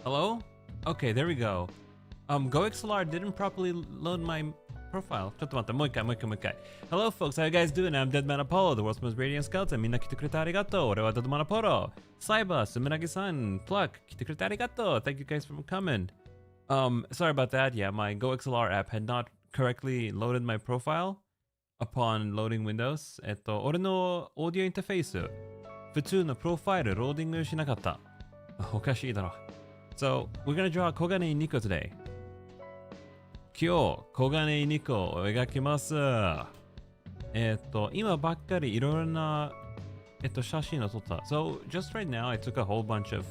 Hello? Okay, there we go. GoXLR didn't properly load my profile. ちょっと待って、もう一回。Hello folks, how you guys doing? I'm Deadman Apollo, the world's most radiant skeleton. みんな来てくれてありがとう。俺は Deadman Apollo. Saiba, Sumunagi-san, Pluck, 来てくれてありがとう. Thank you guys for coming. Sorry about that. Yeah, my GoXLR app had not correctly loaded my profile upon loading Windows. 俺のオーディオインターフェース、普通のプロファイルローディングしなかった。おかしいだろ。So, we're gonna draw Koganei Niko today. 今日、Koganei Niko を描きます。今ばっかりいろいろな、写真を撮った。So, just right now, I took a whole bunch of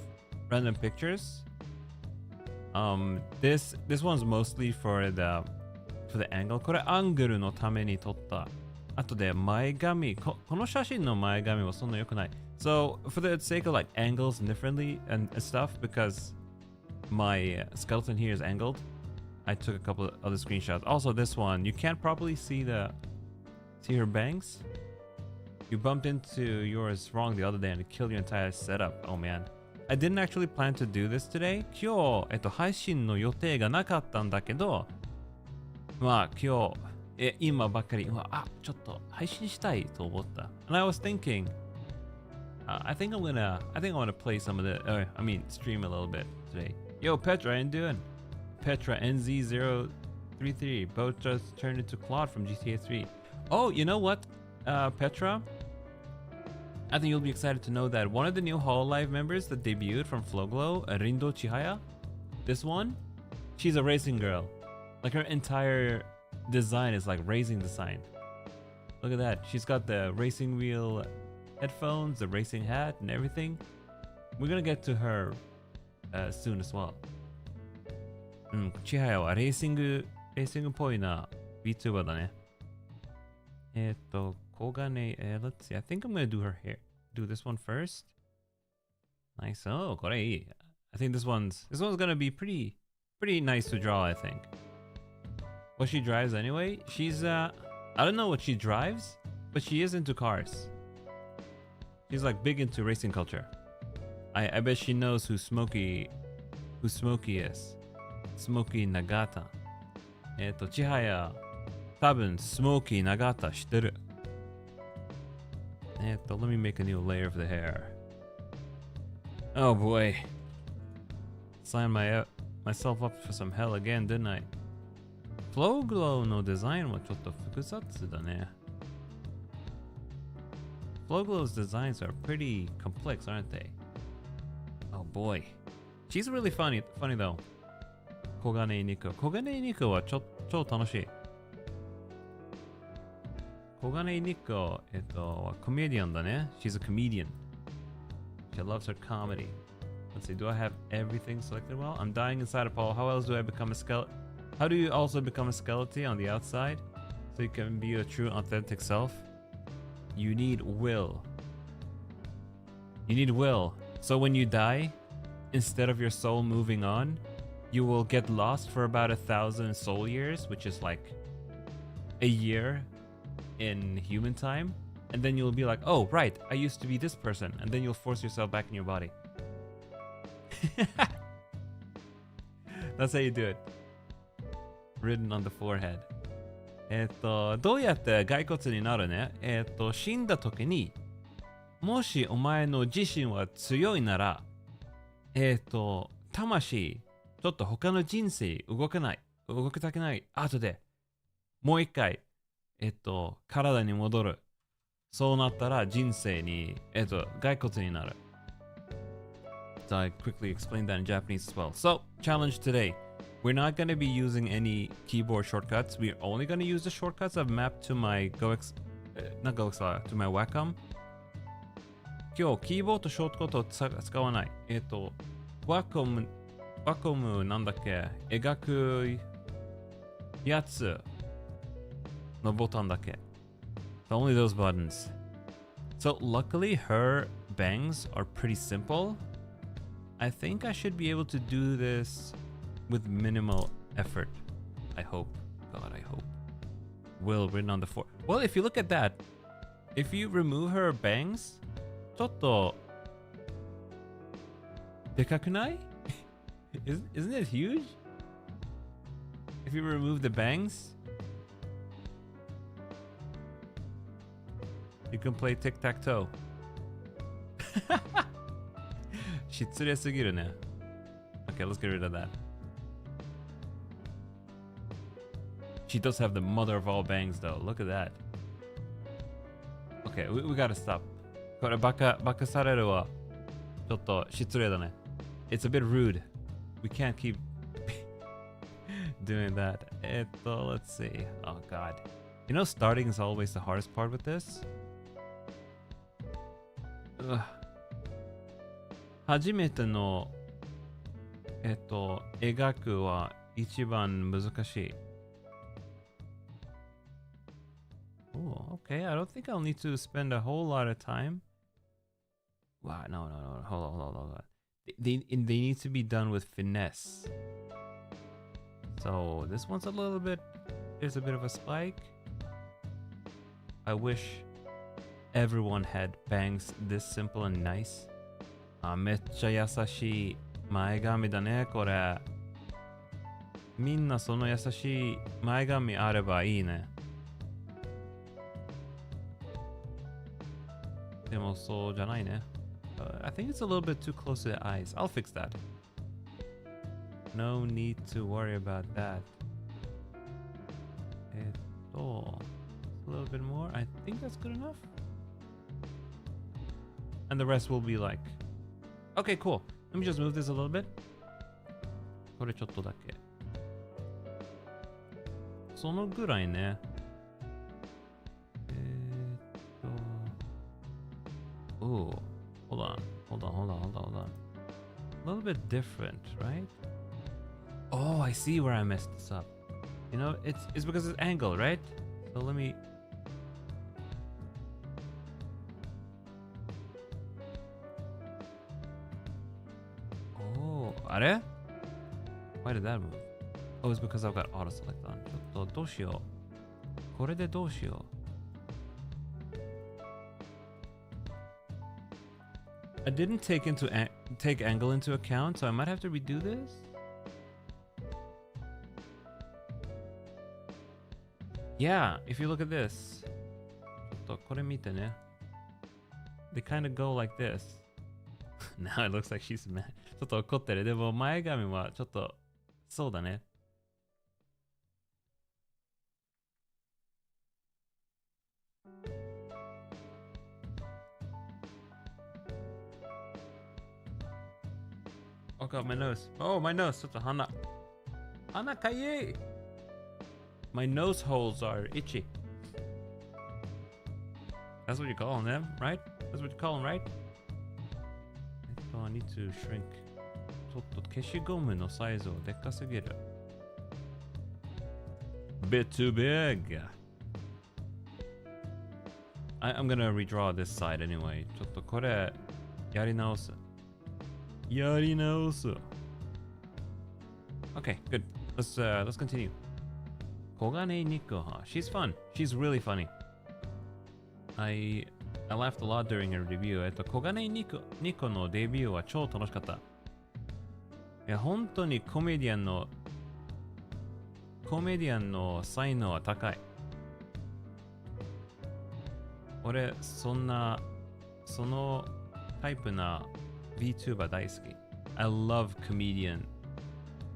random pictures. This one's mostly for the angle. これアングルのために撮った。あとで前髪、この写真の前髪はそんな良くない。So, for the sake of like angles differently and stuff, because my skeleton here is angled, I took a couple of other screenshots. Also, this one, you can't properly see her bangs. You bumped into yours wrong the other day and it killed your entire setup. Oh man. I didn't actually plan to do this today. 今日、配信の予定がなかったんだけど、まあ今日、今ばっかり、ちょっと配信したいと思った。And I was thinking, I think I want to play some of the, stream a little bit today. Yo, Petra, how you doing? Petra NZ033, both just turned into Claude from GTA 3. Oh, you know what, Petra? I think you'll be excited to know that one of the new Hololive members that debuted from Flowglow, Rindo Chihaya, this one, she's a racing girl. Like her entire design is like racing design. Look at that. She's got the racing wheel headphones, the racing hat, and everything. We're gonna get to her soon as well. Chihaya はレーシングっぽいな Vtuber だね。Koganei, let's see. I think I'm gonna do her hair. Do this one first. Nice. Oh, これいい. I think this one's gonna be pretty nice to draw, I think. What she drives anyway? She's I don't know what she drives, but she is into cars. She's like big into racing culture. I bet she knows who Smokey is. Smokey Nagata. 千早多分 Smokey Nagata 知ってる。let me make a new layer of the hair. Oh boy. Signed myself up for some hell again, didn't I? Flowglow のデザインはちょっと複雑だね。Flowglow's designs are pretty complex, aren't they? Oh boy. She's really funny though. Koganei Niko は超楽しい。Koganei Niko はコメディアンだね。She's a comedian. She loves her comedy. Let's see, do I have everything selected well? I'm dying inside Apollo. How else do I become a skeleton? How do you also become a skeleton on the outside? So you can be your true authentic self? You need will. So when you die, instead of your soul moving on, you will get lost for about 1,000 soul years, which is like a year in human time. And then you'll be like, oh, right, I used to be this person. And then you'll force yourself back in your body. That's how you do it. Written on the forehead. どうやって骸骨になるね。死んだ時に、もしお前の自身は強いなら、魂、ちょっと他の人生動きたくない後で、もう一回、体に戻る。そうなったら人生に、骸骨になる。So I quickly explained that in Japanese as well. So, challenge today. We're not going to be using any keyboard shortcuts. We're only going to use the shortcuts I've mapped to my to my Wacom. 今日キーボードショートカットを使わない。Wacom なんだっけ描くやつのボタンだけ。So only those buttons. So luckily her bangs are pretty simple. I think I should be able to do this with minimal effort. I hope. God, I hope. Will written on the floor. Well, if you look at that, if you remove her bangs, ちょっとでかくない Isn't it huge? If you remove the bangs, you can play tic-tac-toe. 失礼すぎるね。Okay, let's get rid of that. She does have the mother of all bangs though. Look at that. Okay, we gotta stop. これバカされるわ。ちょっと失礼だね。It's a bit rude. We can't keep doing that. Let's see. Oh god. You know, starting is always the hardest part with this. Ugh. 初めての描くは一番難しい。Oh, okay. I don't think I'll need to spend a whole lot of time. Wow, no. Hold on. They need to be done with finesse. So this one's a little bit. There's a bit of a spike. I wish everyone had bangs this simple and nice. めっちゃ優しい前髪だねこれ。みんなその優しい前髪あればいいね。でもそうじゃないね。I think it's a little bit too close to the eyes. I'll fix that. No need to worry about that. A little bit more. I think that's good enough. And the rest will be like, okay, cool. Let me just move this a little bit. これちょっとだけ。そのぐらいね。Ooh, hold on. A little bit different, right? Oh, I see where I messed this up. You know, it's because it's angle, right? So let me. Oh, あれ? Why did that move? Oh, it's because I've got auto select on. ちょっとどうしよう。これでどうしよう。I didn't take angle into account, so I might have to redo this. Yeah, if you look at this. ちょっとこれ見てね。They kind of go like this. Now it looks like she's mad. ちょっと怒ってる。でも前髪はちょっとそうだね。Oh god, my nose. Oh, my nose. ちょっと鼻かゆい。My nose holes are itchy. That's what you call them, right? That's what you call them, right? I need to shrink. ちょっと消しゴムのサイズをでっかすぎる。Bit too big. I'm gonna redraw this side anyway. ちょっとこれやり直す。Okay, good. Let's continue. Koganei Niko, huh? She's fun. She's really funny. I laughed a lot during her review. Koganei Niko のデビューは超楽しかった。いや、本当にコメディアンの才能は高い。俺、そのタイプな Vtuber 大好き。I love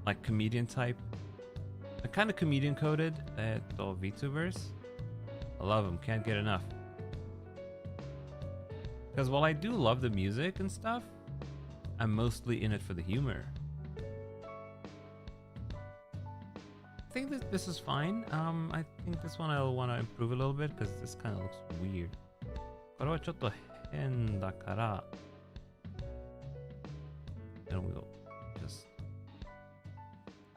like comedian type. The kind of comedian coded Vtubers. I love them, can't get enough. Because while I do love the music and stuff, I'm mostly in it for the humor. I think that this is fine. I think this one I'll want to improve a little bit because this kind of looks weird. これはちょっと変だから。And we'll just.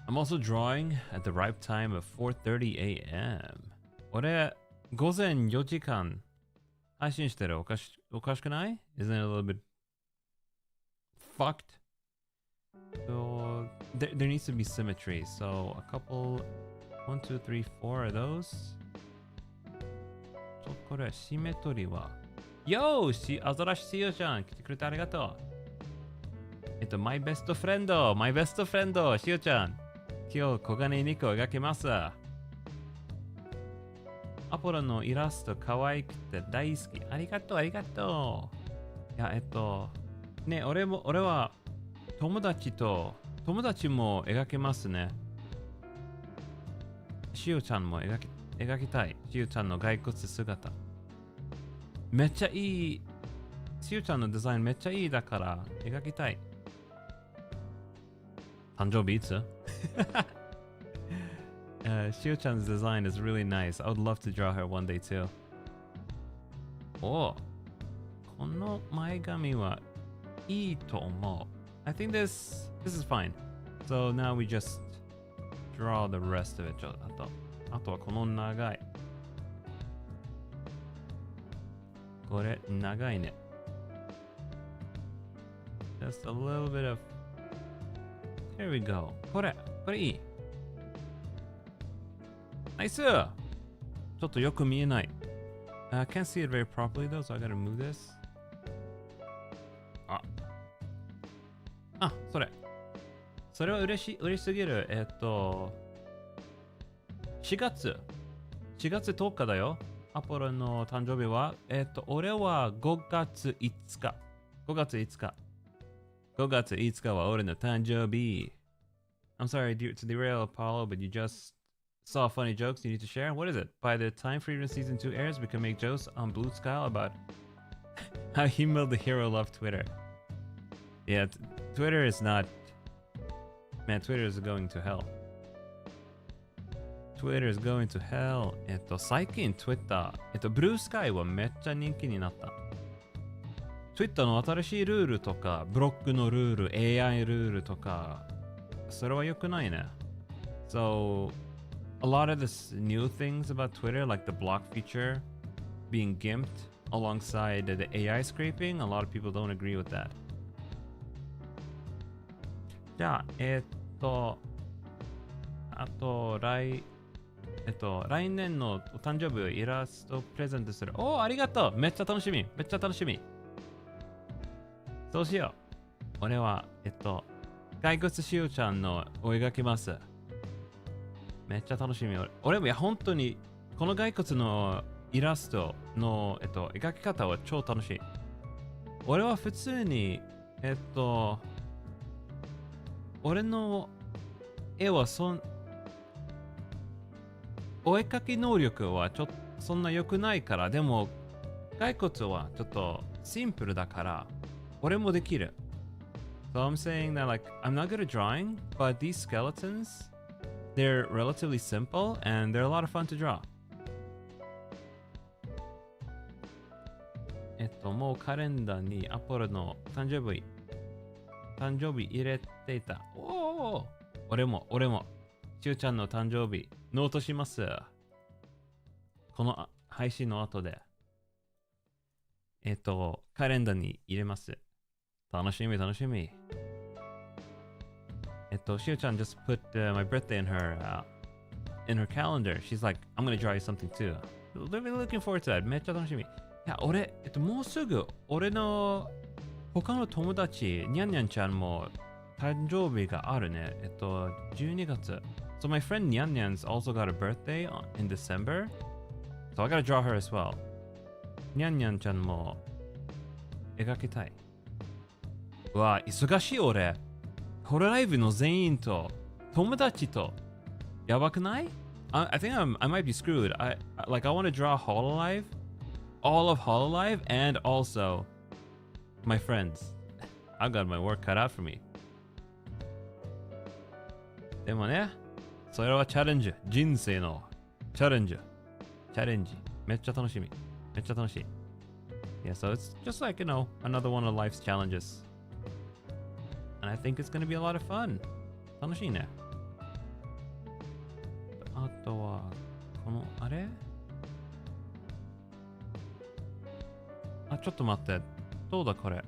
I'm also drawing at the ripe time of 4:30 a.m. 俺、午前4時間配信してる。おかしくない? Isn't it a little bit fucked? So there needs to be symmetry. So a couple, 1, 2, 3, 4 of those. これシメトリは。よーし、アザラシしようじゃん。来てくれてありがとう。マイベストフレンド、マイベストフレンド、しおちゃん。今日、小金井ニコを描きます。アポロのイラスト可愛くて大好き。ありがとう、ありがとう。いや、ね、俺は友達も描けますね。しおちゃんも描きたい。しおちゃんの骸骨姿。めっちゃいい。しおちゃんのデザインめっちゃいいだから描きたい。誕生日いつShio-chan's design is really nice. I would love to draw her one day too. お、この前髪はいいと思う。I think this is fine. So now we just draw the rest of it. あとはこの長い。これ長いね。Just a little bit of Here we go. これいい。ナイス！ちょっとよく見えない。I can't see it very properly though, so I gotta move this. それは嬉しすぎる。4月10日だよ。アポロの誕生日は、俺は5月5日。5月5日は俺の誕生日。I'm sorry to derail Apollo, but you just saw funny jokes you need to share. What is it? By the time Freedom Season 2 airs, we can make jokes on Blue Sky about how he made the hero love Twitter. Yeah, Twitter is not... Man, Twitter is going to hell. Twitter is going to hell. 最近 Twitter、Blue Sky はめっちゃ人気になった。Twitter の新しいルールとか、ブロックのルール、AI ルールとか、それは良くないね。So, a lot of the new things about Twitter, like the block feature being gimped alongside the AI scraping, a lot of people don't agree with that. じゃあ、あと来年のお誕生日をイラストプレゼントする。おー、ありがとう。めっちゃ楽しみ。そうしよう。俺は、骸骨しおちゃんのを描きます。めっちゃ楽しみ。俺も本当に、この骸骨のイラストの、描き方は超楽しい。俺は普通に、俺の絵はお絵描き能力はちょっとそんな良くないから、でも、骸骨はちょっとシンプルだから、俺もできる。So I'm saying that like, I'm not good at drawing, but these skeletons, they're relatively simple and they're a lot of fun to draw. もうカレンダーにアポロの誕生日入れていた。おお、俺も、しゅうちゃんの誕生日、ノートします。この配信の後で。カレンダーに入れます。楽しみ。しゅうちゃん just put my birthday in her calendar. She's like, I'm gonna draw you something too. Really looking forward to that. めっちゃ楽しみ。いや、俺、もうすぐ、俺の他の友達、にゃんにゃんちゃんも誕生日があるね。12月。So my friend Nyan Nyan's also got a birthday in December. So I gotta draw her as well. にゃんにゃんちゃんも描きたい。うわ、忙しい俺。ホロライブの全員と友達とやばくない？ I think I might be screwed. I want to draw Hololive, all of Hololive, and also my friends. I've got my work cut out for me. でもね、それはチャレンジ。人生のチャレンジ。めっちゃ楽しみ。Yeah, so it's just like, another one of life's challenges. And I think it's going to be a lot of fun. 楽しいね。あとは、あれ？ちょっと待って。どうだこれ。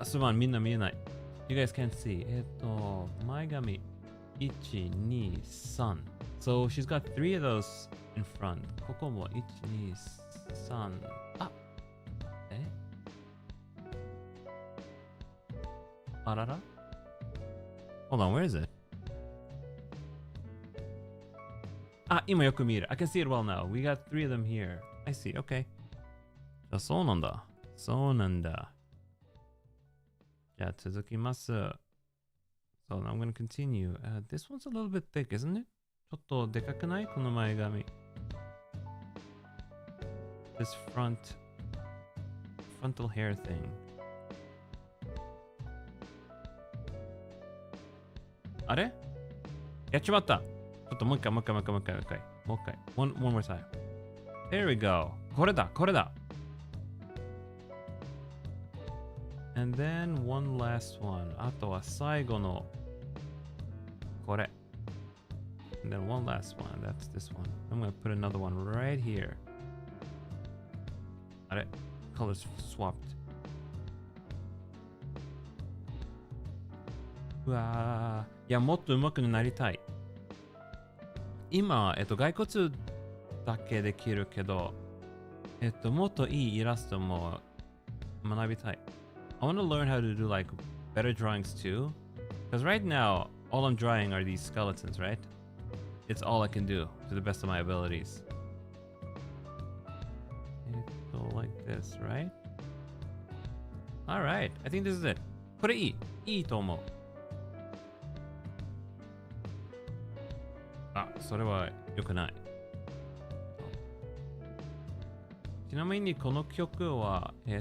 すまん、みんな見えない。You guys can't see. 前髪。1、2、3. So she's got 3 of those in front. ここも1、2、3. あらら Hold on, where is it? あ、今よく見える。I can see it well now. We got 3 of them here. I see, okay. あ、そうなんだ。そうなんだ。じゃあ続きます。So I'm gonna continue. This one's a little bit thick, isn't it? ちょっとでかくないこの前髪。This frontal hair thing. あれやっちまった。ちょっともう一回。One more time. There we go. これだ。And then one last one. あとは最後のこれ。And then one last one. That's this one. I'm gonna put another one right here. あれ Colors swapped. うわー。いや、もっと上手くなりたい。今、骸骨だけできるけど、もっといいイラストも学びたい。I want to learn how to do like better drawings too. Because right now, all I'm drawing are these skeletons, right? It's all I can do to the best of my abilities. Go like this, right? Alright, I think this is it. これいいと思う。あ、それは良くない。ちなみにこの曲は、キ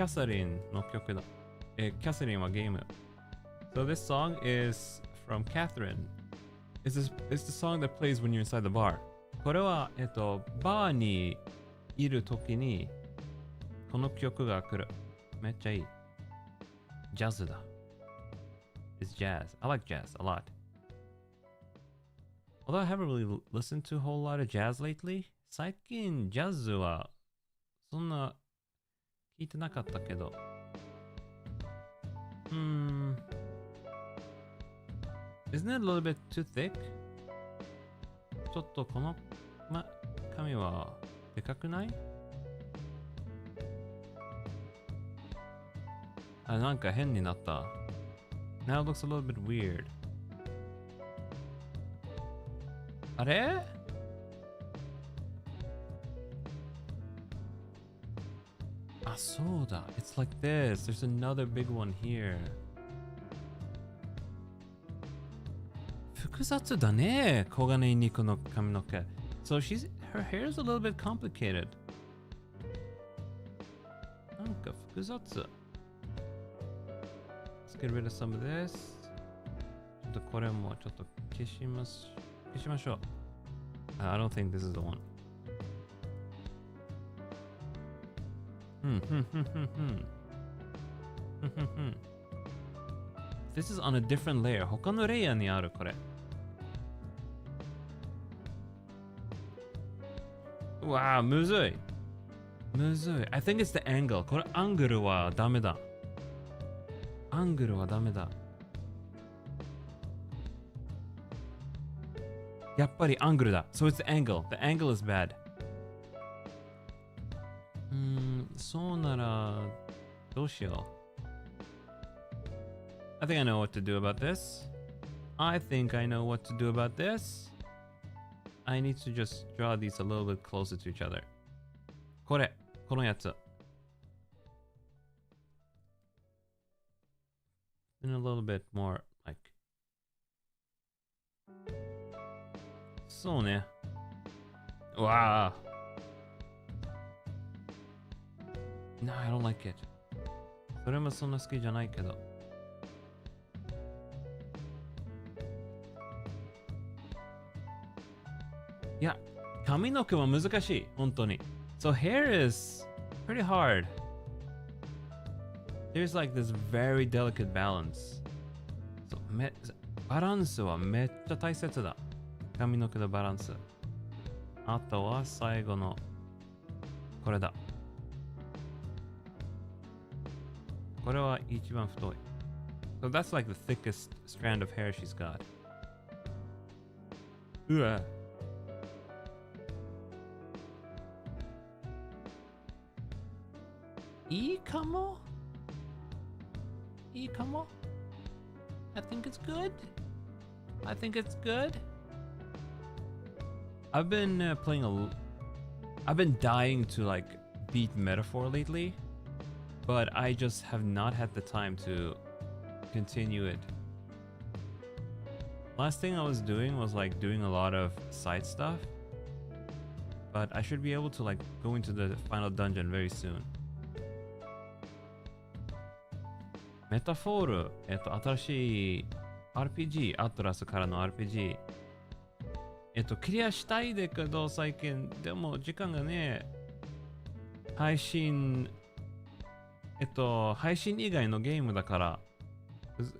ャサリンの曲だ。キャサリンはゲーム。So this song is from Catherine. It's the song that plays when you're inside the bar. これは、バーにいるときに、この曲が来る。めっちゃいい。ジャズだ。It's jazz. I like jazz a lot. Although I haven't really listened to a whole lot of jazz lately. 最近ジャズはそんな聞いてなかったけど。Isn't it a little bit too thick? ちょっとこの、髪はでかくない？あ、なんか変になった。Now it looks a little bit weird. あれ？あ、そうだ。It's like this. There's another big one here. 複雑だね。小金ニコの髪の毛。So her hair is a little bit complicated. なんか複雑。Let's get rid of some of this. ちょっとこれもちょっと消しましょう。I don't think this is the one. This is on a different layer. 他のレイヤーにあるこれ。うわあ、むずい。I think it's the angle. これアングルはダメだ。やっぱりアングルだ。So it's the angle. The angle is bad. そうならどうしよう。I think I know what to do about this. I need to just draw these a little bit closer to each other. このやつ。And a little bit more like. そうね。うわあ。No, I don't like it. それもそんな好きじゃないけど。いや、髪の毛は難しい。本当に。So hair is pretty hard. There's like this very delicate balance. So, バランスはめっちゃ大切だ。髪の毛のバランス。あとは最後のこれだ。これは一番太い。So that's like the thickest strand of hair she's got. うわ。いいかも。いいかも I think it's good. I think it's good. I've been I've been dying to like beat Metaphor lately, but I just have not had the time to continue it. Last thing I was doing was like doing a lot of side stuff, but I should be able to like go into the final dungeon very soon. Metaphor 新しい RPG アトラスからの RPG クリアしたいだけど最近でも時間がね配信配信以外のゲームだから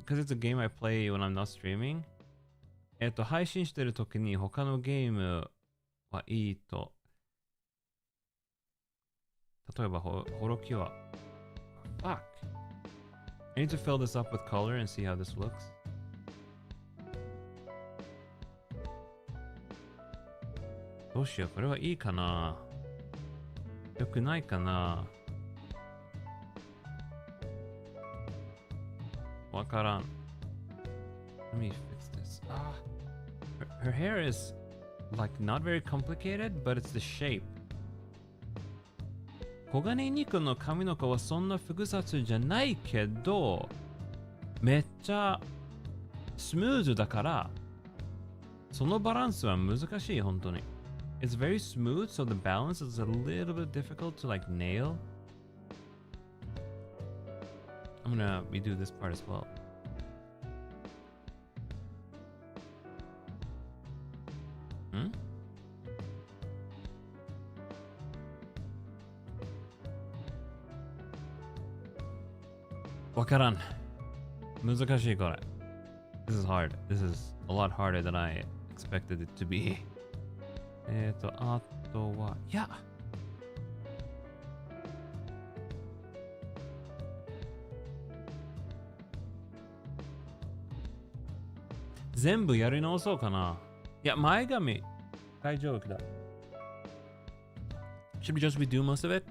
because it's a game I play when I'm not streaming 配信してる時に他のゲームはいいと例えばホロキュア Fuck I need to fill this up with color and see how this looksどうしようこれはいいかなよくないかなわからん Let me fix this her hair is like not very complicated but it's the shape 小金ニコの髪の毛はそんな複雑じゃないけどめっちゃスムーズだからそのバランスは難しい本当にIt's very smooth, so the balance is a little bit difficult to like nail. I'm gonna redo this part as well. Wakaran. 難しいこれ This is hard. This is a lot harder than I expected it to be. あとは、いや全部やり直そうかな。いや、前髪大丈夫だ。Should we just redo most of it?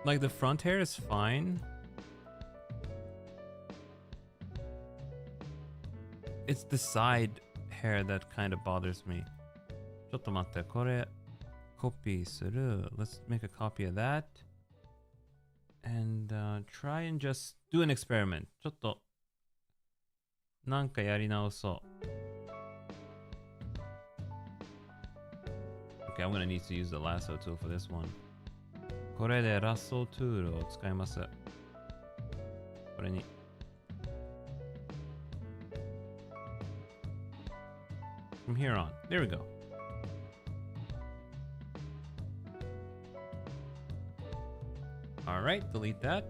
Like the front hair is fine. It's the side hair that kind of bothers me. ちょっと待って、これコピーする。Let's make a copy of that. And try and just do an experiment. ちょっとなんかやり直そう。Okay, I'm gonna need to use the lasso tool for this one. これでラッソートゥールを使います。これに。From here on. There we go. Alright, delete that.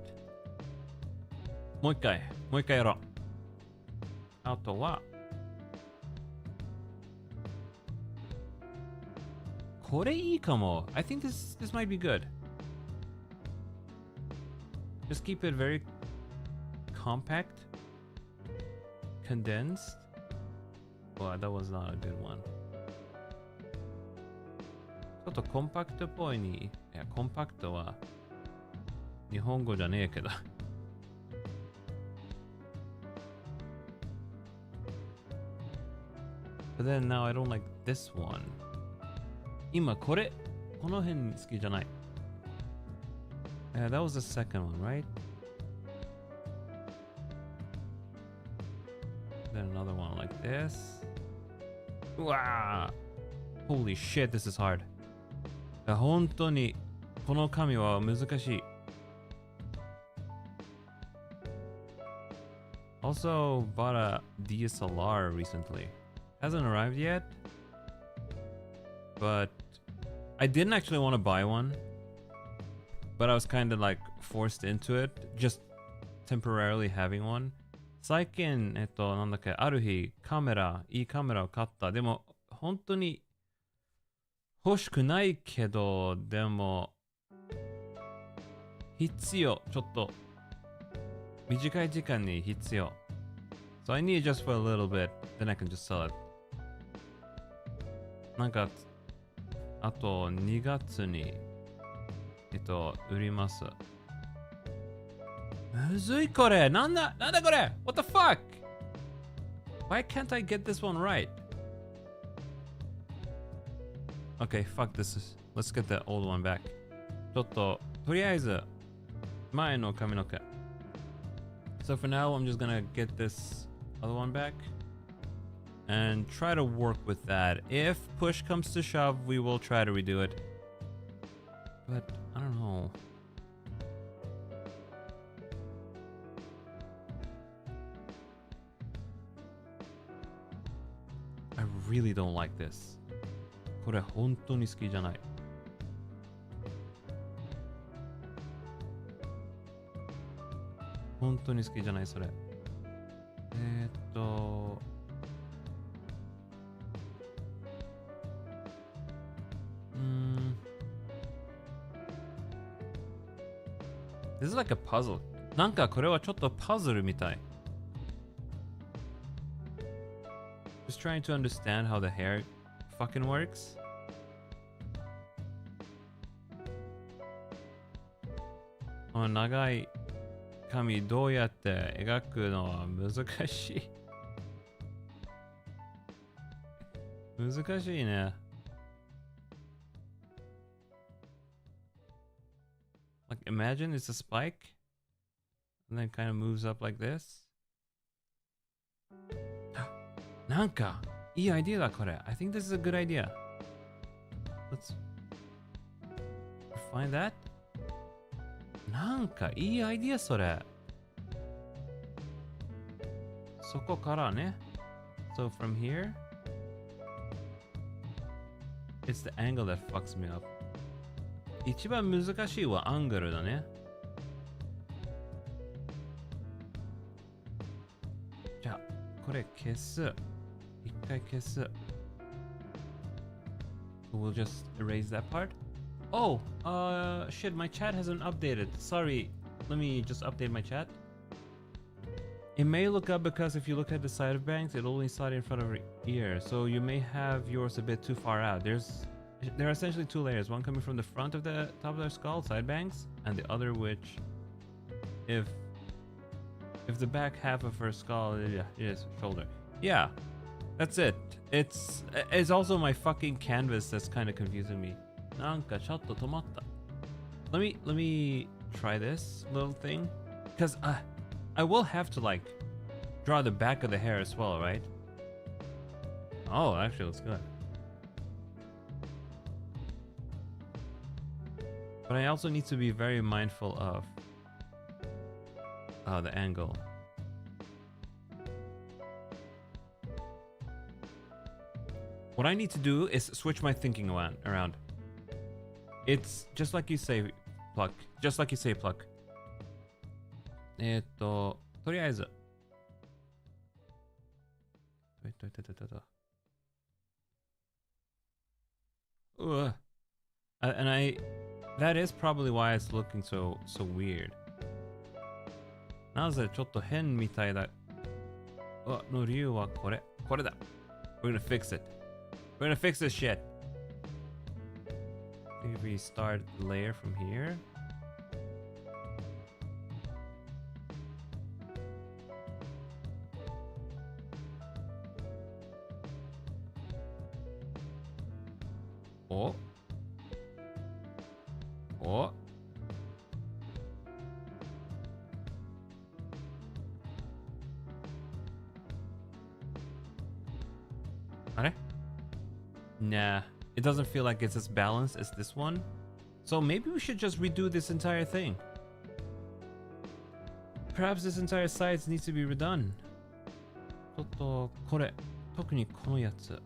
もう一回やろう。あとはこれいいかも。I think this might be good. Just keep it very compact, condensed. Well, that was not a good one. ちょっとコンパクトっぽいに。いや、コンパクトは日本語じゃねえけど。But then now I don't like this one. 今この辺好きじゃない。That was the second one, right? Then another one like this. Wow! Holy shit, this is hard. 本当にこの紙は難しい。Also bought a DSLR recently. Hasn't arrived yet, but I didn't actually want to buy one, but I was kind of like forced into it, just temporarily having one. 最近、なんだっけ、ある日、いいカメラを買った。でも、本当に欲しくないけど、でも、必要。ちょっと、短い時間に必要。So I need it just for a little bit, then I can just sell it. なんか、あと2月に、売ります。むずいこれ。なんだこれ What the fuck? Why can't I get this one right? Okay, fuck this. Let's get the old one back. ちょっと、とりあえず、前の髪の毛。So for now, I'm just gonna get this other one back and try to work with that. If push comes to shove, we will try to redo it. But I don't know. I really don't like this. これ本当に好きじゃない。本当に好きじゃないそれ。This is like a puzzle. なんかこれはちょっとパズルみたい。Just trying to understand how the hair fucking works. この長い髪どうやって描くのは難しい。難しいね。Like imagine it's a spike and then kind of moves up like this. なんかいいアイディアだこれ。I think this is a good idea. Let's find that. なんかいいアイディアそれ。そこからね。So from here, it's the angle that fucks me up. 一番難しいはアングルだね。じゃあ、これ消す。一回消す。We'll just erase that part. Oh, shit, my chat hasn't updated. Sorry, let me just update my chat. It may look up because if you look at the side of banks, it'll only start in front of your ear. So you may have yours a bit too far out. There are essentially two layers. One coming from the front of the top of their skull, side bangs, and the other which, if the back half of her skull is shoulder. Yeah, that's it. It's also my fucking canvas that's kind of confusing me. なんかちょっと止まった。Let me try this little thing, because I will have to like draw the back of the hair as well, right? Oh, actually looks good. But I also need to be very mindful of the angle. What I need to do is switch my thinking around. It's just like you say, pluck. Just like you say, pluck. とりあえず。And that is probably why it's looking so weird. なぜちょっと変みたいだ。の理由はこれだ。We're gonna fix it. We're gonna fix this shit. I think if we start the layer from here. Nah, it doesn't feel like it's as balanced as this one. So maybe we should just redo this entire thing. Perhaps this entire side needs to be redone. ちょっとこれ、特にこのやつ。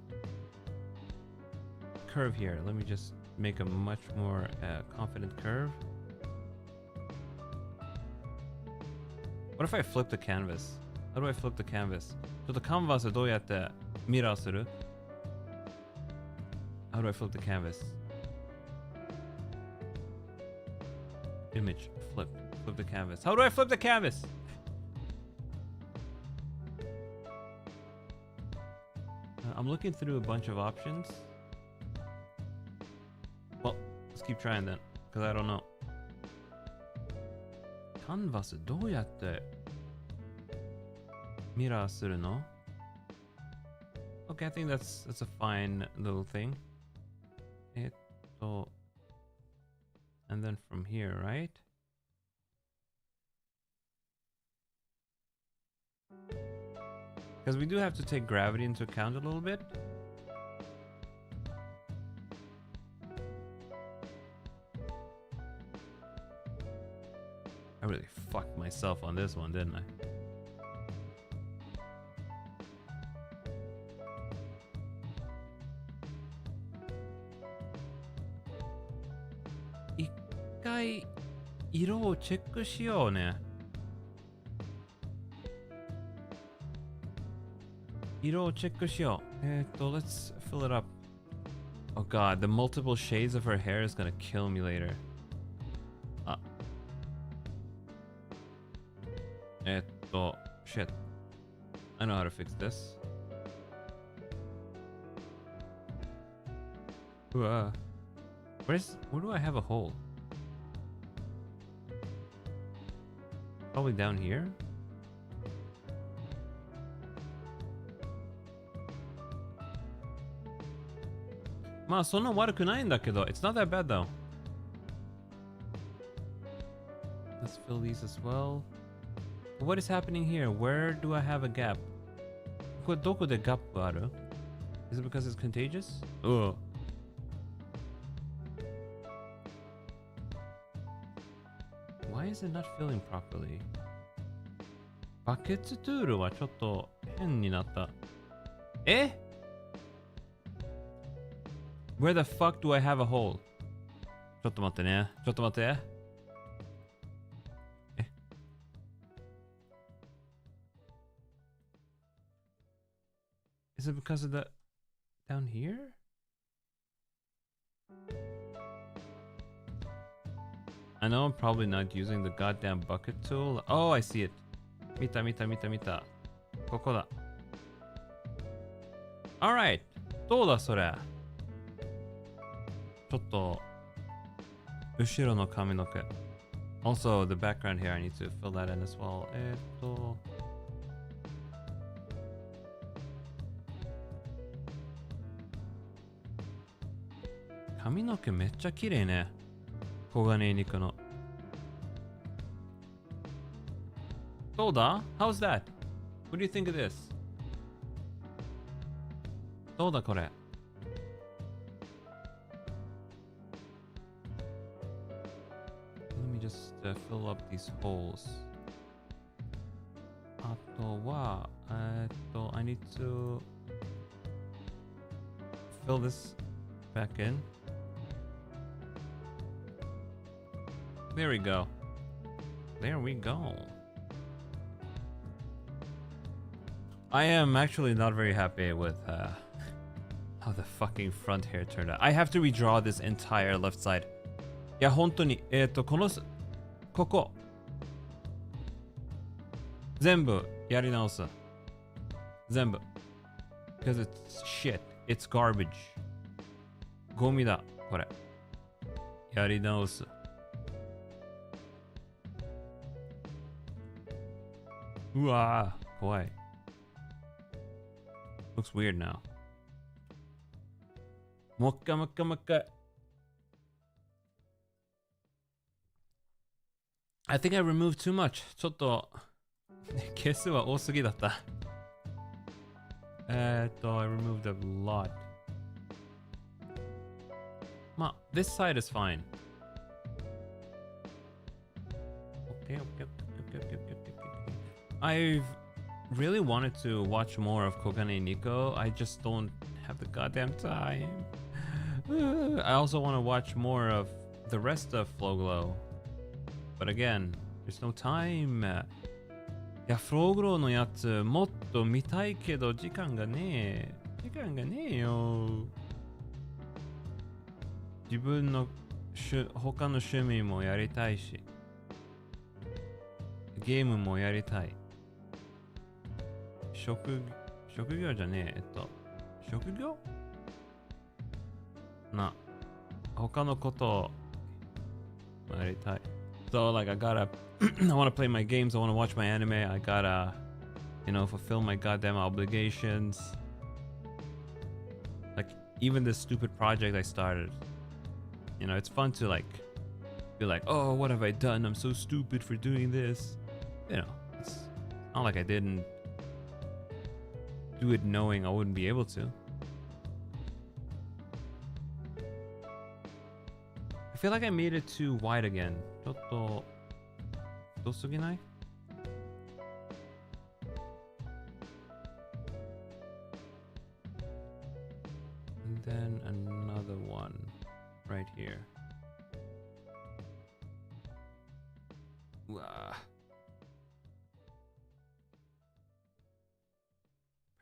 Curve here. Let me just make a much more confident curve. What if I flip the canvas? How do I flip the canvas? ちょっとカンバスどうやってミラーする? How do I flip the canvas? Image, flip the canvas. How do I flip the canvas? I'm looking through a bunch of options. Well, let's keep trying then, because I don't know. カンバスどうやってミラーするの？ Okay, I think that's a fine little thing. And then from here, right? Because we do have to take gravity into account a little bit. I really fucked myself on this one, didn't I? Iroをチェックしようね。色をチェックしよう。let's fill it up. Oh god, the multiple shades of her hair is gonna kill me later. Shit. I know how to fix this. Where do I have a hole? Probably down here? Ma, そんな悪くないんだけど it's not that bad though. Let's fill these as well. What is happening here? Where do I have a gap? これどこでガップある? Is it because it's contagious? Ugh. Why is it not filling properly? バケツトゥールはちょっと変になった。え? Where the fuck do I have a hole? ちょっと待ってね。ちょっと待って。え? Is it because of the down here? I know I'm probably not using the goddamn bucket tool. Oh, I see it. 見た。ここだ。Alright. どうだそれ。ちょっと後ろの髪の毛。Also, the background here, I need to fill that in as well. 髪の毛めっちゃ綺麗ね。黄金肉の。どうだ? How's that? What do you think of this? どうだこれ? Let me just fill up these holes. あとは、I need to fill this back in. There we go. There we go. I am actually not very happy with how the fucking front hair turned out. I have to redraw this entire left side. いや、本当に、ここ。全部やり直す。全部。Because it's shit. It's garbage. ゴミだ、これ。やり直す。うわー、怖い。Looks weird now. もう一回。I think I removed too much. ちょっと係数は多すぎだった。I removed a lot. まあ、this side is fine. Okay. I've really wanted to watch more of Koganei Niko. I just don't have the goddamn time. I also want to watch more of the rest of Flowglow. But again, there's no time. いや、Flowglow のやつもっと見たいけど時間がねえよ。自分の他の趣味もやりたいし、ゲームもやりたい。職業じゃねえ、職業他のことをやりたい。So like I gotta I wanna play my games, I wanna watch my anime, I gotta, you know, fulfill my goddamn obligations. Like even this stupid project I started. You know, it's fun to like be like, oh, what have I done? I'm so stupid for doing this. You know, it's not like I didn't do it knowing I wouldn't be able to. I feel like I made it too wide again. ちょっと太すぎない? And then another one right here. Wow.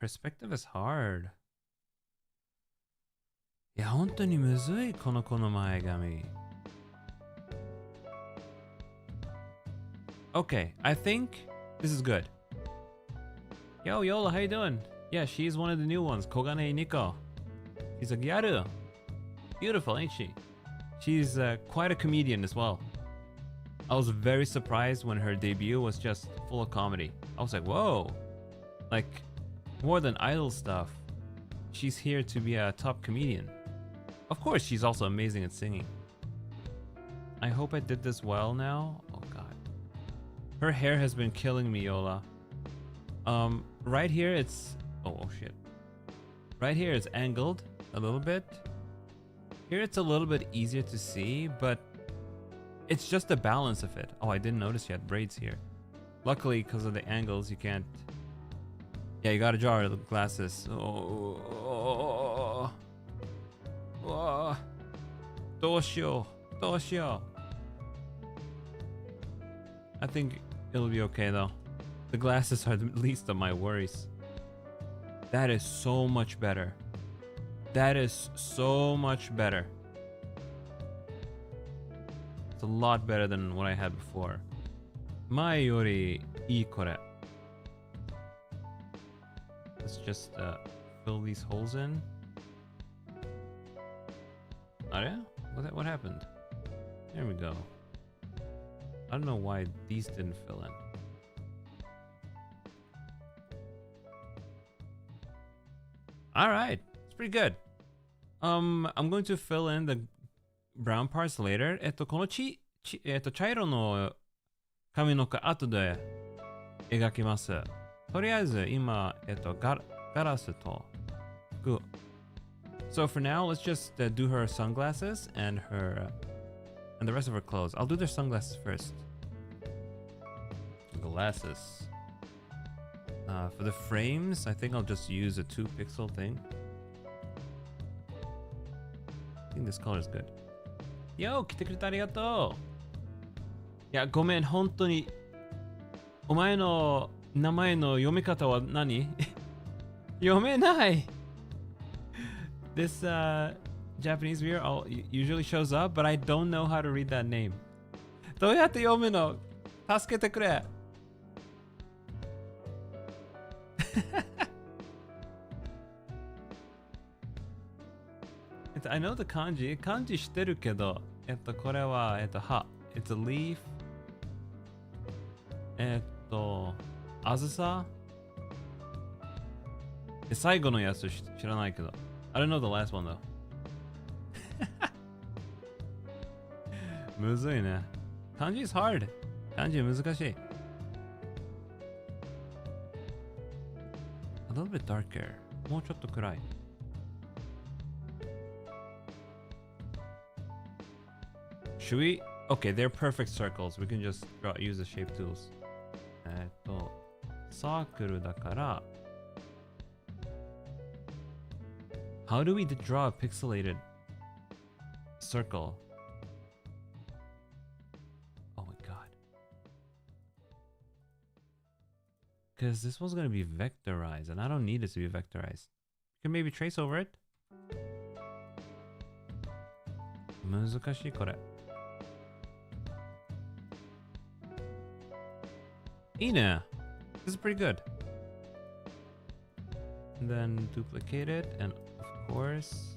Perspective is hard. いや、本当にむずい、この前髪。Okay, I think this is good. Yo, Yola, how you doing? Yeah, she's one of the new ones, Koganei Niko. She's a gyaru. Beautiful, ain't she? She's quite a comedian as well. I was very surprised when her debut was just full of comedy. I was like, whoa. Like, more than idol stuff. She's here to be a top comedian. Of course, she's also amazing at singing. I hope I did this well now. Oh god. Her hair has been killing me, Yola. Right here it's... Oh shit. Right here it's angled a little bit. Here it's a little bit easier to see, but it's just the balance of it. Oh, I didn't notice you had braids here. Luckily, because of the angles, you can't... Yeah, you gotta draw the glasses. Oh. どうしよう. I think it'll be okay though. The glasses are the least of my worries. That is so much better. That is so much better. It's a lot better than what I had before. 前よりいいこれ. Let's just fill these holes in. Oh yeah? What happened? There we go. I don't know why these didn't fill in. Alright, it's pretty good. I'm going to fill in the brown parts later. この茶色の髪の毛後で描きます。とりあえず今ガラスと服。So for now, let's just do her sunglasses and her and the rest of her clothes. I'll do their sunglasses first. Glasses. For the frames, I think I'll just use a 2-pixel thing. I think this color is good. Yo, 来てくれてありがとう。いや、ごめん、本当に。お前の名前の読み方は何？読めない。This Japanese viewer usually shows up, but I don't know how to read that name. どうやって読むの？助けてくれ。I know the kanji. 漢字してるけど、これは葉。It's a leaf. あずさ。最後のやつ知らないけど。I don't know the last one though. むずいね。漢字 is hard. 漢字難しい。A little bit darker. もうちょっと暗い。Should we? Okay, they're perfect circles. We can just use the shape tools. サークルだから。How do we draw a pixelated circle? Oh my god. Because this one's going to be vectorized, and I don't need it to be vectorized. You can maybe trace over it. 難しいこれ。いいね。This is pretty good. And then duplicate it, and of course,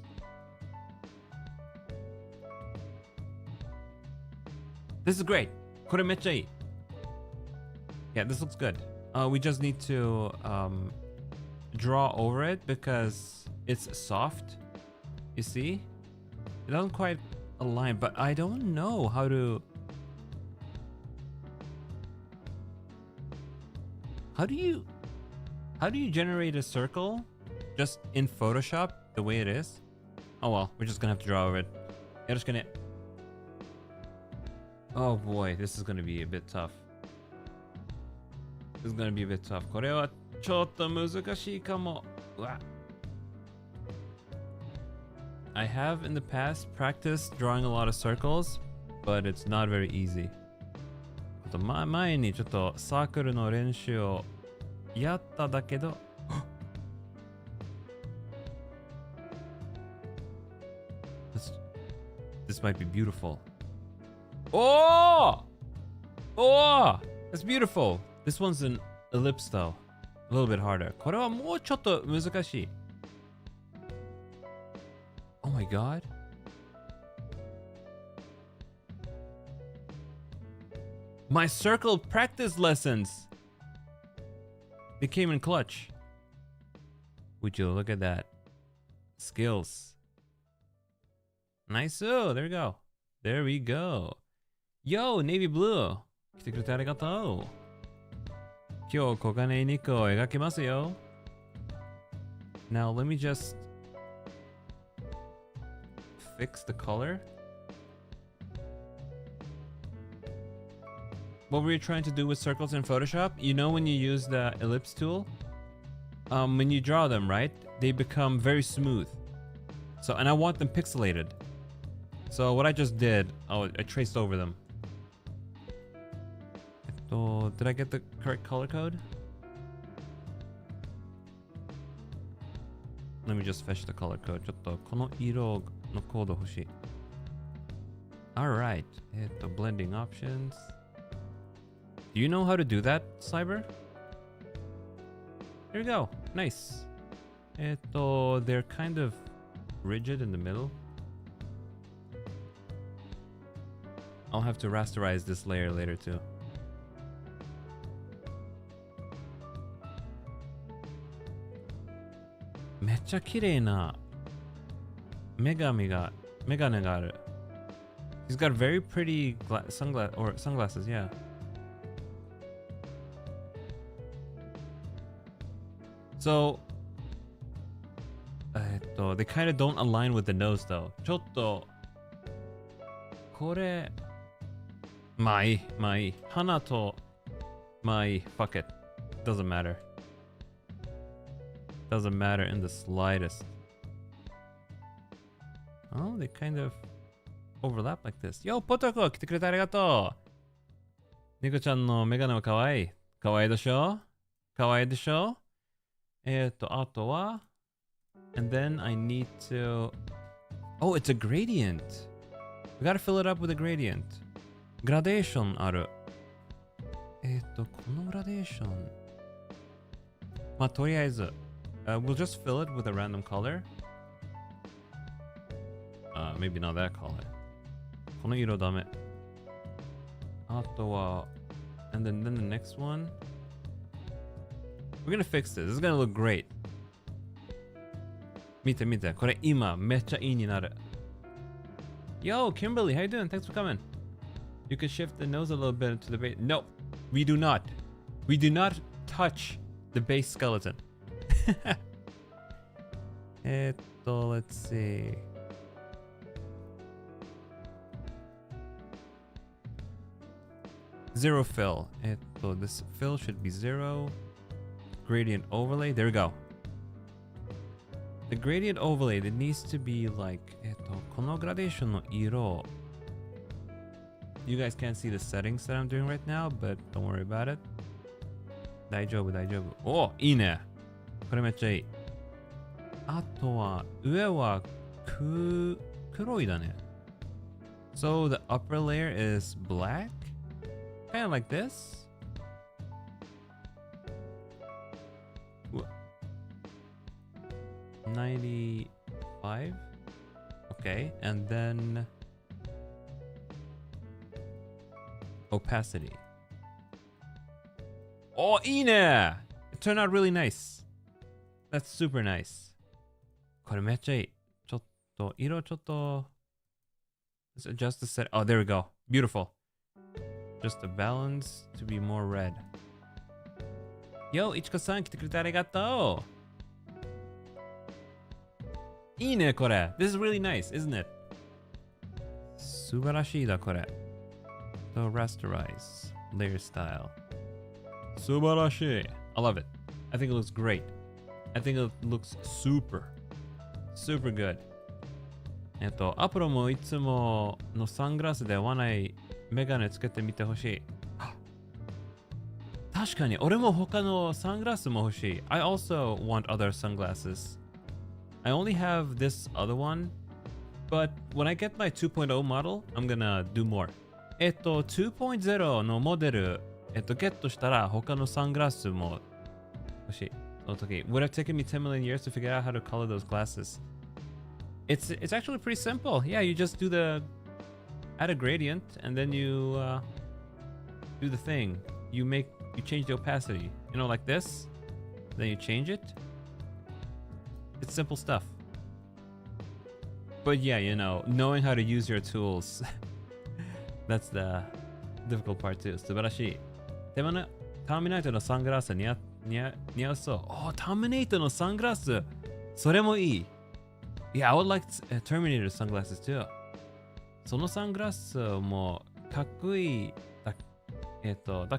this is great. これめっちゃいい。Yeah, this looks good. We just need to draw over it because it's soft. You see? It doesn't quite align, but I don't know how to... How do you generate a circle just in Photoshop the way it is? Oh well, we're just gonna have to draw over it. Yeah, just gonna... Oh boy, this is gonna be a bit tough. This is gonna be a bit tough. これはちょっと難しいかも。うわ。I have in the past practiced drawing a lot of circles, but it's not very easy. 前にちょっとサークルの練習をやっただけど、This might be beautiful. Oh! Oh! That's beautiful. This one's an ellipse though. A little bit harder. これはもうちょっと難しい。Oh my god. My circle practice lessons. They came in clutch. Would you look at that? Skills. Nice. Oh, there we go. There we go. Yo, navy blue. 来てくれてありがとう。今日、Koganei Nikoを描きますよ。Now, let me just fix the color. What were you trying to do with circles in Photoshop? You know when you use the ellipse tool? When you draw them, right? They become very smooth. So, and I want them pixelated. So what I just did, I traced over them. Did I get the correct color code? Let me just fetch the color code. ちょっとこの色のコード欲しい。Alright. Blending options. Do you know how to do that, Cyber? There you go. Nice. They're kind of rigid in the middle. I'll have to rasterize this layer later too. Mecha kirei na megane ga aru. He's got very pretty sunglasses, yeah. So, they kind of don't align with the nose though. ちょっとこれまあいい、まあいい。鼻とまあいい。Fuck it. Doesn't matter. Doesn't matter in the slightest. Oh, they kind of overlap like this. Yo, ポトコ来てくれてありがとう。ニコちゃんのメガネはかわいい。かわいいでしょ？かわいいでしょ？あとは and then I need to... Oh, it's a gradient. We gotta fill it up with a gradient. Gradation ある。このグラデーション。まあ、とりあえず。We'll just fill it with a random color. Maybe not that color. この色ダメ。あとは and then the next one. We're gonna fix this. This is gonna look great. 見て見て。これ今めっちゃいいになる。Yo, Kimberly, how you doing? Thanks for coming. You can shift the nose a little bit to the base. No, we do not. We do not touch the base skeleton. Let's see. Zero fill. This fill should be 0. Gradient overlay. There we go. The gradient overlay, it needs to be like このグラデーションの色。You guys can't see the settings that I'm doing right now, but don't worry about it. 大丈夫、大丈夫。お、いいね。これめっちゃいい。あとは、上は黒いだね。So the upper layer is black? Kind of like this? Ooh. 95? Okay, and then Opacity. Oh, いいね! It turned out really nice. That's super nice. これめっちゃいい。ちょっと、色ちょっと... Let's adjust the set. Oh, there we go. Beautiful. Just the balance to be more red. Yo, いちこさん来てくれてありがとう。いいね、これ。This is really nice, isn't it? 素晴らしいだ、これ。So, rasterize. Layer style. 素晴らしい。I love it. I think it looks great. I think it looks super good. アプロもいつものサングラスで合わないメガネつけてみてほしい。確かに、俺も他のサングラスも欲しい。I also want other sunglasses. I only have this other one, but when I get my 2.0 model, I'm gonna do more. 2.0 のモデル、ゲットしたら他のサングラスも欲しい。その時、would have taken me 10 million years to figure out how to color those glasses. It's actually pretty simple. Yeah, you just add a gradient and then you do the thing. You change the opacity. You know, like this. Then you change it. It's simple stuff. But yeah, you know, knowing how to use your tools. That's the difficult part too. 素晴らしい。でもね、ターミネーターのサングラス似合うそう。お、ターミネーターのサングラス。それもいい。Yeah, I would like Terminator sunglasses too. そのサングラスもかっこいい。かっ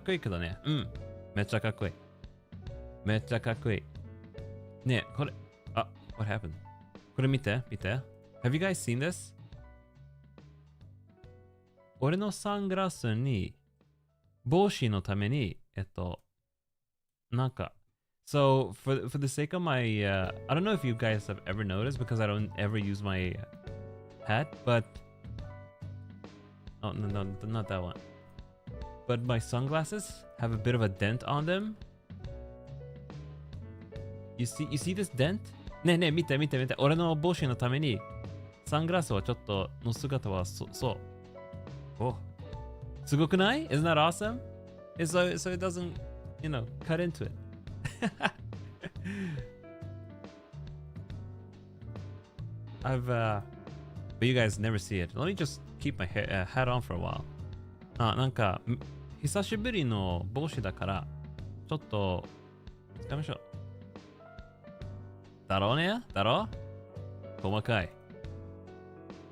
こいいけどね。うん。めっちゃかっこいい。めっちゃかっこいい。ねえ、これ、what happened? これ見て。Have you guys seen this? 俺のサングラスに、帽子のために、なんか、So for the sake of my, I don't know if you guys have ever noticed because I don't ever use my hat, but oh no, not that one. But my sunglasses have a bit of a dent on them. You see this dent? ねえねえ見て。俺の帽子のためにサングラスはちょっとの姿はそう。お、すごくない？ Isn't that awesome? So it doesn't, you know, cut into it. But you guys never see it. Let me just keep my hat on for a while. なんか久しぶりの帽子だからちょっと使いましょう。だろうね？だろう？細かい。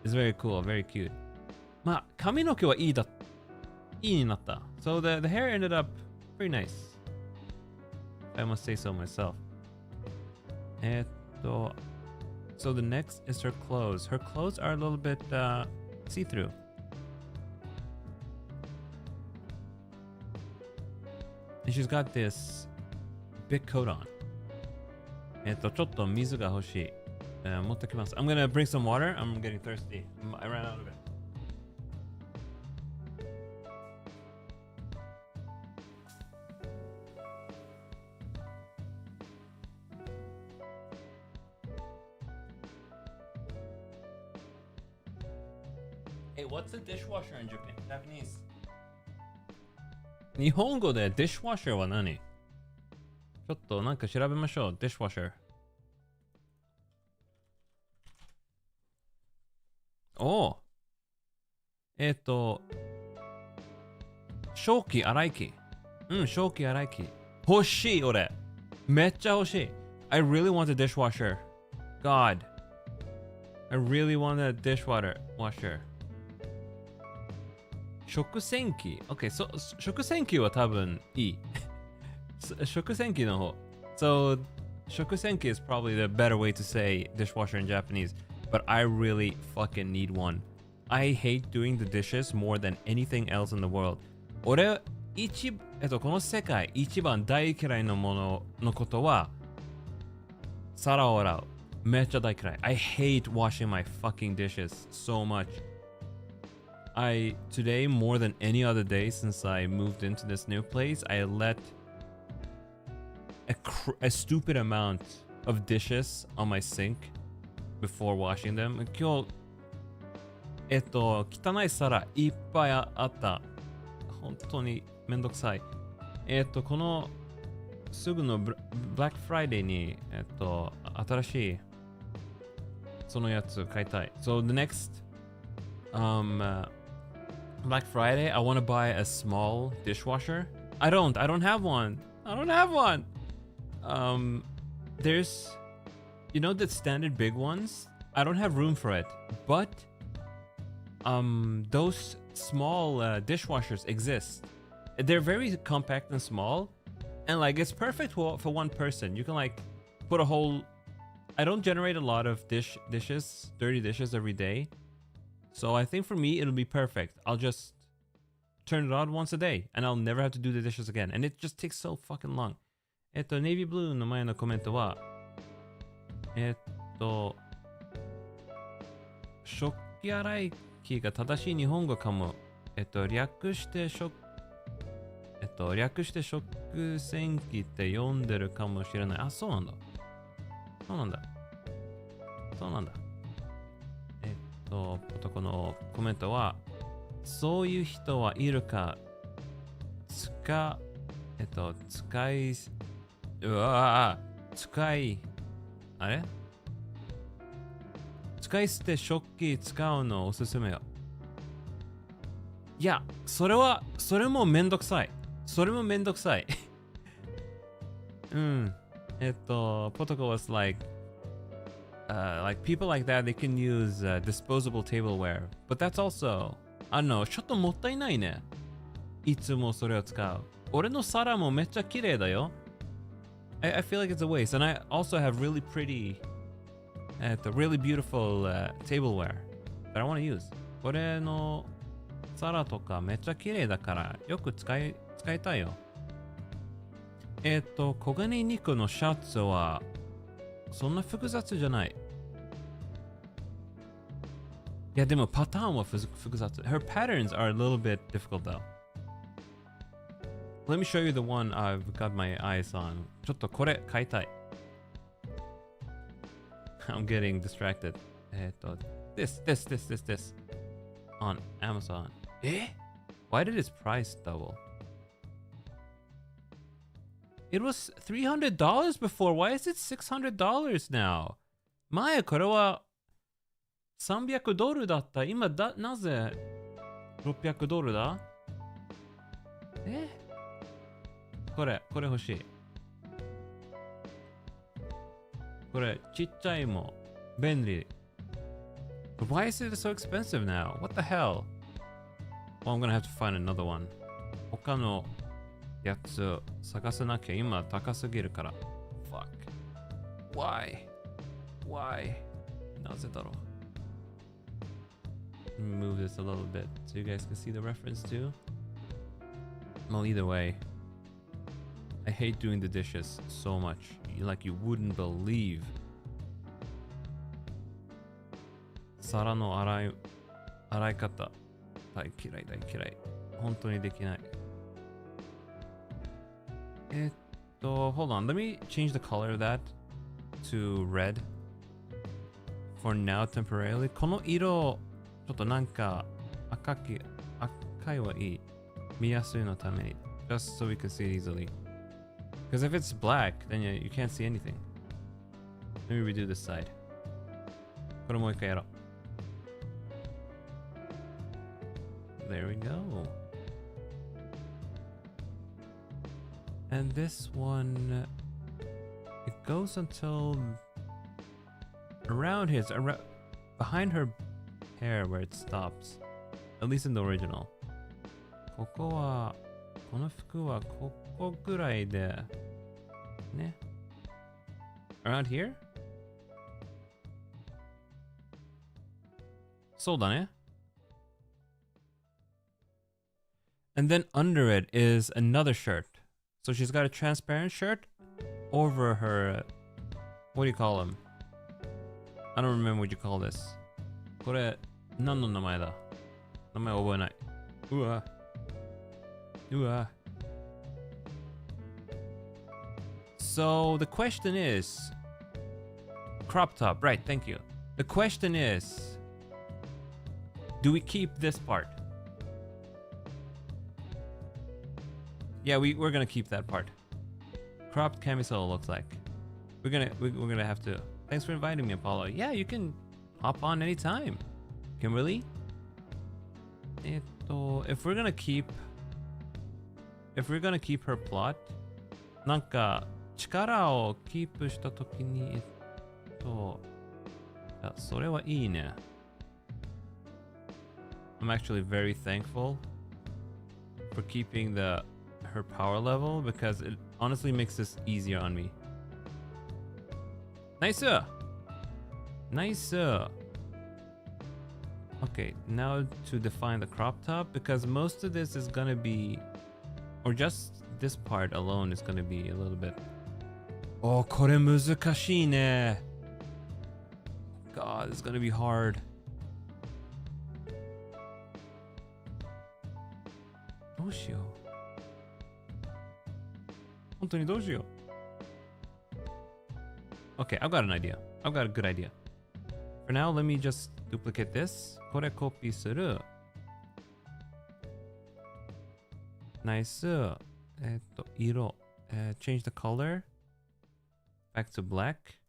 It's very cool, very cute. まあ髪の毛はいいになった。So the hair ended up pretty nice. I must say so myself. So the next is her clothes. Her clothes are a little bit see-through. And she's got this big coat on. ちょっと水が欲しい。持ってきます。I'm gonna bring some water. I'm getting thirsty. I ran out of it. Hey, what's a dishwasher in Japanese? 日本語で dishwasher は何？ちょっとなんか調べましょう。dishwasher。おお。食器洗い機。食器洗い機。欲しい、俺。めっちゃ欲しい。I really want a dishwasher. God. I really want a dishwasher. 食洗機。OK、食洗機は多分いい。食洗機の方。So, 食洗機 is probably the better way to say dishwasher in Japanese. But I really fucking need one. I hate doing the dishes more than anything else in the world. 俺、この世界一番大嫌いなもののことは、皿を洗う。めっちゃ大嫌い。I hate washing my fucking dishes so much. Today, more than any other day since I moved into this new place, I let a stupid amount of dishes on my sink before washing them. 今日、汚い皿いっぱいあった。本当にめんどくさい。このすぐのブラックフライデーに、新しいそのやつ買いたい。So the next Black Friday, I want to buy a small dishwasher. I don't have one. There's, you know, the standard big ones. I don't have room for it. But those small dishwashers exist. They're very compact and small, and like it's perfect for one person. You can like put a whole. I don't generate a lot of dirty dishes every day. So I think for me, it'll be perfect. I'll just turn it on once a day and I'll never have to do the dishes again. And it just takes so fucking long. ネイビーブルーの前のコメントは、食器洗い機が正しい日本語かも。略して食洗機って読んでるかもしれない。あ、そうなんだ。このコメントは、そういう人はいるか、使い捨て食器使うのおすすめよ。いや、それもめんどくさい。うん。ポトコ was like people like that, they can use disposable tableware. But that's also, I don't know, ちょっともったいないね。いつもそれを使う。俺の皿もめっちゃ綺麗だよ。I feel like it's a waste. And I also have really pretty, really beautiful tableware that I want to use. 俺の皿とかめっちゃ綺麗だからよく使いたいよ。小金ニコのシャツはそんな複雑じゃない。いやでもパターンは複雑。Her patterns are a little bit difficult though. Let me show you the one I've got my eyes on. ちょっとこれ買いたい。I'm getting distracted. This on Amazon. Why did its price double? It was $300 before. Why is it $600 now? 前これは$300だった。今なぜ$600だ？これ欲しい。これちっちゃいも便利。But why is it so expensive now? What the hell? Well, I'm gonna have to find another one. 他のやつ探さなきゃ今高すぎるから。Fuck. Why? なぜだろう。Let me move this a little bit so you guys can see the reference too. Well, either way, I hate doing the dishes so much. Like you wouldn't believe. 皿の洗い方大嫌い。本当にできない。Hold on. Let me change the color of that to red for now temporarily. この色ちょっとなんか赤いはいい。見やすいのために。Just so we can see it easily. Because if it's black, then you can't see anything. Let me redo this side. これもう一回やろう。There we go. And this one, it goes until around behind her hair where it stops. At least in the original. この服はここぐらいでね。Around here? そうだね。And then under it is another shirt. So she's got a transparent shirt over her, what do you call them? I don't remember what you call this. これ何の名前だ？名前覚えない。うわ。So the question is, crop top, right? Thank you. The question is, do we keep this part? Yeah, we're gonna keep that part. Cropped camisole looks like. We're gonna have to. Thanks for inviting me, Apollo. Yeah, you can hop on anytime. Kimberly? If we're gonna keep her plot, なんか力をキープしたときにそれはいいね。I'm actually very thankful for keeping her power level because it honestly makes this easier on me. Nice. Nice. Okay, now to define the crop top, because most of this is gonna be, or just this part alone is gonna be a little bit. Oh, これ難しいね. God, it's gonna be hard. どうしよう。本当にどうしよう。Okay, I've got an idea. I've got a good idea. For now, let me just duplicate this. これコピーする。Nice. 色。change the color. Back to black.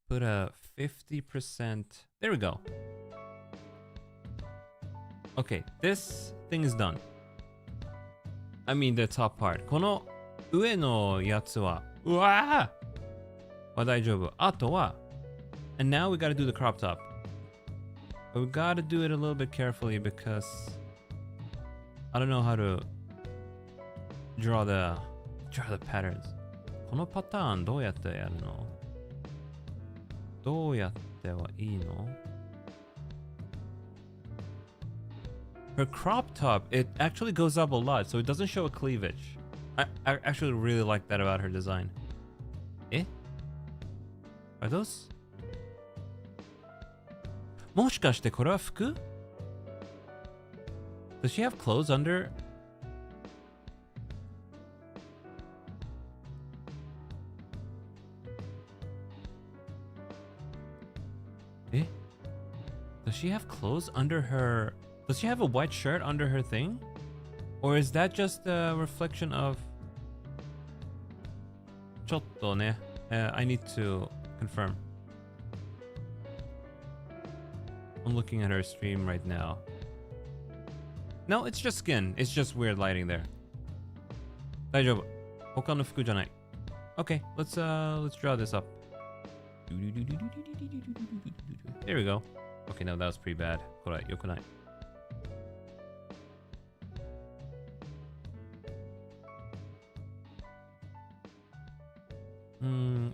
Put a 50%. There we go. Okay, this thing is done. I mean the top part. この上のやつは、うわー！は大丈夫。あとは、and now we gotta do the crop top. But we gotta do it a little bit carefully because I don't know how to draw the patterns. このパターンどうやってやるの？どうやってはいいの？ Her crop top, it actually goes up a lot, so it doesn't show a cleavage. I actually really like that about her design. Eh? Are those? もしかしてこれは服? Does she have clothes under? Eh? Does she have clothes under her? Does she have a white shirt under her thing? Or is that just a reflection of... ちょっとね、I need to confirm. I'm looking at her stream right now. No, it's just skin. It's just weird lighting there. 大丈夫。他の服じゃない。Okay, let's draw this up. There we go. Okay, no, that was pretty bad. これ良くない。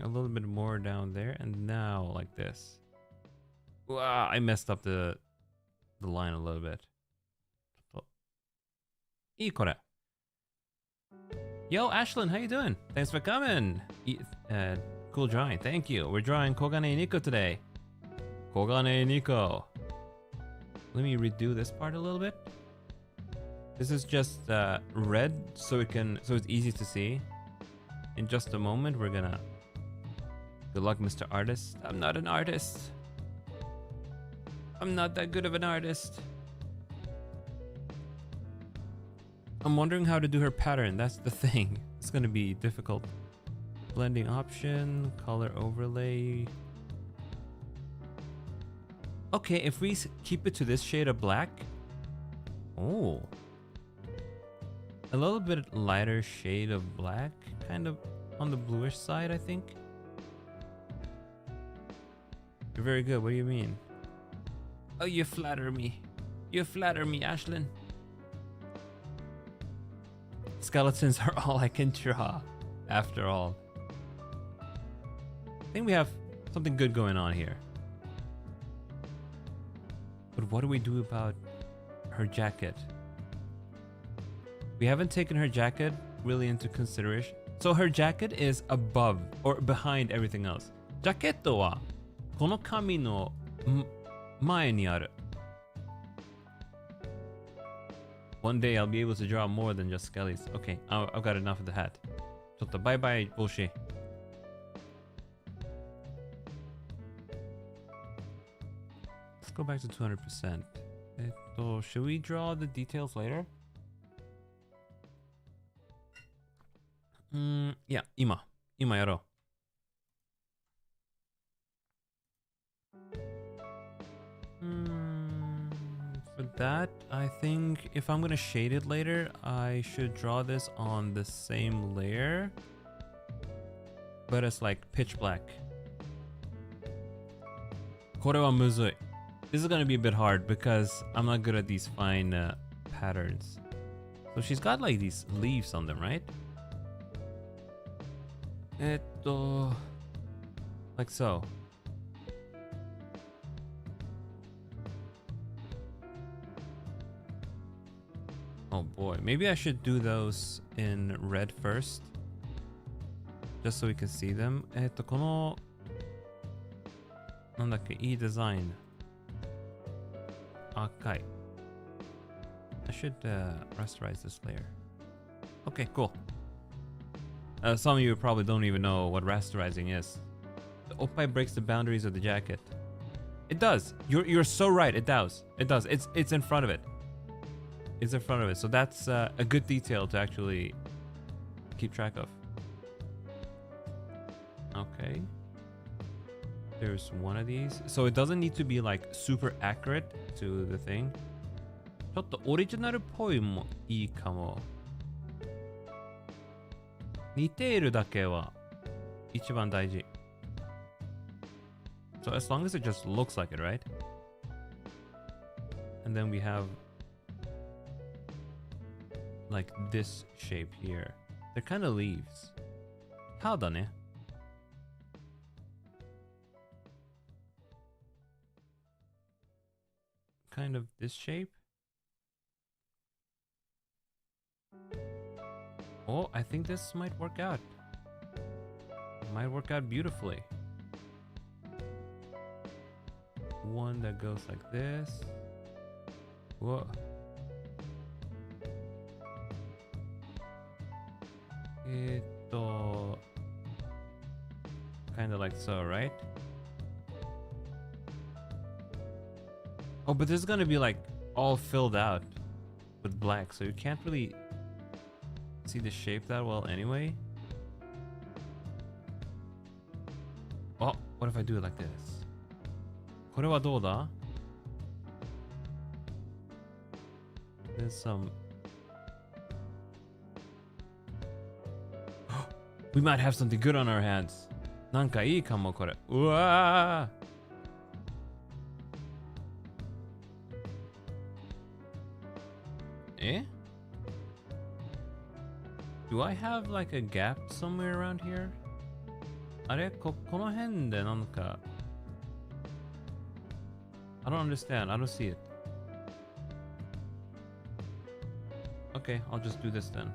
A little bit more down there, and now like this. Wow, I messed up the line a little bit. いいこれ。Yo, Ashlyn, how you doing? Thanks for coming. Cool drawing, thank you. We're drawing Koganei Niko today. Koganei Niko. Let me redo this part a little bit. This is just red, so it's easy to see. In just a moment, we're gonna... Good luck, Mr. Artist. I'm not an artist. I'm not that good of an artist. I'm wondering how to do her pattern. That's the thing. It's gonna be difficult. Blending option, color overlay. Okay, if we keep it to this shade of black. Oh. A little bit lighter shade of black. Kind of on the bluish side, I think. You're very good. What do you mean? Oh, you flatter me. You flatter me, Ashlyn. Skeletons are all I can draw, after all. I think we have something good going on here. But what do we do about her jacket? We haven't taken her jacket really into consideration. So her jacket is above or behind everything else. ジャケットはこの紙の前にある。One day I'll be able to draw more than just Skellies. Okay, I've got enough of the hat. ちょっとバイバイbullshit. Let's go back to 200%. Should we draw the details later? いや、今やろう。For that, I think if I'm gonna shade it later, I should draw this on the same layer, but it's like pitch black. これはむずい。This is gonna be a bit hard because I'm not good at these fine patterns. So she's got like these leaves on them, right? Like so. Oh boy, maybe I should do those in red first, just so we can see them. このなんだっけ、いいデザイン。赤い。I should rasterize this layer. Okay, cool. Some of you probably don't even know what rasterizing is. The oppai breaks the boundaries of the jacket. It does. You're so right. It does. It does. It's in front of it. It's in front of it. So that's a good detail to actually keep track of. Okay. There's one of these. So it doesn't need to be like super accurate to the thing. ちょっとオリジナルっぽいもいいかも。似ているだけは一番大事。So as long as it just looks like it, right? And then we have like this shape here. They're kind of leaves. Howだね。Kind of this shape. Oh, I think this might work out. It might work out beautifully. One that goes like this. Whoa. Kind of like so, right? Oh, but this is gonna be like all filled out with black, so you can't really see the shape that well anyway. Oh, what if I do it like this? これはどうだ? There's some... We might have something good on our hands. なんかいいかもこれ。うわー! Eh? Do I have like a gap somewhere around here? あれこの辺でなんか I don't understand. I don't see it. Okay, I'll just do this then.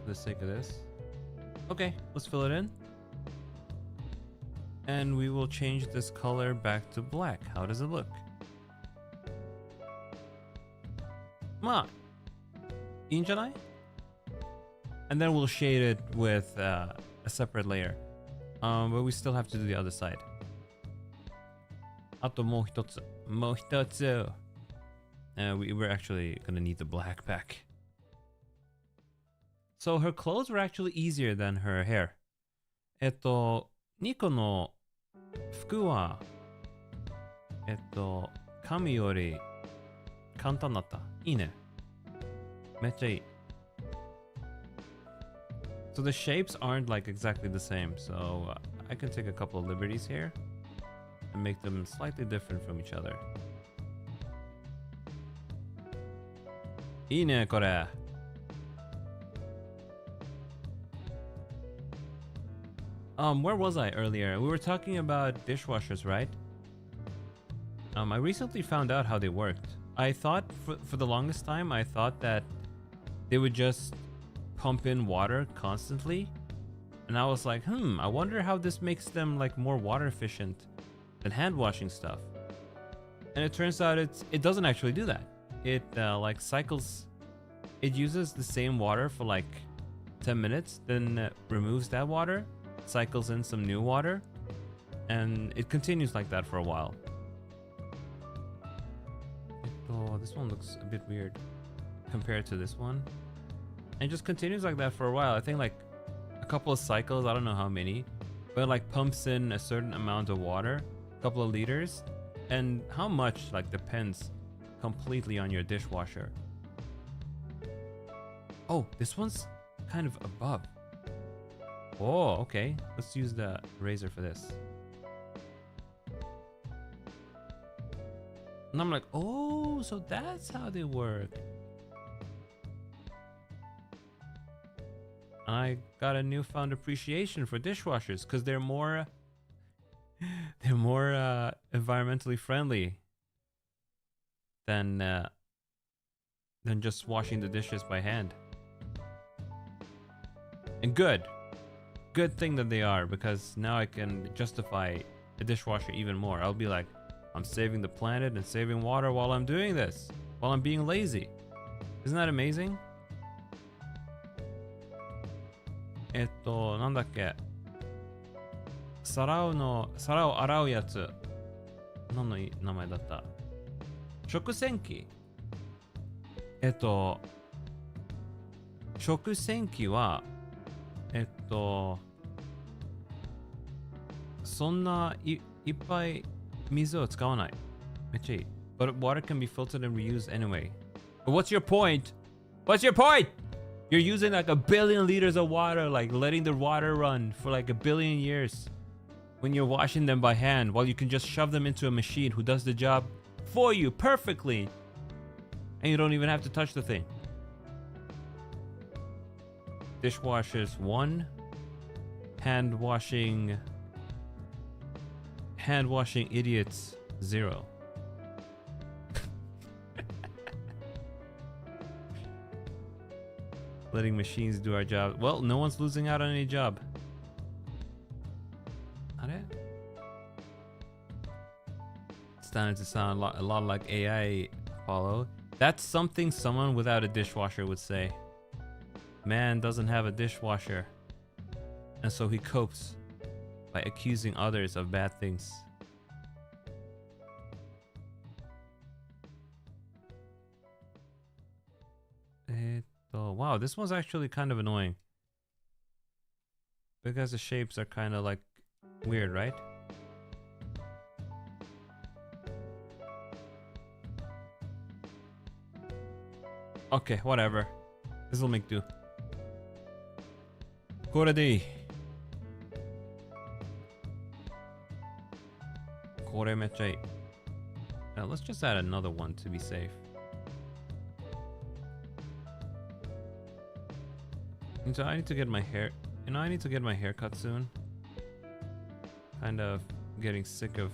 For the sake of this. Okay, let's fill it in. And we will change this color back to black. How does it look? まあ、いいんじゃない? And then we'll shade it with a separate layer. But we still have to do the other side. あともう一つ。We're actually gonna need the black back. So her clothes were actually easier than her hair. ニコの服は髪より簡単だった。いいね。めっちゃいい。So the shapes aren't like exactly the same, so I can take a couple of liberties here and make them slightly different from each other. いいねこれ。Where was I earlier? We were talking about dishwashers, right? I recently found out how they worked. I thought for the longest time, I thought that they would just pump in water constantly. And I was like, I wonder how this makes them like more water efficient than hand washing stuff. And it turns out it doesn't actually do that. It like cycles, it uses the same water for like 10 minutes, then removes that water, cycles in some new water, and it continues like that for a while. Oh, this one looks a bit weird compared to this one. And it just continues like that for a while. I think like a couple of cycles, I don't know how many, but it like pumps in a certain amount of water, a couple of liters, and how much like depends completely on your dishwasher. Oh, this one's kind of above. Oh, okay. Let's use the razor for this. And I'm like, oh, so that's how they work. I got a newfound appreciation for dishwashers because they're more environmentally friendly than just washing the dishes by hand. And good thing that they are, because now I can justify a dishwasher even more. I'll be like, I'm saving the planet and saving water while I'm doing this, while I'm being lazy. Isn't that amazing? なんだっけ、皿を洗うやつ、何の名前だった？食洗機。食洗機はそんないっぱい水を使わない。めっちゃいい。But water can be filtered and reused anyway. But what's your point? What's your point? You're using like 1 billion liters of water, like letting the water run for like 1 billion years when you're washing them by hand, while you can just shove them into a machine who does the job for you perfectly, and you don't even have to touch the thing. Dishwashers 1, hand washing idiots 0. Letting machines do our job. Well, no one's losing out on any job. It's starting to sound a lot like AI, Paulo. That's something someone without a dishwasher would say. Man doesn't have a dishwasher, and so he copes by accusing others of bad things. Wow, this one's actually kind of annoying because the shapes are kind of like weird, right? Okay, whatever. This will make do. これでいい。これめっちゃいい。Now let's just add another one to be safe. And so I need to get my hair, I need to get my hair cut soon. Kind of getting sick of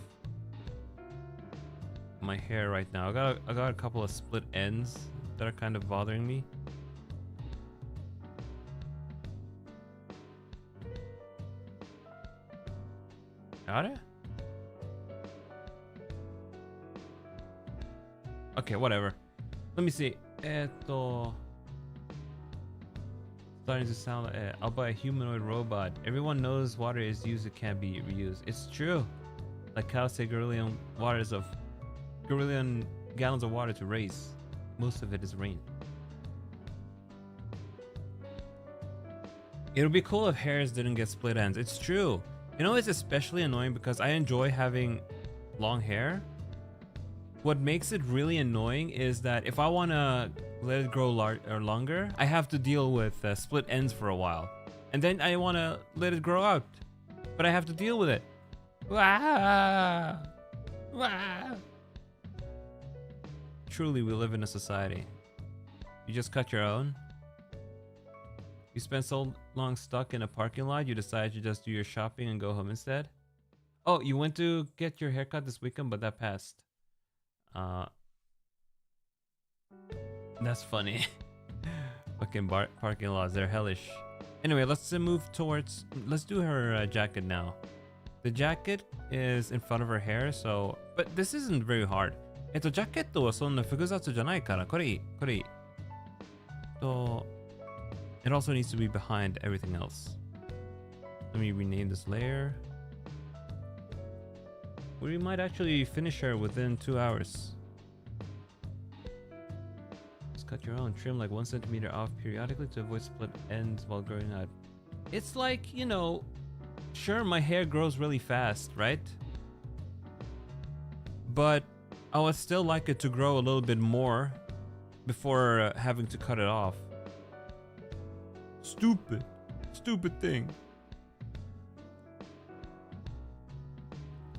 my hair right now. I got a couple of split ends that are kind of bothering me. Got it? Okay, whatever. Let me see. Starting to sound like I'll buy a humanoid robot. Everyone knows water is used, it can't be reused. It's true. Like cows take gallons of water to raise. Most of it is rain. It would be cool if hairs didn't get split ends. It's true. You know, it's especially annoying because I enjoy having long hair. What makes it really annoying is that if I want to let it grow longer, I have to deal with split ends for a while. And then I want to let it grow out, but I have to deal with it. Wah! Wah! Truly, we live in a society. You just cut your own. You spent so long stuck in a parking lot, you decided to just do your shopping and go home instead? Oh, you went to get your haircut this weekend, but that passed. That's funny. Fucking parking lots, they're hellish. Anyway, let's move towards, let's do her jacket now. The jacket is in front of her hair, so, but this isn't very hard. ジャケットはそんな複雑じゃないから、これいい。It also needs to be behind everything else. Let me rename this layer. We might actually finish her within 2 hours. Just cut your own. Trim like 1 centimeter off periodically to avoid split ends while growing out. It's like, you know, sure, my hair grows really fast, right? But I would still like it to grow a little bit more before having to cut it off. Stupid. Stupid thing.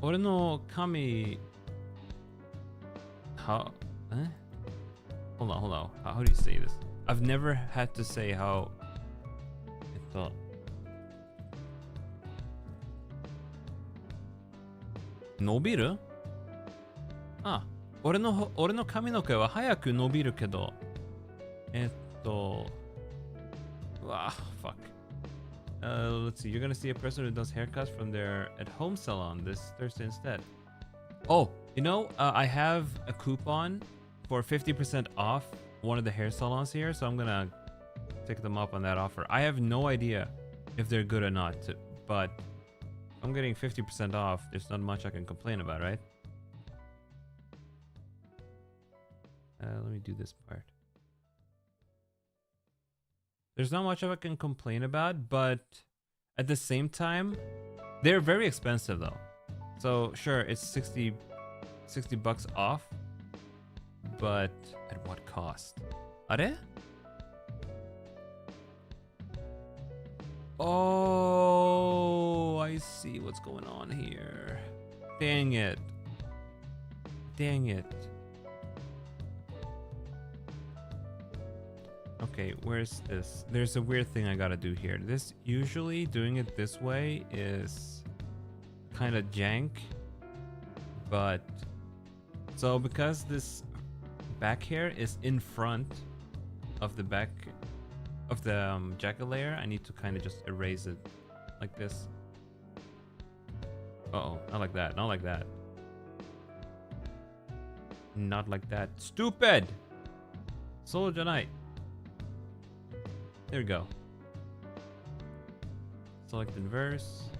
俺の髪 how hold on how do you say this? I've never had to say how 伸びる？あ、俺の髪の毛は早く伸びるけどうわ、fuck. Let's see. You're gonna see a person who does haircuts from their at-home salon this Thursday instead. Oh, you know, I have a coupon for 50% off one of the hair salons here, so I'm gonna take them up on that offer. I have no idea if they're good or not, but I'm getting 50% off. There's not much I can complain about, right? Let me do this part. There's not much I can complain about, but at the same time, they're very expensive though. So sure, it's 60 bucks off, but at what cost? Are? Oh, I see what's going on here. Dang it. Dang it. Okay, where's this? There's a weird thing I gotta do here. This, usually doing it this way is kind of jank, but so because this back hair is in front of the back of the jacket layer, I need to kind of just erase it like this. Uh-oh, not like that, not like that. Not like that. Stupid! Solo janai. There we go. Select inverse.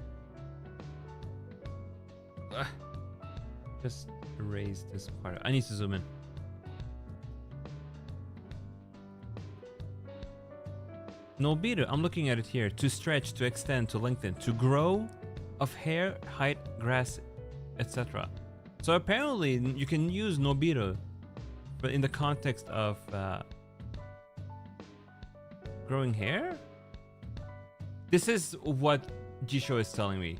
Just erase this part. I need to zoom in. Nobiru, I'm looking at it here. To stretch, to extend, to lengthen, to grow of hair, height, grass, etc. So apparently you can use nobiru, but in the context of growing hair? This is what Jisho is telling me.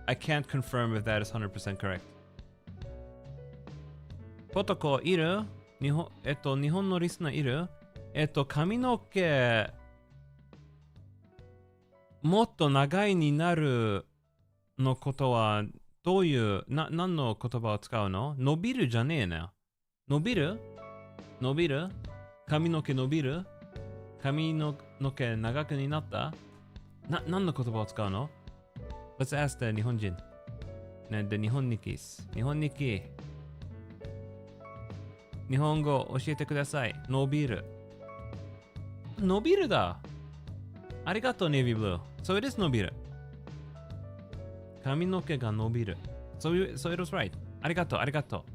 I can't confirm if that is 100% correct. Potoko いる？日本のリスナーいる？髪の毛もっと長いになるのことはどういう何の言葉を使うの？伸びるじゃねえな。伸びる？伸びる？髪の毛伸びる？髪の毛長くになった？何の言葉を使うの？ Let's ask the 日本人。ね、で、日本日記です。日本日記。日本語教えてください。伸びる。伸びるだ。ありがとう、ネイビーブルー。So it is 伸びる。髪の毛が伸びる。So it was right. ありがとう、ありがと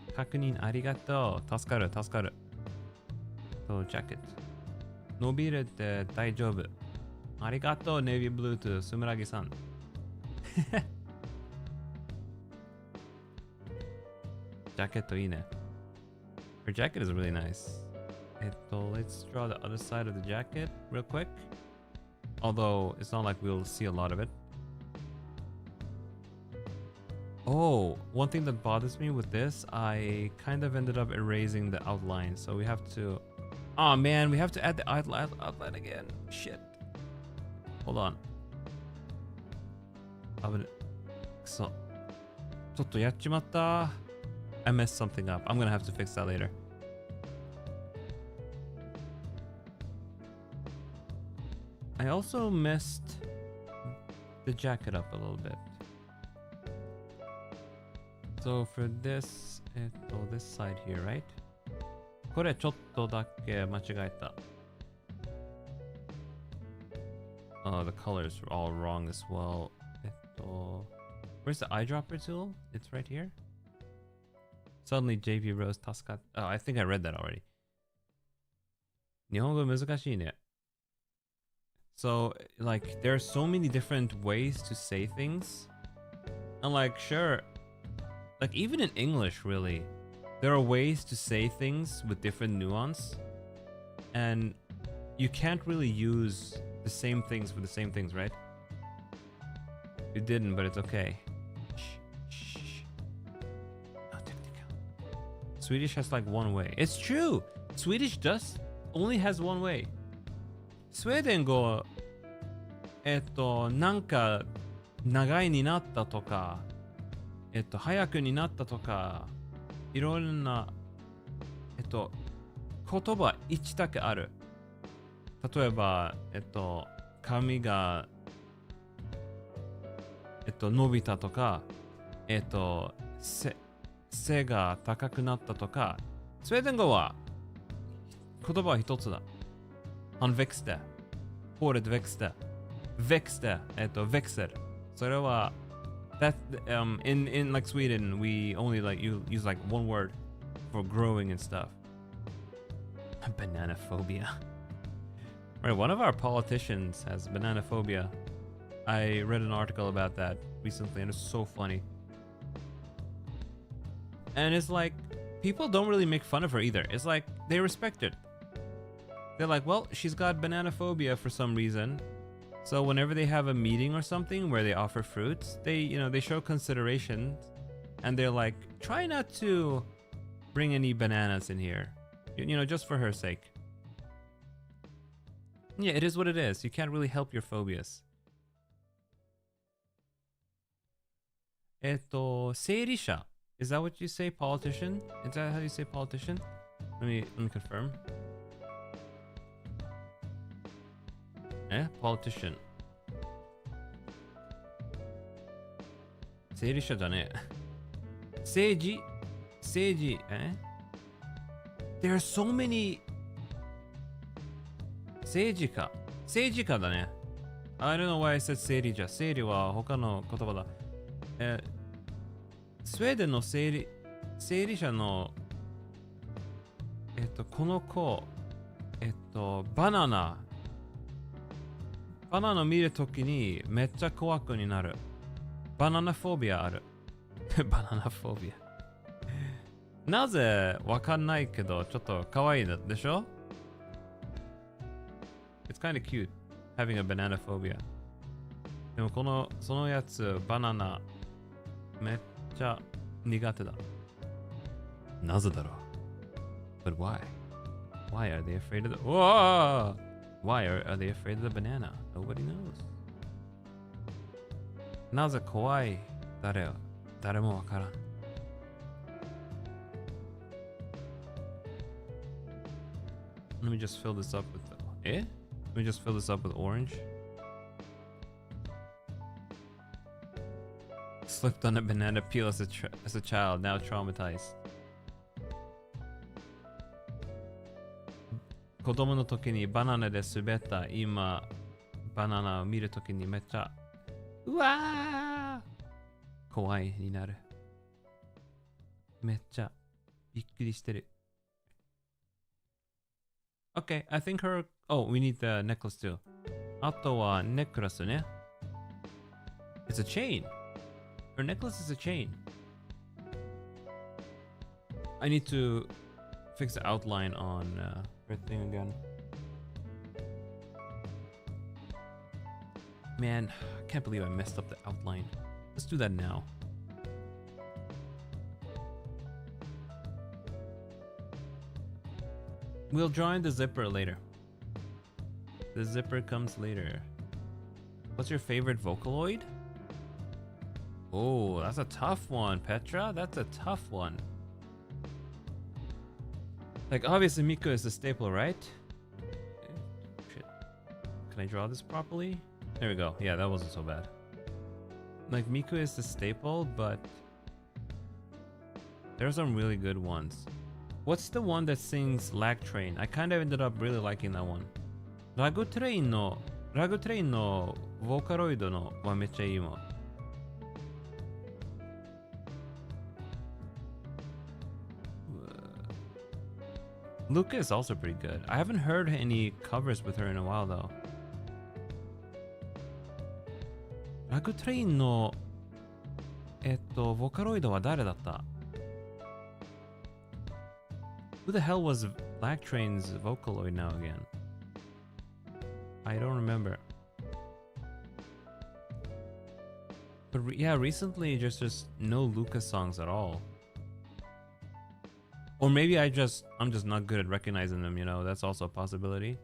う。確認ありがとう。助かる、助かる。そう、ジャケット。伸びるって大丈夫。ありがとう、ネイビーブルーとスムラギさん。ジャケットいいね。Her jacket is really nice. Let's draw the other side of the jacket real quick. Although it's not like we'll see a lot of it. Oh, one thing that bothers me with this, I kind of ended up erasing the outline. So we have to... Oh man, we have to add the outline again. Shit. Hold on. So, ちょっとやっちまった。I messed something up. I'm gonna have to fix that later. I also messed the jacket up a little bit. So for this, this side here, right? これちょっとだけ間違えた。Oh, the colors are all wrong as well. Where's the eyedropper tool? It's right here. Suddenly JP Rose Taskat. Oh, I think I read that already. 日本語難しいね。So like there are so many different ways to say things. And like sure, like even in English really, there are ways to say things with different nuance. And you can't really use the same things for the same things, right? You didn't, but it's okay. Shh. No technical. Swedish has like one way. It's true. Swedish just only has one way. スウェーデン語、なんか長いになったとか、早くになったとか、いろんな、言葉一だけある。例えば、髪が、伸びたとか、背が高くなったとか、スウェーデン語は言葉は一つだ。Han växte. Håret växte. Växte. Växer. Så det var that in like Sweden we only like use like one word for growing and stuff. Banana phobia. Right, one of our politicians has banana phobia. I read an article about that recently and it's so funny. And it's like people don't really make fun of her either. It's like they respect it. They're like, well, she's got banana phobia for some reason. So whenever they have a meeting or something where they offer fruits, they show consideration and they're like, try not to bring any bananas in here, just for her sake. Yeah, it is what it is. You can't really help your phobias. 整理者. Is that what you say, politician? Is that how you say politician? Let me confirm. Politician. 整理者だね。政治 There are so many 政治家だね。I don't know why I said 整理者。整理は他の言葉だ。スウェーデンの整理者のこの子バナナ見るときにめっちゃ怖くになる。バナナフォビアある。バナナフォビア。なぜわかんないけど、ちょっと可愛いでしょ？ It's kind of cute having a banana phobia. でもそのやつ、バナナめっちゃ苦手だ。なぜだろう？ But why? Why are they afraid of the... Whoa! Why are they afraid of the banana? Nobody knows. なぜ怖い？誰もわからん。Let me just fill this up with Let me just fill this up with orange. Slipped on a banana peel as a child, now traumatized. 子供の時にバナナで滑った。今バナナを見るときにめっちゃうわー怖いになる。めっちゃびっくりしてる。Okay, I think her... Oh, we need the necklace too. あとはネックレスね。It's a chain. Her necklace is a chain. I need to fix the outline on her thing again. Man, I can't believe I messed up the outline. Let's do that now. We'll draw in the zipper later. The zipper comes later. What's your favorite Vocaloid? Oh, that's a tough one, Petra. That's a tough one. Like, obviously, Miko is the staple, right? Shit. Can I draw this properly? There we go. Yeah, that wasn't so bad. Like, Miko is the staple, but there are some really good ones. What's the one that sings Lag Train? I kind of ended up really liking that one. Ragu Train no Vocaloid no wa meccha ii mo. Luca is also pretty good. I haven't heard any covers with her in a while though. ラグトレインの、ボカロイドは誰だった？ Who the hell was Black Train's Vocaloid now again? I don't remember. But yeah, recently just no Lucas songs at all. Or maybe I'm just not good at recognizing them, you know, that's also a possibility.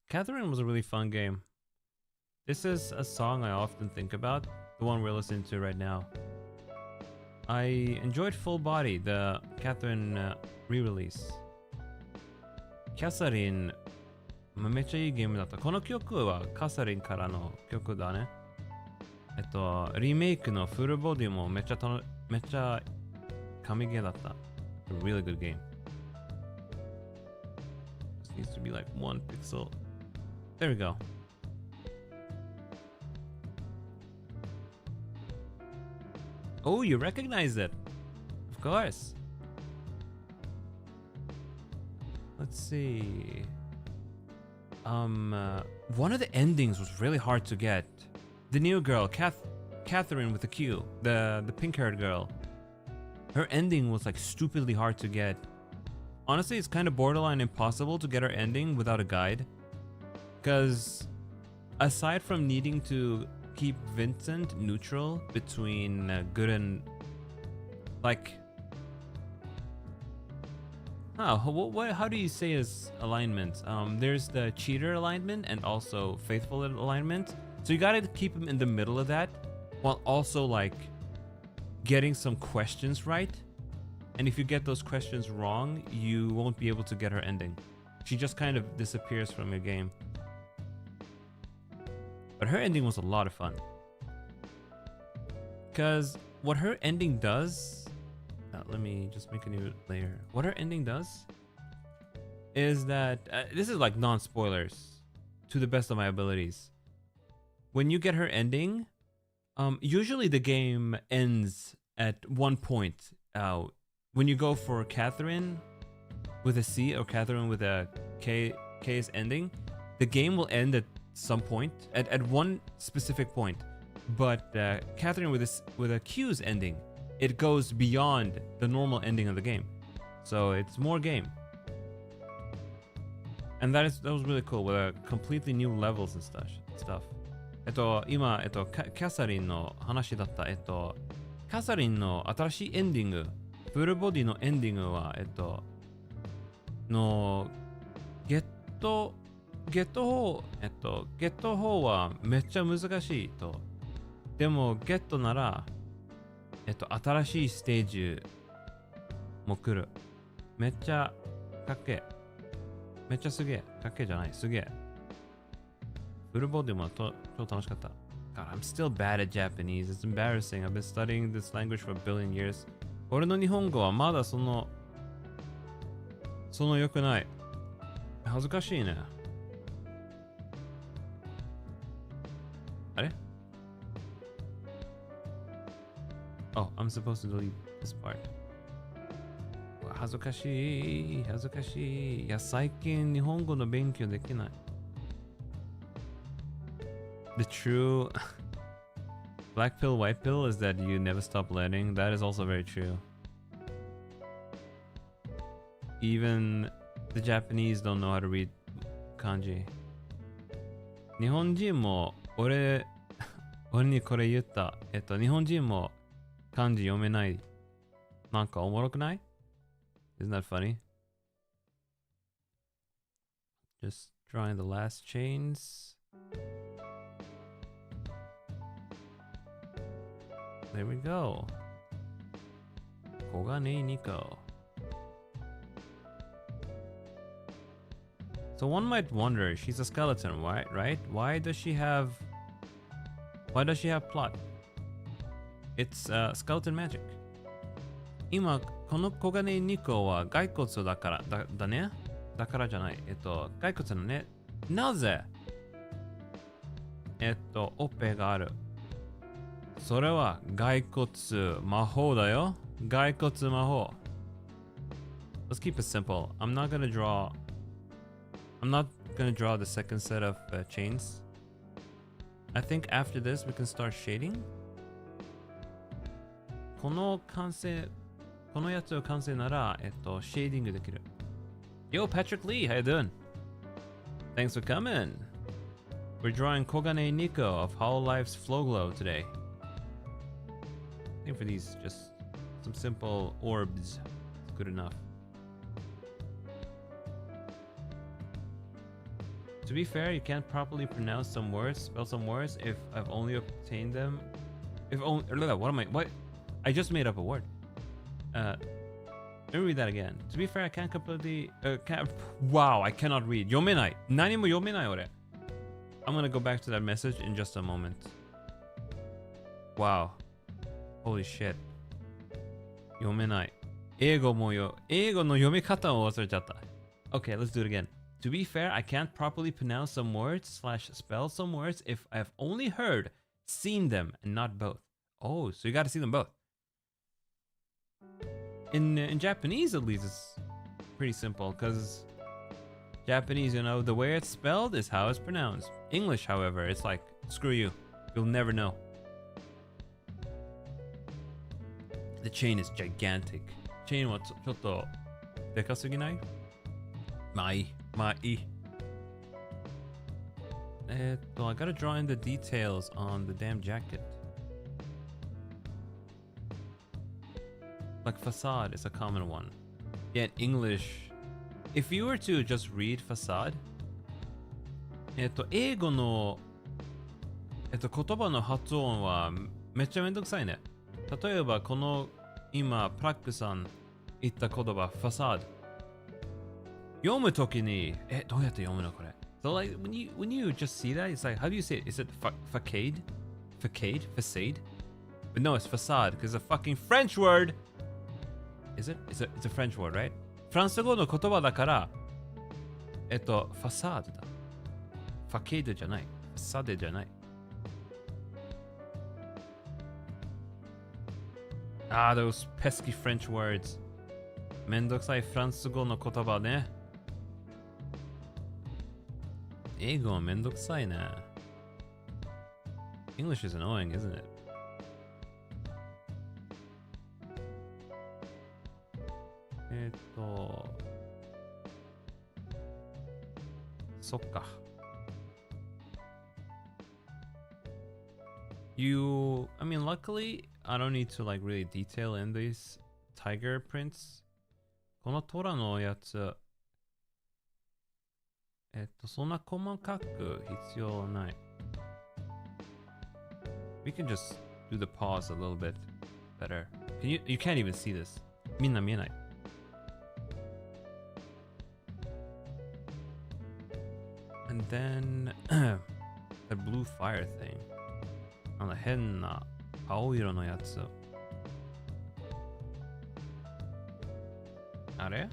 Catherine was a really fun game. This is a song I often think about, the one we're listening to right now. I enjoyed Full Body, the Catherine re-release. Catherine めっちゃいいゲームだった。この曲はカサリンからの曲だね。リメイクのフルボディもめっちゃ神ゲーだった。A really good game. This needs to be like 1 pixel. There we go. Oh, you recognize it. Of course. Let's see. One of the endings was really hard to get. The new girl, Catherine with a Q, the pink-haired girl. Her ending was like stupidly hard to get. Honestly, it's kind of borderline impossible to get her ending without a guide. Because aside from needing to keep Vincent neutral between good and like how do you say his alignment? There's the cheater alignment and also faithful alignment. So you gotta keep him in the middle of that while also like getting some questions right. And if you get those questions wrong, you won't be able to get her ending. She just kind of disappears from your game. But her ending was a lot of fun. Because what her ending does... let me just make a new layer. What her ending does is that... this is like non-spoilers to the best of my abilities. When you get her ending, usually the game ends at one point. When you go for Catherine with a C or Catherine with a K's ending, the game will end at some point, at one specific point. But Catherine with a Q's ending, it goes beyond the normal ending of the game. So it's more game. And that was really cool with completely new levels and stuff. 今、キャサリンの話だった。キャサリンの新しいエンディング、フルボディのエンディングは、ゲット方はめっちゃ難しいと。でも、ゲットなら、新しいステージも来る。めっちゃかっけえ。めっちゃすげえ。かっけえじゃない。すげえ。フルボディも超楽しかった。God, I'm still bad at Japanese. It's embarrassing. I've been studying this language for a billion years. 俺の日本語はまだその良くない。恥ずかしいね。あれ？ Oh, I'm supposed to delete this part. 恥ずかしい。いや、最近日本語の勉強できない。The true black pill, white pill is that you never stop learning. That is also very true. Even the Japanese don't know how to read kanji. 日本人も俺にこれ言った。日本人も漢字読めない。なんかおもろくない？ Isn't that funny? Just drawing the last chains. There we go. Koganei Niko. So one might wonder, she's a skeleton, right? Why does she have plot? It's skeleton magic. 今この小金ニコは骸骨だね。だからじゃない。骸骨のね。なぜオペがある。それは骸骨魔法だよ。骸骨魔法。Let's keep it simple. I'm not gonna draw I'm not gonna draw the second set of chains. I think after this we can start shading. このやつを完成なら、シェーディングできる。Yo, Patrick Lee, how you doing? Thanks for coming. We're drawing Koganei Niko of Hololive's Flow Glow today. I think for these, just some simple orbs. It's good enough. To be fair, you can't properly pronounce some words, spell some words if I've only obtained them. If only, what? I just made up a word. Let me read that again. To be fair, I can't completely, wow, I cannot read. 読めない。何も読めない俺。I'm gonna go back to that message in just a moment. Wow. Holy shit. 読めない。英語の読み方を忘れちゃった。Okay, let's do it again. To be fair, I can't properly pronounce some words / spell some words if I've only heard, seen them, and not both. Oh, so you gotta see them both. In Japanese, at least, it's pretty simple, because Japanese, you know, the way it's spelled is how it's pronounced. English, however, it's like, screw you. You'll never know. The chain is gigantic. Chain はちょっとでかすぎない？まあいい。I gotta draw in the details on the damn jacket. Like facade is a common one. Yeah, in English, if you were to just read facade, 英語の言葉の発音はめっちゃめんどくさいね。例えばこの今プラックさん言った言葉ファサード読むときにどうやって読むのこれ So like when you just see that, it's like, how do you say it? Is it facade? Facade? But no, it's facade because it's a fucking French word. Is it? It's a French word, right? フランス語の言葉だからファサードだ。ファケードじゃない。ファサデじゃない。Ah, those pesky French words. めんどくさいフランス語の言葉ね。英語はめんどくさいね。English is annoying, isn't it? そっか。I mean, luckily, I don't need to like really detail in these tiger prints. このトラのやつ、そんな細かく必要ない。We can just do the pause a little bit better. You can't even see this. みんな見えない。And then the blue fire thing. 変な青色のやつ。あれ？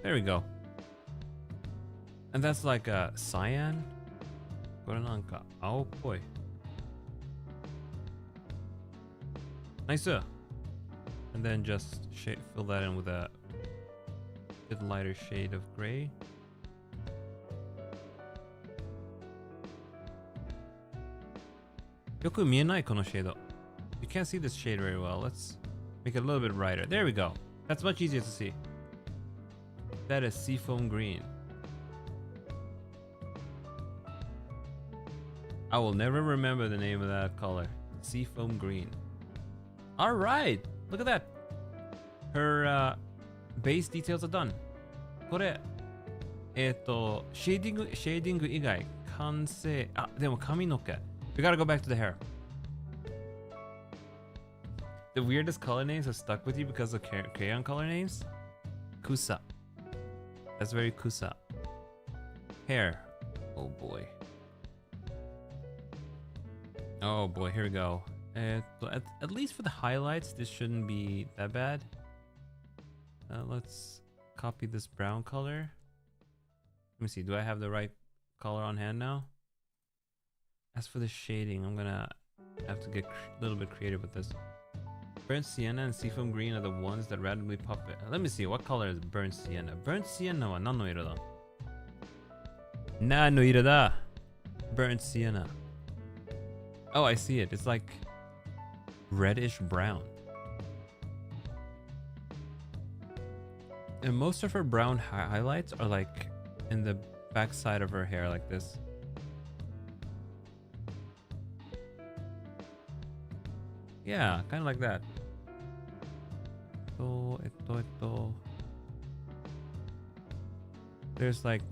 There we go. And that's like a cyan? これなんか青っぽい。Nice. And then just fill that in with a bit lighter shade of gray. You can't see this shade very well. Let's make it a little bit brighter. There we go. That's much easier to see. That is seafoam green. I will never remember the name of that color. Seafoam green. All right. Look at that. Her base details are done. これシェーディング以外完成。あ、でも髪の毛。We gotta go back to the hair. The weirdest color names have stuck with you because of crayon color names? Kusa. That's very Kusa. Hair. Oh boy. Oh boy, here we go. At least for the highlights, this shouldn't be that bad. Let's copy this brown color. Let me see, do I have the right color on hand now? As for the shading, I'm gonna have to get a little bit creative with this. Burnt sienna and seafoam green are the ones that randomly pop it. Let me see, what color is burnt sienna? Burnt sienna wa nan no iro da? Nan no iro da? Burnt sienna. Oh, I see it. It's like reddish brown. And most of her brown highlights are like in the backside of her hair, like this. Yeah, kind of like that. There's like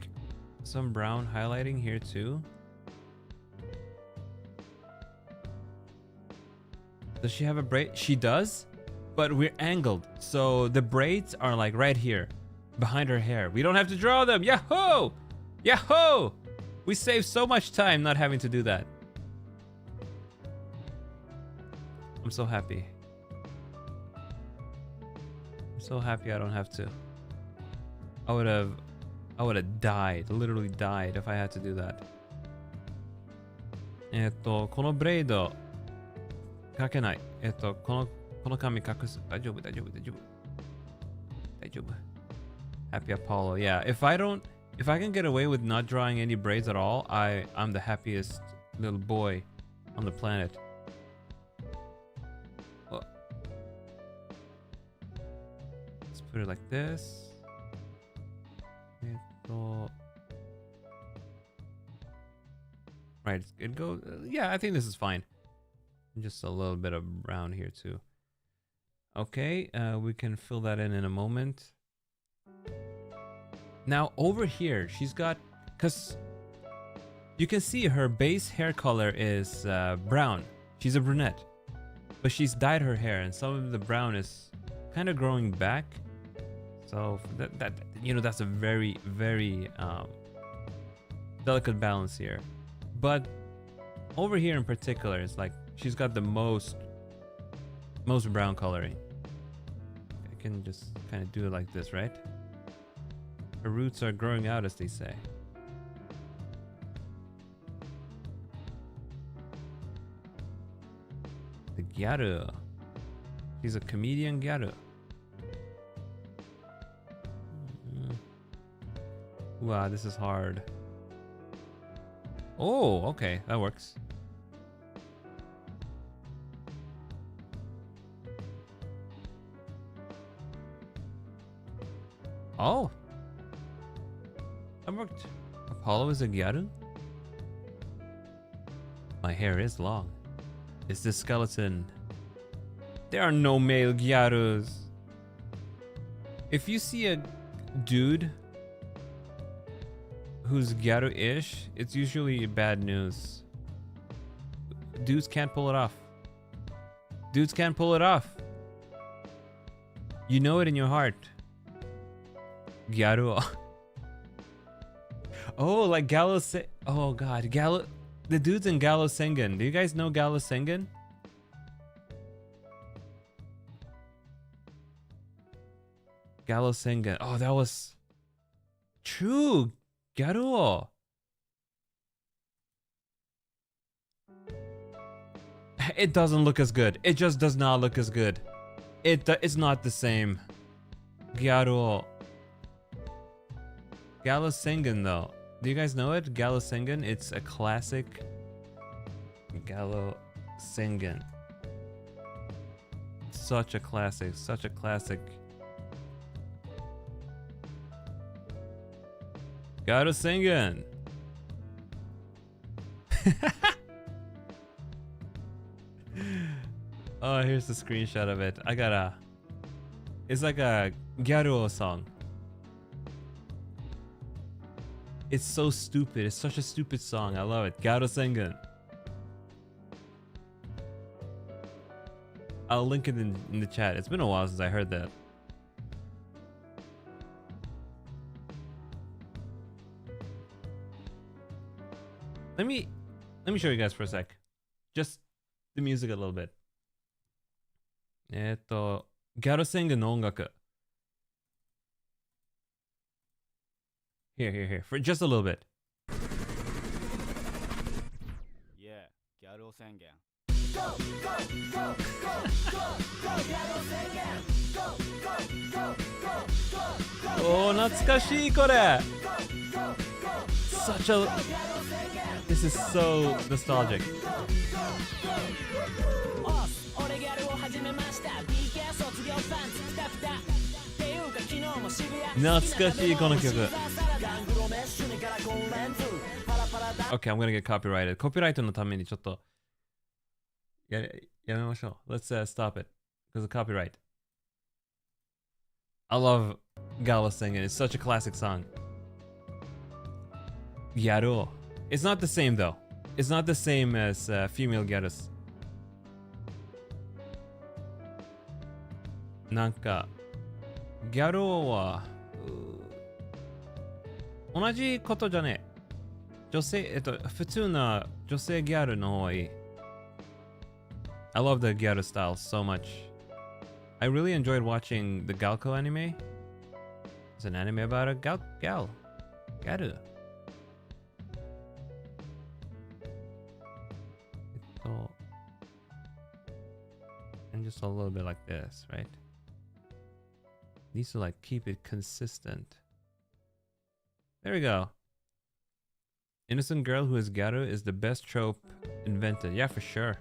some brown highlighting here too. Does she have a braid? She does, but we're angled. So the braids are like right here behind her hair. We don't have to draw them. Yahoo! Yahoo! We save so much time not having to do that. I'm so happy. I'm so happy I don't have to. I would have died, literally died if I had to do that. このブレードかけない。この髪隠す。大丈夫。Happy Apollo. Yeah, if I can get away with not drawing any braids at all, I'm the happiest little boy on the planet. Let's put it like this. Right, it goes. Yeah, I think this is fine. Just a little bit of brown here too. Okay, we can fill that in a moment. Now over here, she's got, cause you can see her base hair color is brown. She's a brunette, but she's dyed her hair, and some of the brown is kind of growing back. So that you know, that's a very delicate balance here. But over here in particular, it's like she's got the most brown coloring. I can just kind of do it like this, right? Her roots are growing out, as they say. The gyaru. She's a comedian gyaru. Wow, this is hard. Oh, okay, that works. Oh, that worked. Apollo is a gyaru? My hair is long. Is this skeleton? There are no male gyarus. If you see a dude who's gyaru-ish, it's usually bad news. Dudes can't pull it off. Dudes can't pull it off. You know it in your heart. Gyaru. Oh, like Gallo. Oh god, Gallo. The dudes in Gallo Sengen. Do you guys know Gallo Sengen? Gallo Sengen. Oh, that was true. Gyaru. It doesn't look as good. It just does not look as good. It's not the same. Gyaru. Gallo Sengen though. Do you guys know it? Gallo Sengen. It's a classic. Gallo Sengen. Such a classic. Such a classic. Gallo Sengen. Oh, here's the screenshot of it. It's like a Gyaru song. It's so stupid. It's such a stupid song. I love it. Gallo Sengen. I'll link it in the chat. It's been a while since I heard that. Let me show you guys for a sec. Just the music a little bit. Gallo Sengen no ongaku. Here, for just a little bit. Yeah, Gallo Sengen. おー、懐かしいこれ。Such a... This is so nostalgic. 懐かしいこの曲。Okay, I'm gonna get copyrighted. コピーライトのためにちょっとやめましょう。Let's stop it because of copyright. I love Gala singing. It's such a classic song. Gyaru. It's not the same though. It's not the same as female gyarus. なんかギャルは同じことじゃねえ。女性普通な女性ギャルの方がいい。I love the gyaru style so much. I really enjoyed watching the Galco anime. It's an anime about a gyaru. And just a little bit like this, right? Needs to like keep it consistent. There we go. Innocent girl who is gyaru is the best trope invented. Yeah, for sure.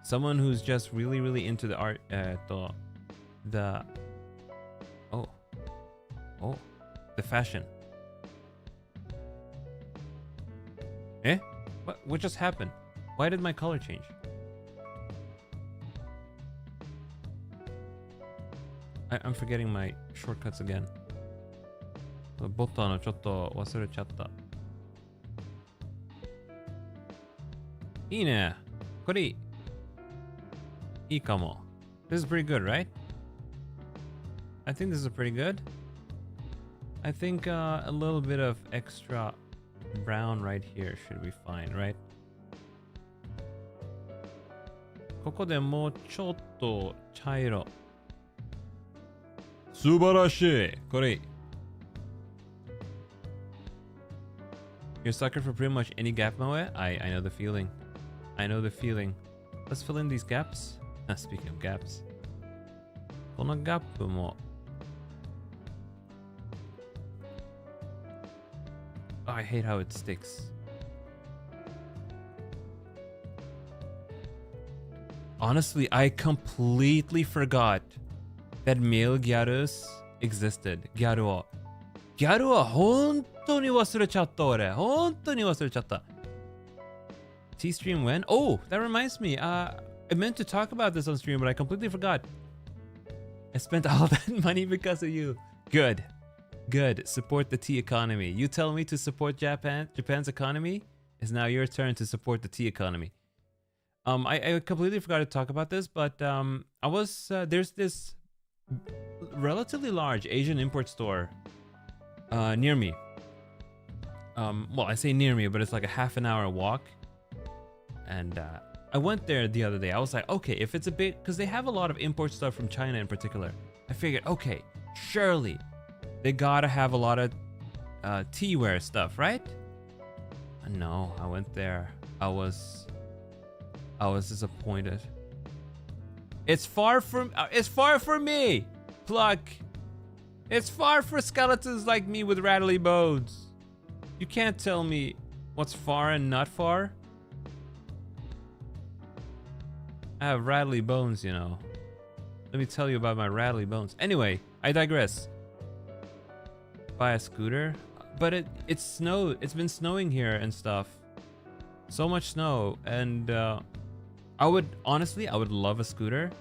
Someone who's just really into the art, the fashion. Eh? What just happened? Why did my color change? I'm forgetting my shortcuts again. ボタンをちょっと忘れちゃった。いいね。これいい。いいかも。This is pretty good, right? I think this is pretty good. I think a little bit of extra brown right here should be fine, right? ここでもうちょっと茶色。素晴らしい。これいい。You're a sucker for pretty much any gap, Moe? I know the feeling. I know the feeling. Let's fill in these gaps. Speaking of gaps. このガップも。Oh, I hate how it sticks. Honestly, I completely forgot that male gyarus existed. ギャルは本当に忘れちゃった俺。本当に忘れちゃった。T-stream when? Oh, that reminds me. I meant to talk about this on stream, but I completely forgot. I spent all that money because of you. Good. Support the tea economy. You tell me to support Japan's economy. It's now your turn to support the tea economy. I completely forgot to talk about this, but I was there's this relatively large Asian import store near me. Well, I say near me, but it's like a half an hour walk. And I went there the other day. I was like, okay, if it's a bit, because they have a lot of import stuff from China in particular. I figured, okay, surely they gotta have a lot of teaware stuff, right? No, I went there. I was disappointed. It's far from me, Pluck. It's far for skeletons like me with rattly bones. You can't tell me what's far and not far. I have rattly bones, you know. Let me tell you about my rattly bones. Anyway, I digress. Buy a scooter? But it snowed. It's been snowing here and stuff. So much snow. And I would love a scooter.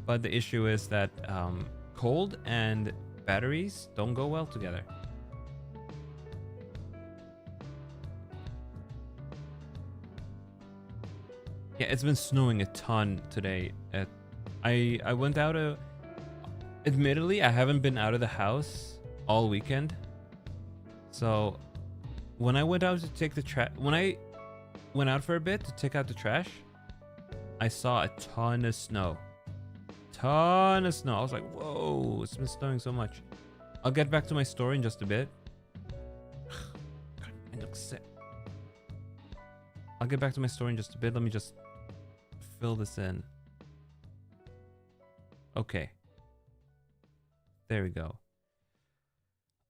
But the issue is that cold and batteries don't go well together. Yeah, it's been snowing a ton today. I went out admittedly, I haven't been out of the house all weekend. So when I went out to take the trash, when I went out for a bit to take out the trash, I saw a ton of snow. I was like, whoa, it's been snowing so much. I'll get back to my story in just a bit. God, I look sick. I'll get back to my story in just a bit. Let me just fill this in. Okay. There we go.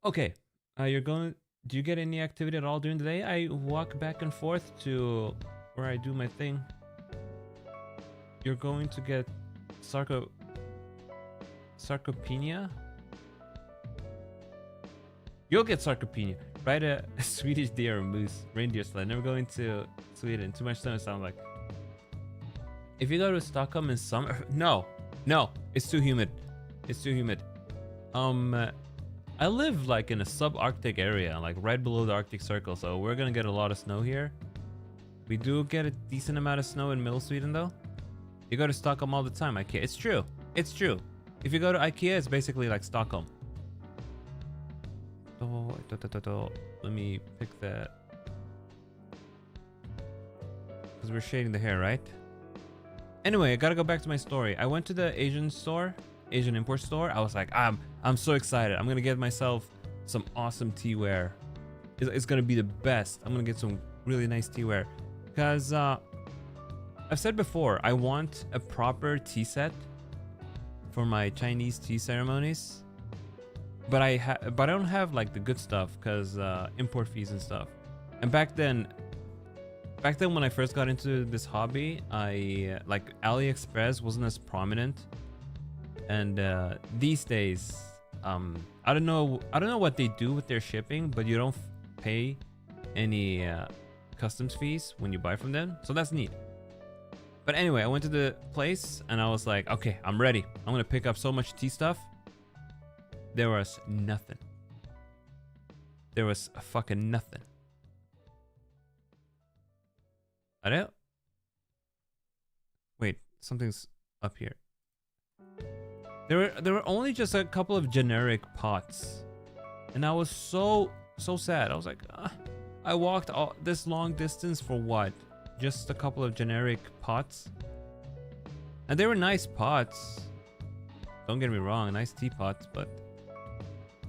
Okay. You're going... Do you get any activity at all during the day? I walk back and forth to where I do my thing. You're going to get sarcopenia? You'll get sarcopenia. Ride a Swedish deer or moose, reindeer sled. Never going to Sweden. Too much snow, it sounds like. If you go to Stockholm in summer... No. No. It's too humid. It's too humid. I live like in a subarctic area, like right below the Arctic Circle, so we're gonna get a lot of snow here. We do get a decent amount of snow in middle Sweden though. You go to Stockholm all the time, IKEA. It's true. It's true. If you go to IKEA, it's basically like Stockholm. Oh, let me pick that. Because we're shading the hair, right? Anyway, I gotta go back to my story. I went to the Asian import store. I was like, I'm so excited. I'm gonna get myself some awesome tea wear. It's gonna be the best. I'm gonna get some really nice tea wear. Because I've said before, I want a proper tea set for my Chinese tea ceremonies. But I don't have like the good stuff because import fees and stuff. And back then when I first got into this hobby, I like AliExpress wasn't as prominent. And these days, I don't know what they do with their shipping, but you don't pay any customs fees when you buy from them, so that's neat. But anyway, I went to the place and I was like, okay, I'm ready. I'm gonna pick up so much tea stuff. There was nothing. There was fucking nothing. I don't... Wait, something's up here. There were only just a couple of generic pots, and I was so sad. I was like, I walked all this long distance for what? Just a couple of generic pots, and they were nice pots. Don't get me wrong, nice teapots, but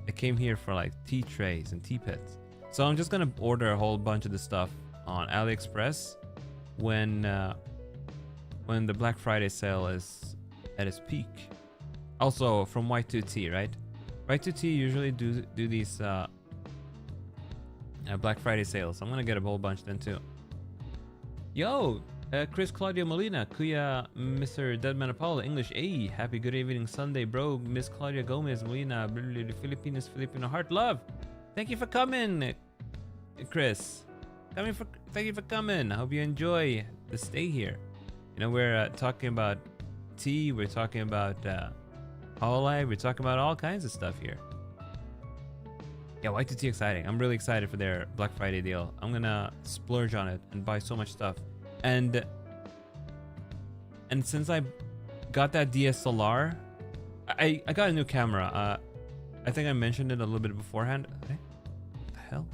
I came here for like tea trays and tea pits. So I'm just gonna order a whole bunch of the stuff on AliExpress when the Black Friday sale is at its peak. Also from Y2T, right? Y2T usually do these Black Friday sales. I'm gonna get a whole bunch then too. Yo, Chris Claudio Molina, Kuya, Mr. Deadman Apollo, English A. Happy good evening Sunday, bro. Miss Claudia Gomez, Molina, Filipinas, Filipino heart love. Thank you for coming, Chris. Thank you for coming. I hope you enjoy the stay here. You know, we're talking about tea. We're talking about Hololive. We're talking about all kinds of stuff here. Yeah, Y2T exciting. I'm really excited for their Black Friday deal. I'm gonna splurge on it and buy so much stuff. And since I got that DSLR, I got a new camera. I think I mentioned it a little bit beforehand. What the hell?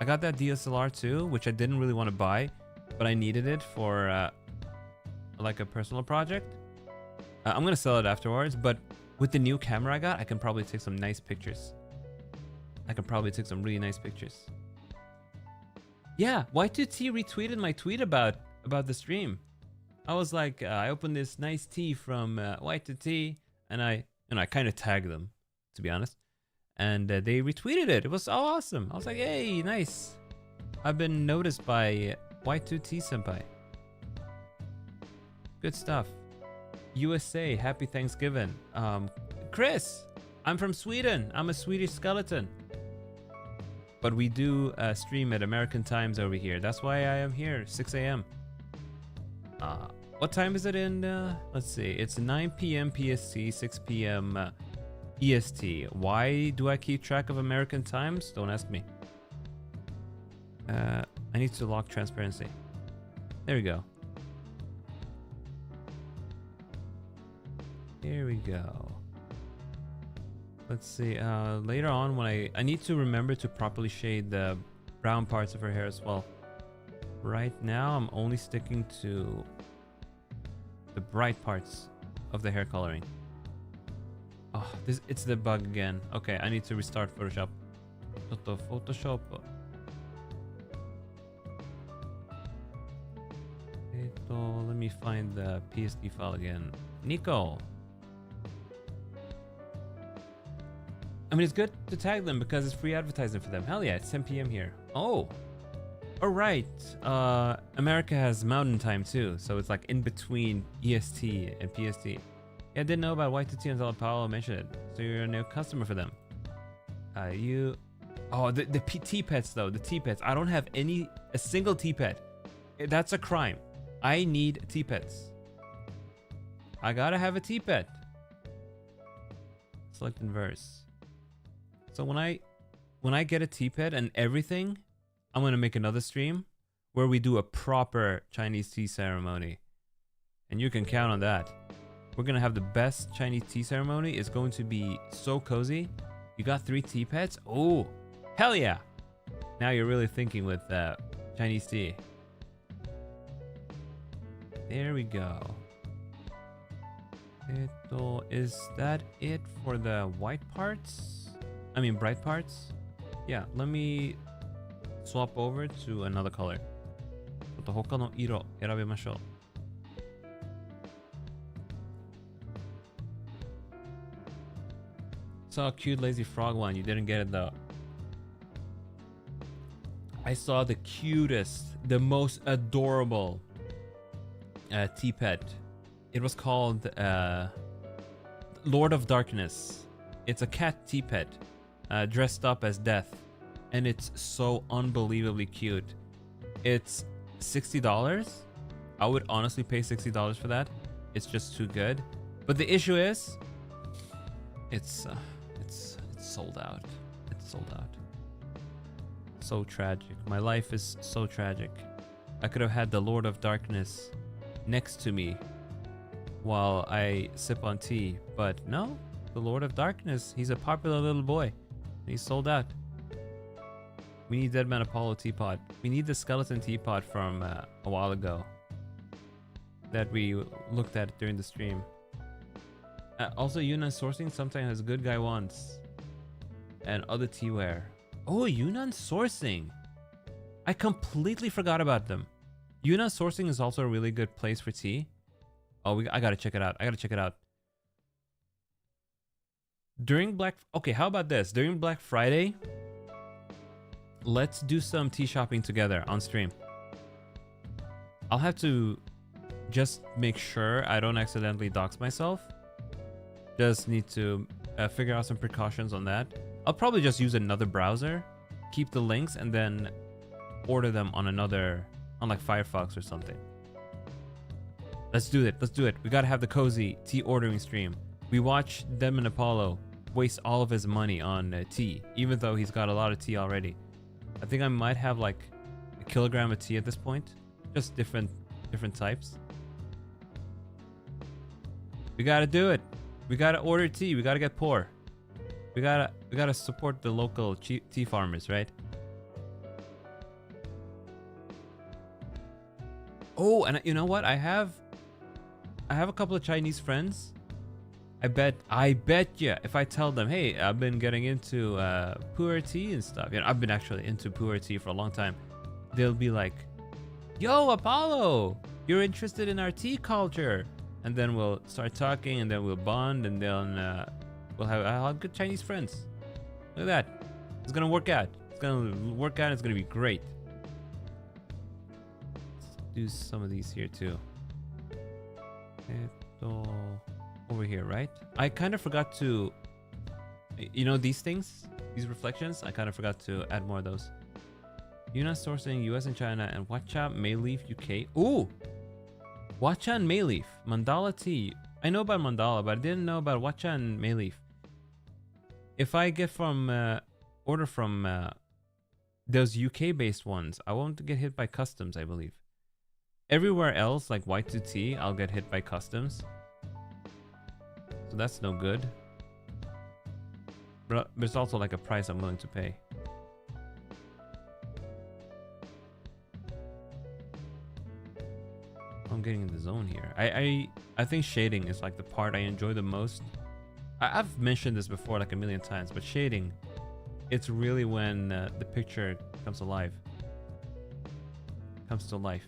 I got that DSLR too, which I didn't really want to buy, but I needed it for like a personal project. I'm gonna sell it afterwards, but with the new camera I got, I can probably take some nice pictures. I can probably take some really nice pictures. Yeah, Y2T retweeted my tweet about the stream. I was like, I opened this nice tea from Y2T, and I kind of tagged them, to be honest. And they retweeted it. It was so awesome. I was like, hey, nice. I've been noticed by Y2T senpai. Good stuff. USA, happy Thanksgiving. Chris, I'm from Sweden. I'm a Swedish skeleton. But we do stream at American times over here. That's why I am here, 6 a.m. What time is it in? Let's see. It's 9 p.m. PST, 6 p.m. EST. Why do I keep track of American times? Don't ask me. I need to lock transparency. There we go. Here we go. Let's see. Later on, when I need to remember to properly shade the brown parts of her hair as well. Right now, I'm only sticking to the bright parts of the hair coloring. Oh, it's the bug again. Okay, I need to restart Photoshop. Photoshop. Let me find the PSD file again. Niko. I mean, it's good to tag them because it's free advertising for them. Hell yeah, it's 10 p.m. here. Oh. All right. America has mountain time too, so it's like in between EST and PST. Yeah, I didn't know about Y2T until Paolo mentioned it. So you're a new customer for them. Oh, the T-Pets though, the T-Pets. I don't have a single T-Pet. That's a crime. I need T-Pets. I gotta have a T-Pet. Select and verse. So when I get a T-Pet and everything, I'm gonna make another stream where we do a proper Chinese tea ceremony. And you can count on that. We're gonna have the best Chinese tea ceremony. It's going to be so cozy. You got 3 T-Pets? Oh, hell yeah. Now you're really thinking with Chinese tea. There we go. Is that it for the white parts? I mean bright parts? Yeah, let me swap over to another color. ちょっと他の色選びましょう。Saw a cute lazy frog one. You didn't get it though. I saw the cutest, the most adorable T-Pet. It was called Lord of Darkness. It's a cat T-Pet dressed up as Death. And it's so unbelievably cute. It's $60. I would honestly pay $60 for that. It's just too good. But the issue is, it's sold out. It's sold out. So tragic. My life is so tragic. I could have had the Lord of Darkness next to me while I sip on tea, but no, the Lord of Darkness, he's a popular little boy. He's sold out. We need Deadman Apollo teapot. We need the skeleton teapot from a while ago that we looked at during the stream. Also, Yunnan sourcing sometimes has good guy wants and other teaware. Oh, Yunnan sourcing. I completely forgot about them. Yunnan sourcing is also a really good place for tea. Oh, I gotta check it out. I gotta check it out. Okay, how about this? During Black Friday, let's do some tea shopping together on stream. I'll have to just make sure I don't accidentally dox myself. Just need to figure out some precautions on that. I'll probably just use another browser, keep the links, and then order them on like Firefox or something. Let's do it. Let's do it. We gotta have the cozy tea ordering stream. We watch Deadman Apollo waste all of his money on tea, even though he's got a lot of tea already. I think I might have like a kilogram of tea at this point. Just different types. We gotta do it. We gotta order tea. We gotta get poor. We gotta support the local tea farmers, right? Oh, and you know what? I have a couple of Chinese friends. I bet you if I tell them, hey, I've been getting into pu'er tea and stuff. You know, I've been actually into pu'er tea for a long time. They'll be like, yo, Apollo, you're interested in our tea culture. And then we'll start talking, and then we'll bond, and then I'll have good Chinese friends. Look at that. It's gonna work out. It's gonna work out. It's gonna be great. Let's do some of these here too. Over here, right? I kind of forgot to, you know, these things, these reflections. I kind of forgot to add more of those. Yunnan sourcing US and China, and Watcha Mayleaf UK. Ooh, Watcha and Mayleaf, Mandala tea. I know about Mandala, but I didn't know about Watcha and Mayleaf. If I get from order from those UK-based ones, I won't get hit by customs, I believe. Everywhere else, like Y2T, I'll get hit by customs. So that's no good. But it's also like a price I'm willing to pay. I'm getting in the zone here. I think shading is like the part I enjoy the most. I've mentioned this before like a million times, but shading, it's really when the picture comes alive. Comes to life.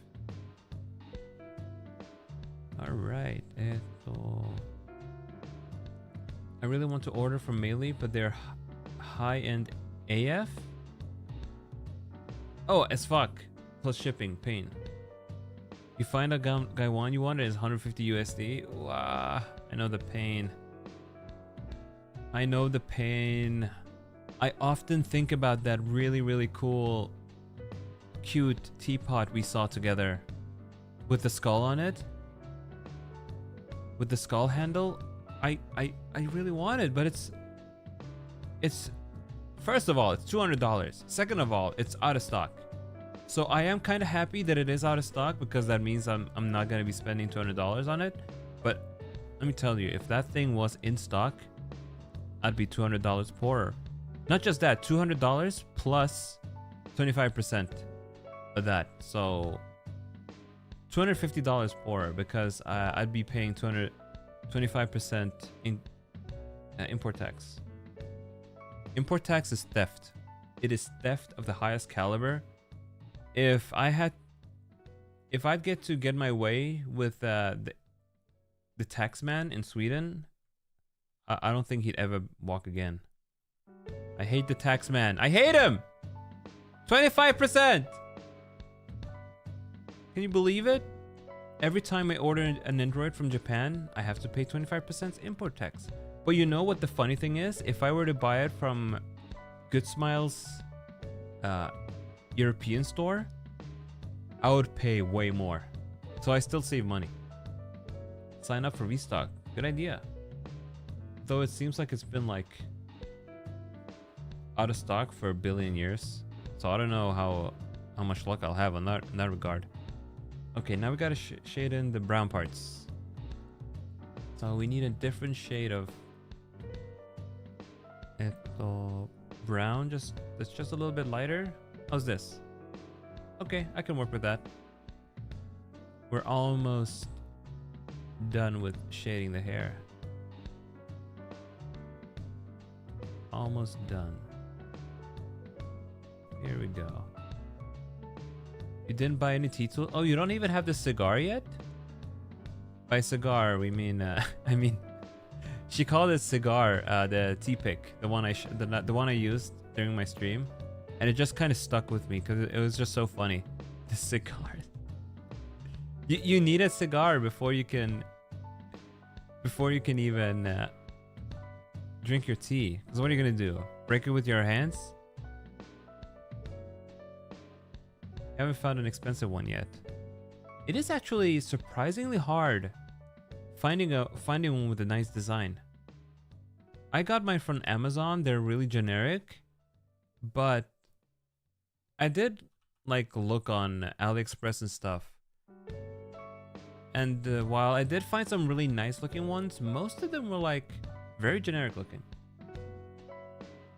Alright. I really want to order from Melee, but they're high-end AF? Oh, as fuck. Plus shipping. Pain. You find a guy one you want, it is 150 USD. Wow. I know the pain. I know the pain. I often think about that really, really cool, cute teapot we saw together. With the skull on it. With the skull handle. I really want it, but it's first of all, it's $200. Second of all, it's out of stock. So I am kind of happy that it is out of stock, because that means I'm not going to be spending $200 on it. But let me tell you, if that thing was in stock, I'd be $200 poorer. Not just that, $200 plus 25% of that. So $250 poorer, because I'd be paying 25% in import tax. Import tax is theft. It is theft of the highest caliber. If I'd get my way with the tax man in Sweden, I don't think he'd ever walk again. I hate the tax man. I hate him. 25%. Can you believe it? Every time I order an Android from Japan, I have to pay 25% import tax. But you know what the funny thing is? If I were to buy it from Good Smile's European store, I would pay way more. So I still save money. Sign up for restock. Good idea. Though it seems like it's been like out of stock for a billion years. So I don't know how much luck I'll have in that regard. Okay, now we gotta shade in the brown parts. So we need a different shade of brown. That's just a little bit lighter. How's this? Okay, I can work with that. We're almost done with shading the hair. Almost done. Here we go. You didn't buy any tea tool? Oh, you don't even have the cigar yet? By cigar, we mean, she called it cigar, the tea pick, the one I used during my stream, and it just kind of stuck with me because it was just so funny. The cigar. You need a cigar before you can even drink your tea. Because what are you gonna do? Break it with your hands? I haven't found an expensive one yet. It is actually surprisingly hard finding one with a nice design. I got mine from Amazon. They're really generic, but I did like look on AliExpress and stuff. And while I did find some really nice looking ones, most of them were like very generic looking.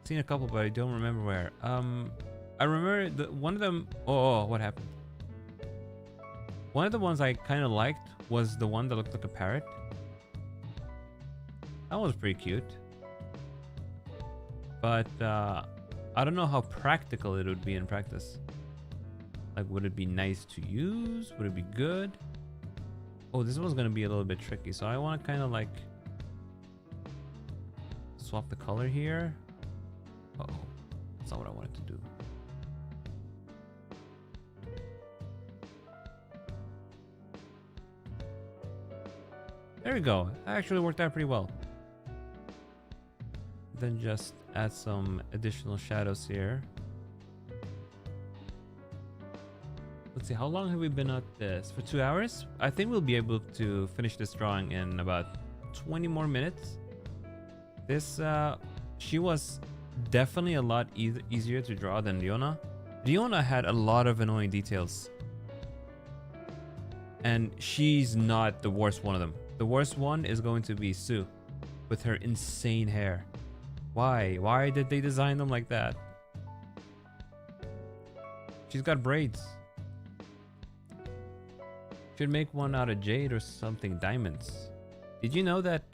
Seen a couple, but I don't remember where. I remember one of them. Oh, what happened? One of the ones I kind of liked was the one that looked like a parrot. That was pretty cute. But I don't know how practical it would be in practice. Like, would it be nice to use? Would it be good? Oh, this one's gonna be a little bit tricky. So I want to kind of like swap the color here. Uh oh, that's not what I wanted to do. There we go. That actually worked out pretty well. Then just add some additional shadows here. Let's see, how long have we been at this? For 2 hours? I think we'll be able to finish this drawing in about 20 more minutes. This, she was definitely a lot easier to draw than Leona. Leona had a lot of annoying details. And she's not the worst one of them. The worst one is going to be Sue with her insane hair. Why? Why did they design them like that? She's got braids. Should make one out of jade or something, diamonds. Did you know that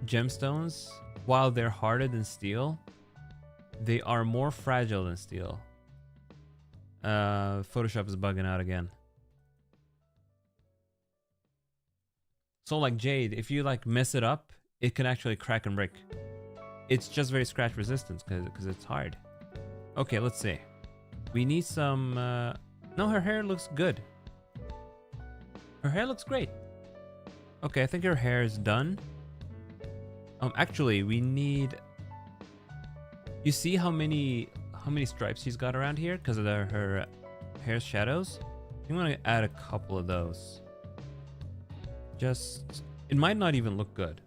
gemstones, while they're harder than steel, they are more fragile than steel? Photoshop is bugging out again. So like jade, if you like mess it up, it can actually crack and break. It's just very scratch resistant because it's hard. Okay, let's see. We need some... No, her hair looks good. Her hair looks great. Okay, I think her hair is done. Actually, we need... You see how many stripes she's got around here because of her hair shadows? I'm gonna add a couple of those. Just... It might not even look good,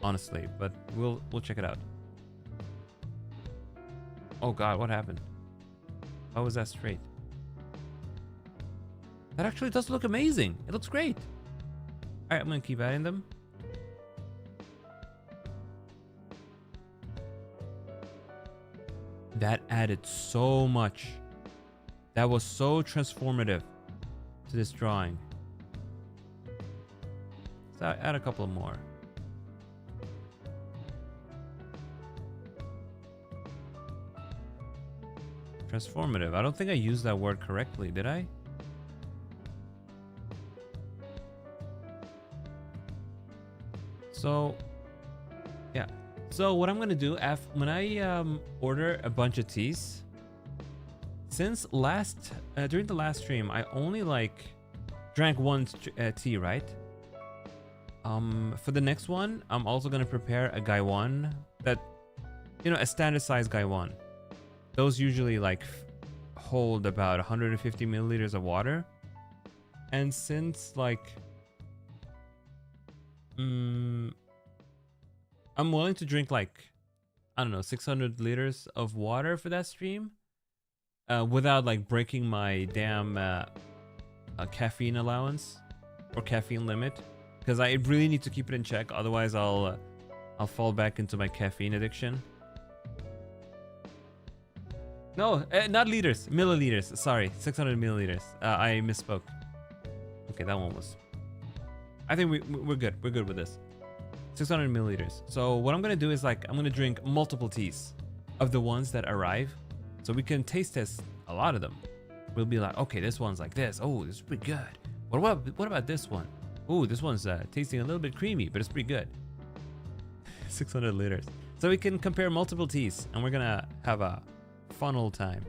honestly, but we'll check it out. Oh god, what happened? How was that straight? That actually does look amazing. It looks great. Alright, I'm gonna keep adding them. That added so much. That was so transformative to this drawing. So I'll add a couple more. Transformative. I don't think I used that word correctly, did I? So, yeah. So what I'm gonna do when I order a bunch of teas, since during the last stream I only like drank one tea, right? For the next one, I'm also gonna prepare a gaiwan that, you know, a standard size gaiwan. Those usually like hold about 150 milliliters of water, and since like I'm willing to drink like, I don't know, 600 liters of water for that stream without like breaking my damn caffeine allowance or caffeine limit, because I really need to keep it in check, otherwise I'll fall back into my caffeine addiction. No, not liters, milliliters. Sorry, 600 milliliters. I misspoke. Okay, that one was... I think we're good. We're good with this. 600 milliliters. So what I'm gonna do is like, I'm gonna drink multiple teas of the ones that arrive, so we can taste test a lot of them. We'll be like, okay, this one's like this. Oh, this is pretty good. What about this one? Oh, this one's tasting a little bit creamy, but it's pretty good. 600 liters. So we can compare multiple teas, and we're gonna have a fun old time.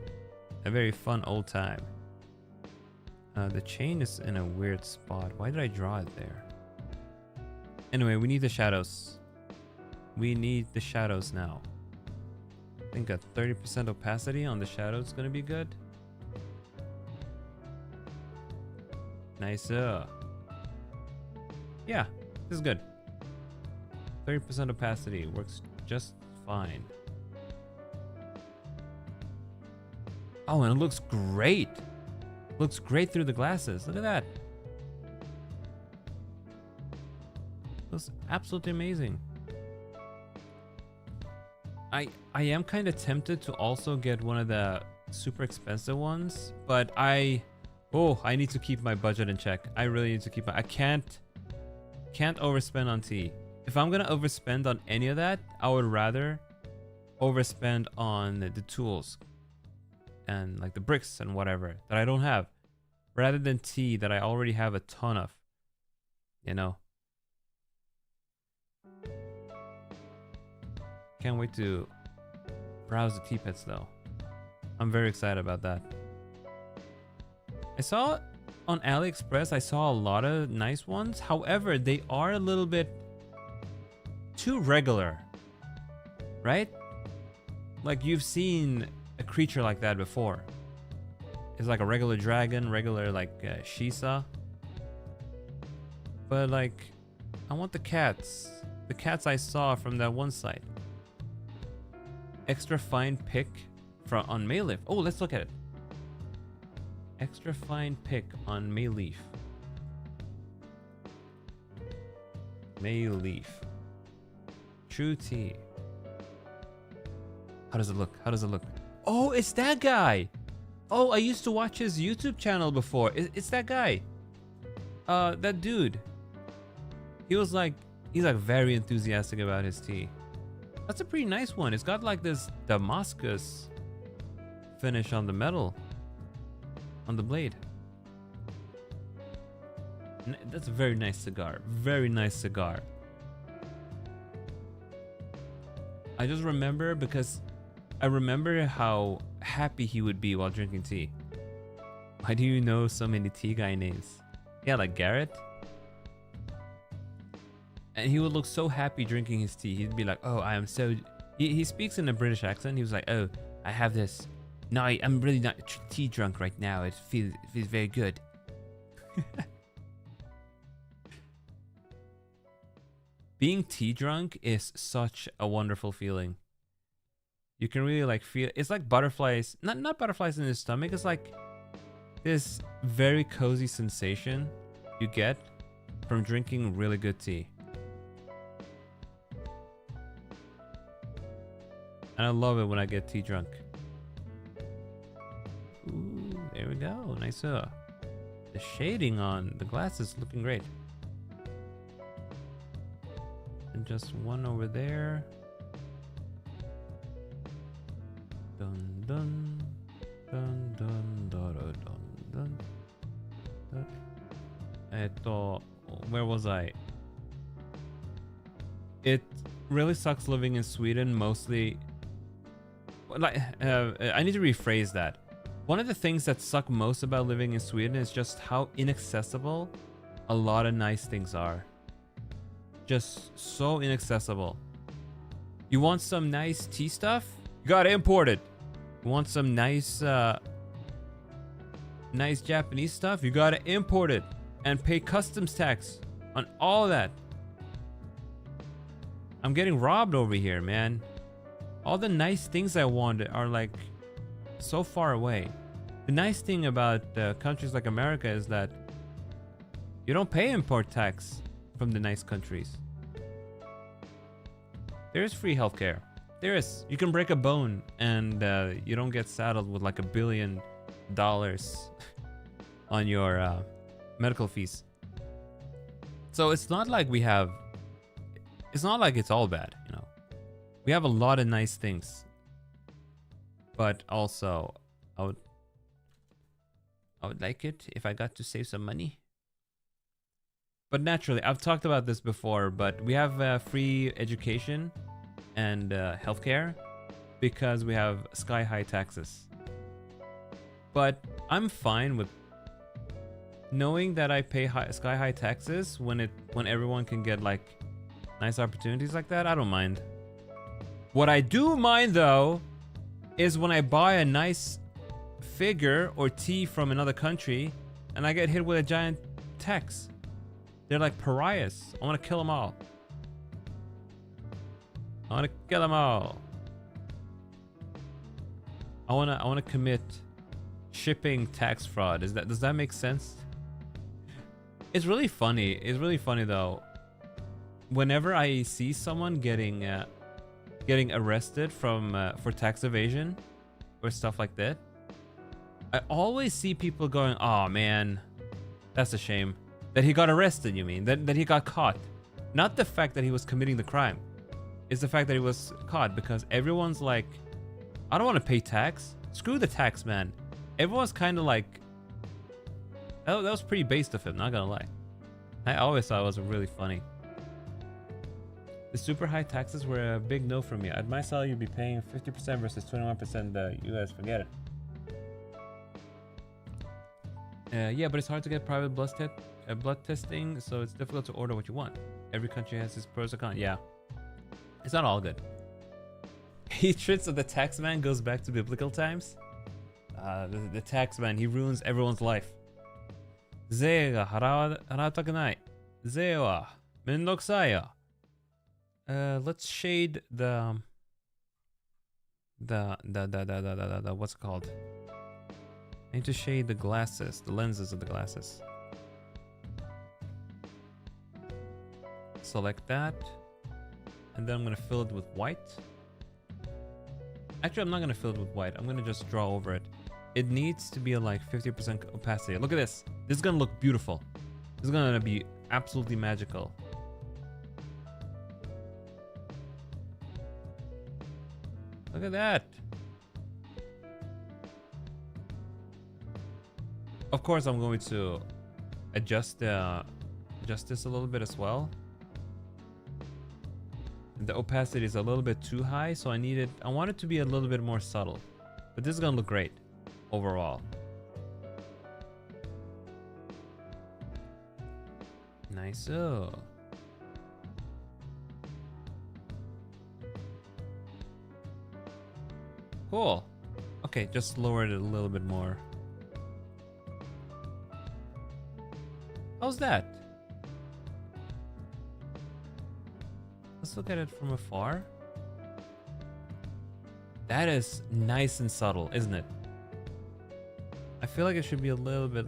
A very fun old time. The chain is in a weird spot. Why did I draw it there? Anyway, we need the shadows. We need the shadows now. I think a 30% opacity on the shadows is gonna be good. Nicer. Yeah, this is good. 30% opacity works just fine. Oh, and it looks great. Looks great through the glasses. Look at that. Looks absolutely amazing. I am kind of tempted to also get one of the super expensive ones, but I need to keep my budget in check. I really need to keep I can't overspend on tea. If I'm gonna overspend on any of that, I would rather overspend on the tools and like the bricks and whatever that I don't have, rather than tea that I already have a ton of, you know. Can't wait to browse the tea pets though. I'm very excited about that. I saw on AliExpress, I saw a lot of nice ones. However, they are a little bit too regular, right? Like you've seen a creature like that before. It's like a regular dragon, regular like Shisa. But like, I want the cats. The cats I saw from that one site. Extra fine pick on Mayleaf. Oh, let's look at it. Extra fine pick on Mayleaf. Mayleaf. True tea. How does it look? How does it look? Oh, it's that guy. Oh, I used to watch his YouTube channel before. It's that guy. That dude. He's like very enthusiastic about his tea. That's a pretty nice one. It's got like this Damascus finish on the metal, on the blade. That's a very nice cigar. Very nice cigar. I just remember because I remember how happy he would be while drinking tea. Why do you know so many tea guy names? Yeah, like Garrett. And he would look so happy drinking his tea. He'd be like, oh, I am so... He speaks in a British accent. He was like, oh, I have this... No, I'm really not tea drunk right now. It feels very good. Being tea drunk is such a wonderful feeling. You can really like feel... It's like butterflies. Not butterflies in the stomach. It's like this very cozy sensation you get from drinking really good tea. And I love it when I get tea drunk. Ooh, there we go. Nice. The shading on the glass is looking great. And just one over there. Dun dun dun dun dun dun dun. Where was I? It really sucks living in Sweden, mostly. Like, I need to rephrase that. One of the things that suck most about living in Sweden is just how inaccessible a lot of nice things are. Just so inaccessible. You want some nice tea stuff? You gotta import it. You want some nice nice Japanese stuff? You gotta import it and pay customs tax on all that. I'm getting robbed over here, man. All the nice things I wanted are like so far away. The nice thing about countries like America is that you don't pay import tax from the nice countries. There is free healthcare. There is. You can break a bone and you don't get saddled with like $1 billion on your medical fees. So it's not like we have... It's not like it's all bad, you know. We have a lot of nice things. But also, I would like it if I got to save some money. But naturally, I've talked about this before, but we have free education and healthcare because we have sky-high taxes. But I'm fine with knowing that I pay sky-high taxes when everyone can get like nice opportunities like that. I don't mind. What I do mind though is when I buy a nice figure or tea from another country and I get hit with a giant tax. They're like pariahs. I want to kill them all. I want to kill them all. I want to commit shipping tax fraud. Does that make sense? It's really funny. It's really funny though. Whenever I see someone getting arrested for tax evasion or stuff like that, I always see people going, "Oh man, that's a shame that he got arrested." You mean that he got caught? Not the fact that he was committing the crime. It's the fact that he was caught, because everyone's like, "I don't want to pay tax. Screw the tax, man." Everyone's kind of like, that was pretty based of him. Not gonna lie. I always thought it was really funny. The super high taxes were a big no for me. At my salary, you'd be paying 50% versus 21% the US. Forget it. Yeah, but it's hard to get private blood testing, so it's difficult to order what you want. Every country has its pros and cons. Yeah, it's not all good. Hatreds of the tax man goes back to biblical times. The tax man, he ruins everyone's life. 税が払いたくない。税はめんどくさいよ。Let's shade the what's it called? I need to shade the glasses, the lenses of the glasses. Select that, and then I'm gonna fill it with white. Actually, I'm not gonna fill it with white. I'm gonna just draw over it. It needs to be like 50% opacity. Look at this. This is gonna look beautiful. This is gonna be absolutely magical. Look at that. Of course, I'm going to adjust the adjust this a little bit as well. The opacity is a little bit too high, so I want it to be a little bit more subtle. But this is gonna look great overall. Nice. Cool. Okay, just lower it a little bit more. How's that? Let's look at it from afar. That is nice and subtle, isn't it? I feel like it should be a little bit...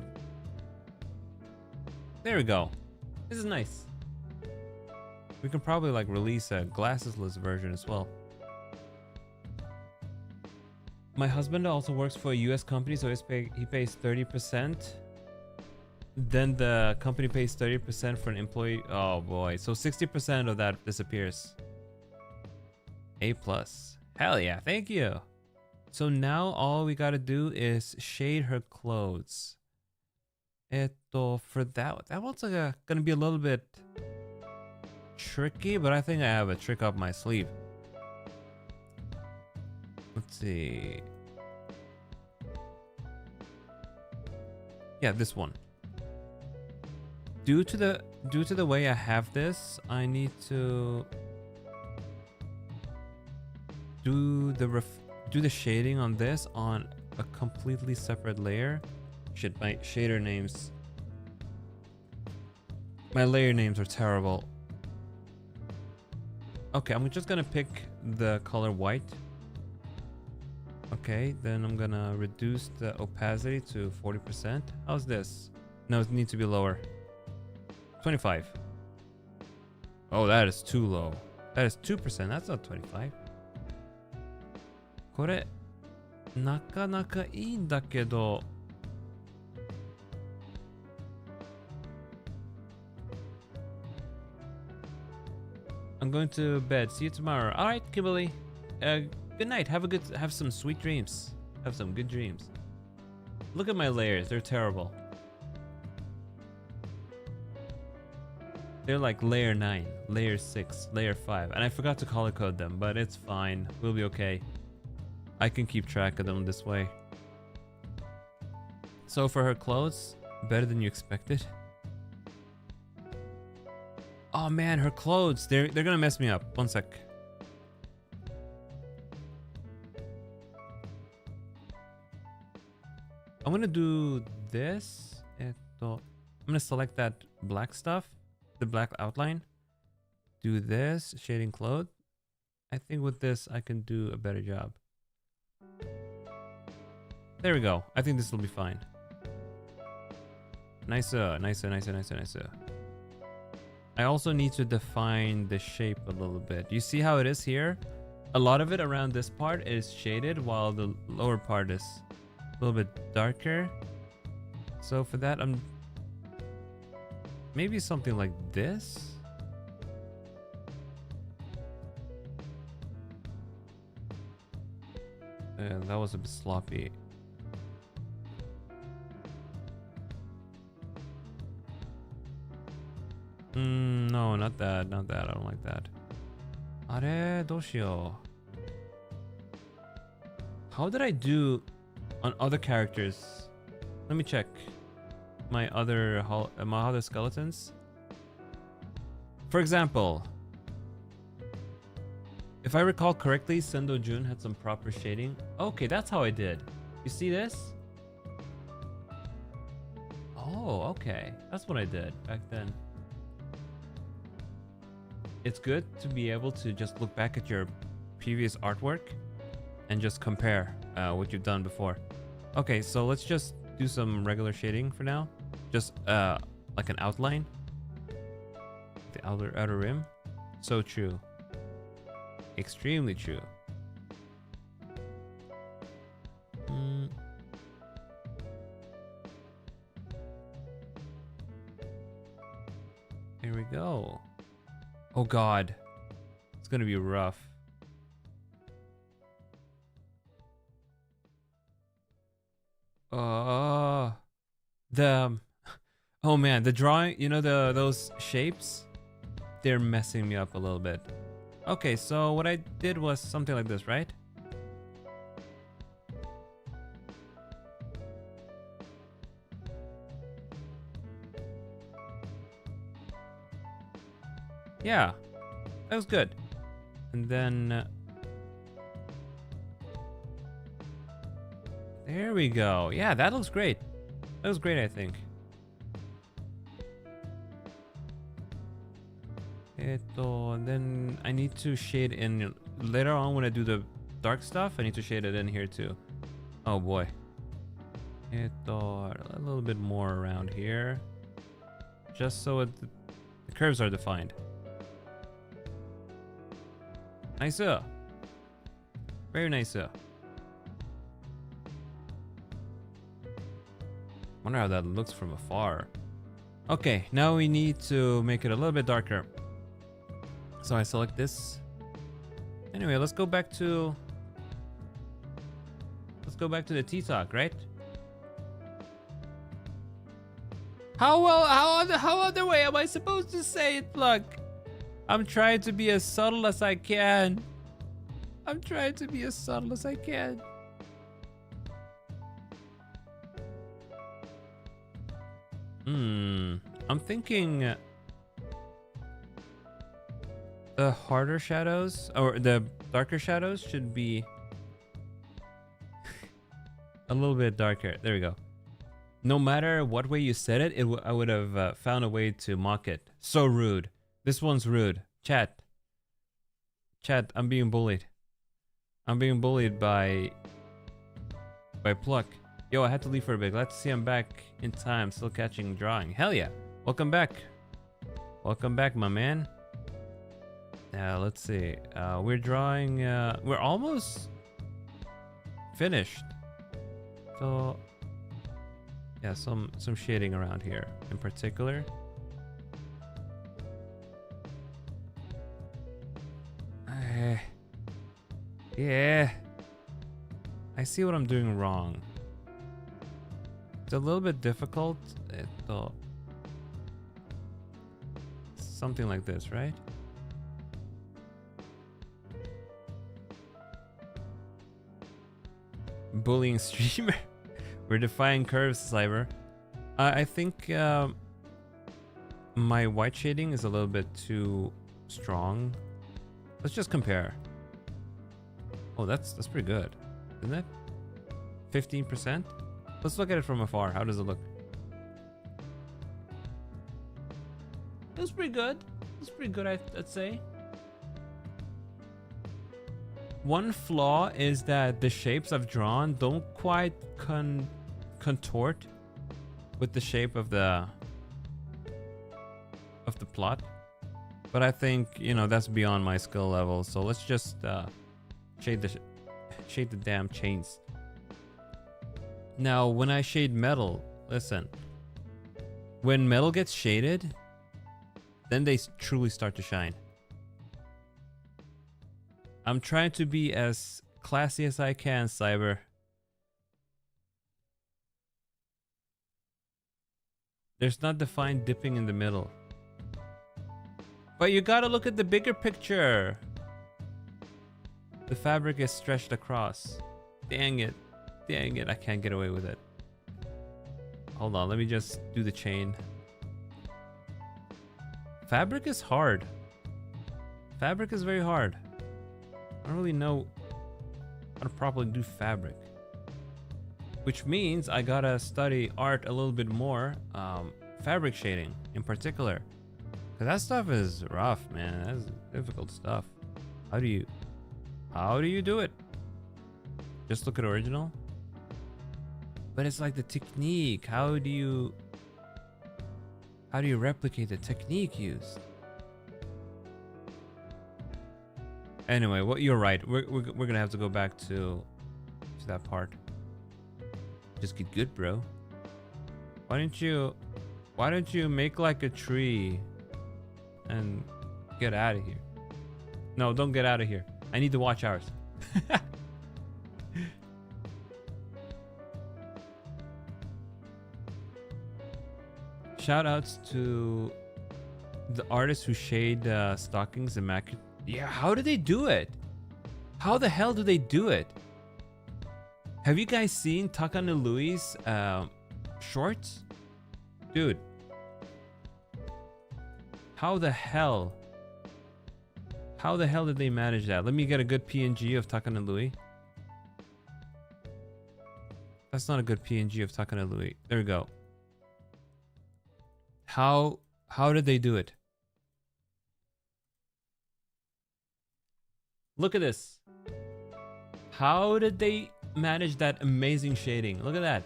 There we go. This is nice. We can probably like release a glassesless version as well. My husband also works for a US company, so he pays 30%. Then the company pays 30% for an employee. Oh boy, so 60% of that disappears. A+. Hell yeah, thank you. So now all we gotta do is shade her clothes. For that one's gonna be a little bit tricky, but I think I have a trick up my sleeve. Let's see. Yeah, this one. Due to the way I have this, I need to do the shading on this on a completely separate layer. Shit, my shader names. My layer names are terrible. Okay, I'm just gonna pick the color white. Okay, then I'm gonna reduce the opacity to 40%. How's this? No, it needs to be lower. 25. Oh, that is too low. That is 2%. That's not 25. これ、なかなかいいんだけど。I'm going to bed. See you tomorrow. All right, Kimberly. Good night. Have some sweet dreams. Have some good dreams. Look at my layers. They're terrible. They're like layer 9, layer 6, layer 5, and I forgot to color code them, but it's fine. We'll be okay. I can keep track of them this way. So for her clothes, better than you expected. Oh man, her clothes, they're gonna mess me up. One sec. I'm gonna do this. I'm gonna select that black stuff, the black outline. Do this, shading clothes. I think with this, I can do a better job. There we go. I think this will be fine. Nicer. I also need to define the shape a little bit. You see how it is here? A lot of it around this part is shaded, while the lower part is a little bit darker. So for that, I'm maybe something like this. That was a bit sloppy. No, not that. I don't like that. あれ、どうしよう。How did I do on other characters? Let me check my other skeletons. For example, if I recall correctly, Sendo Jun had some proper shading. Okay, that's how I did. You see this? Oh, okay. That's what I did back then. It's good to be able to just look back at your previous artwork and just compare what you've done before. Okay, so let's just do some regular shading for now. Just like an outline. The outer rim. So true. Extremely true. Here we go. Oh god. It's gonna be rough. Oh man, the drawing, you know, those shapes, they're messing me up a little bit. Okay, so what I did was something like this, right? Yeah, that was good. And then there we go. Yeah, that looks great. That was great, I think. And then I need to shade in later on when I do the dark stuff. I need to shade it in here too. Oh boy. A little bit more around here, just so the curves are defined. Nice. Very nice. Wonder how that looks from afar. Okay, now we need to make it a little bit darker. So I select this. Anyway, let's go back to the T-Talk, right? How other way am I supposed to say it? Look, I'm trying to be as subtle as I can. I'm trying to be as subtle as I can. I'm thinking the harder shadows or the darker shadows should be a little bit darker. There we go. No matter what way you said it, I would have found a way to mock it. So rude. This one's rude. Chat, I'm being bullied. I'm being bullied by Pluck. Yo, I had to leave for a bit. Glad to see I'm back in time. Still catching drawing. Hell yeah. Welcome back. Welcome back, my man. Now, let's see. We're drawing... we're almost finished. So... yeah, some shading around here in particular. Yeah. I see what I'm doing wrong. It's a little bit difficult. Something like this, right? Bullying streamer. We're defying curves, Cyber. I think my white shading is a little bit too strong. Let's just compare. Oh, that's pretty good, isn't it? 15%. Let's look at it from afar. How does it look? It's pretty good. It's pretty good, I'd say. One flaw is that the shapes I've drawn don't quite contort with the shape of the plot. But I think, you know, that's beyond my skill level. So let's just shade the damn chains. Now, when I shade metal, listen. When metal gets shaded, then they truly start to shine. I'm trying to be as classy as I can, Cyber. There's not defined dipping in the middle. But you gotta look at the bigger picture. The fabric is stretched across. Dang it. Dang it, I can't get away with it. Hold on, let me just do the chain. Fabric is hard. Fabric is very hard. I don't really know how to properly do fabric. Which means I gotta study art a little bit more. Fabric shading in particular. Cause that stuff is rough, man. That's difficult stuff. How do you do it? Just look at original? But it's like the technique. How do you replicate the technique used? Anyway, you're right. We're gonna have to go back to that part. Just get good, bro. Why don't you make like a tree and get out of here? No, don't get out of here. I need to watch ours. Shout outs to the artists who shade stockings immaculate. Yeah, how do they do it? How the hell do they do it? Have you guys seen Takanui's shorts? Dude. How the hell did they manage that? Let me get a good PNG of Takanui. That's not a good PNG of Takanui. There we go. How did they do it? Look at this. How did they manage that amazing shading? Look at that.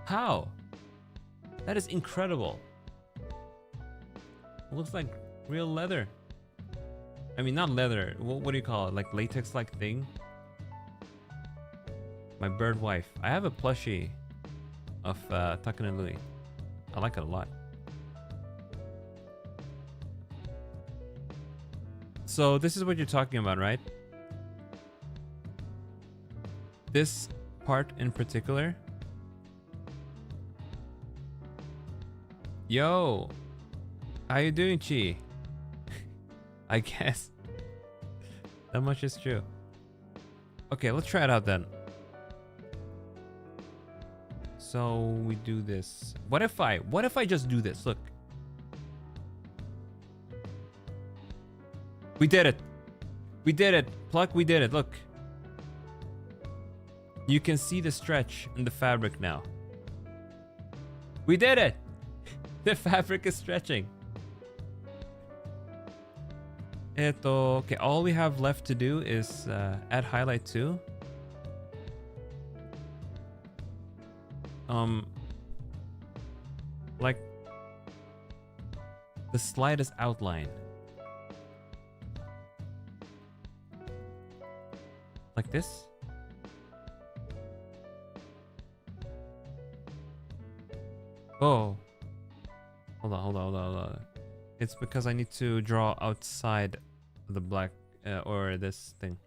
How? That is incredible. It looks like real leather. I mean, not leather. What do you call it? Like latex-like thing? My bird wife. I have a plushie of Takanui. I like it a lot. So this is what you're talking about, right? This part in particular. Yo, how you doing, Chi? I guess that much is true. Okay, let's try it out then. So we do this. What if I just do this? Look. We did it. We did it. Pluck, we did it. Look. You can see the stretch in the fabric now. We did it. The fabric is stretching. Okay, all we have left to do is add highlight 2. Like the slightest outline. Like this. Oh. Hold on. It's because I need to draw outside the black or this thing.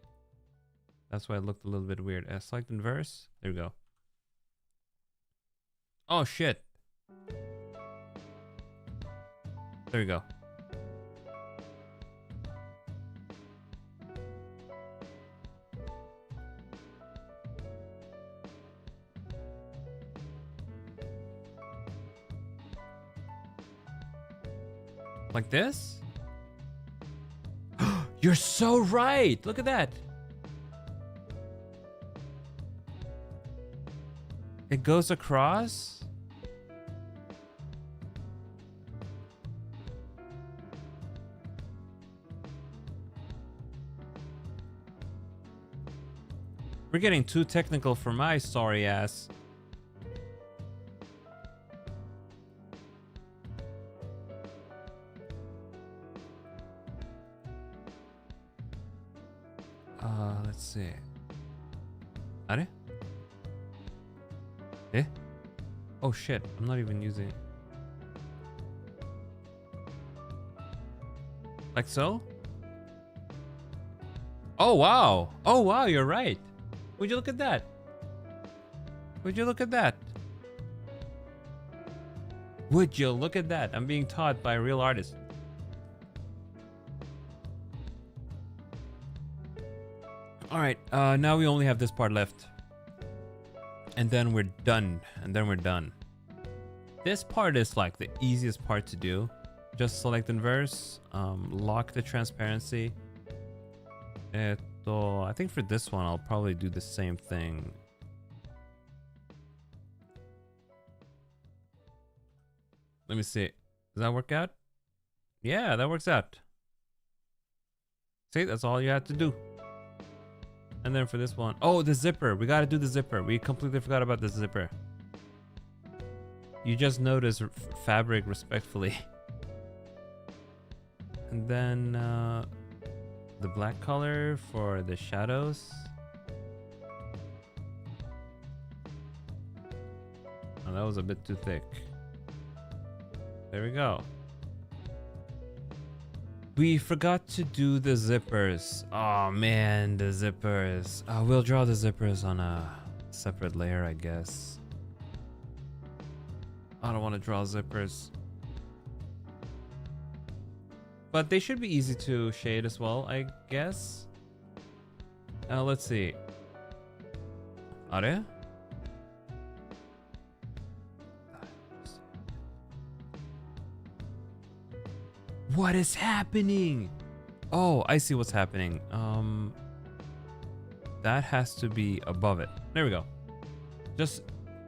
That's why it looked a little bit weird. Select inverse. There we go. Oh shit. There we go. Like this? You're so right. Look at that. It goes across. We're getting too technical for my sorry ass. Let's see. Are? Eh? Oh shit, I'm not even using it. Like so? Oh wow! Oh wow, you're right. Would you look at that? Would you look at that? Would you look at that? I'm being taught by a real artist. Alright, now we only have this part left. And then we're done. This part is like the easiest part to do. Just select inverse, lock the transparency. I think for this one, I'll probably do the same thing. Let me see. Does that work out? Yeah, that works out. See, that's all you have to do. And then for this one, oh, the zipper. We got to do the zipper. We completely forgot about the zipper. You just notice fabric respectfully. And then the black color for the shadows. Oh, that was a bit too thick. There we go. We forgot to do the zippers. Oh man, the zippers. We'll draw the zippers on a separate layer, I guess. I don't want to draw zippers. But they should be easy to shade as well, I guess. Let's see. Are? What is happening? Oh, I see what's happening. That has to be above it. There we go. Just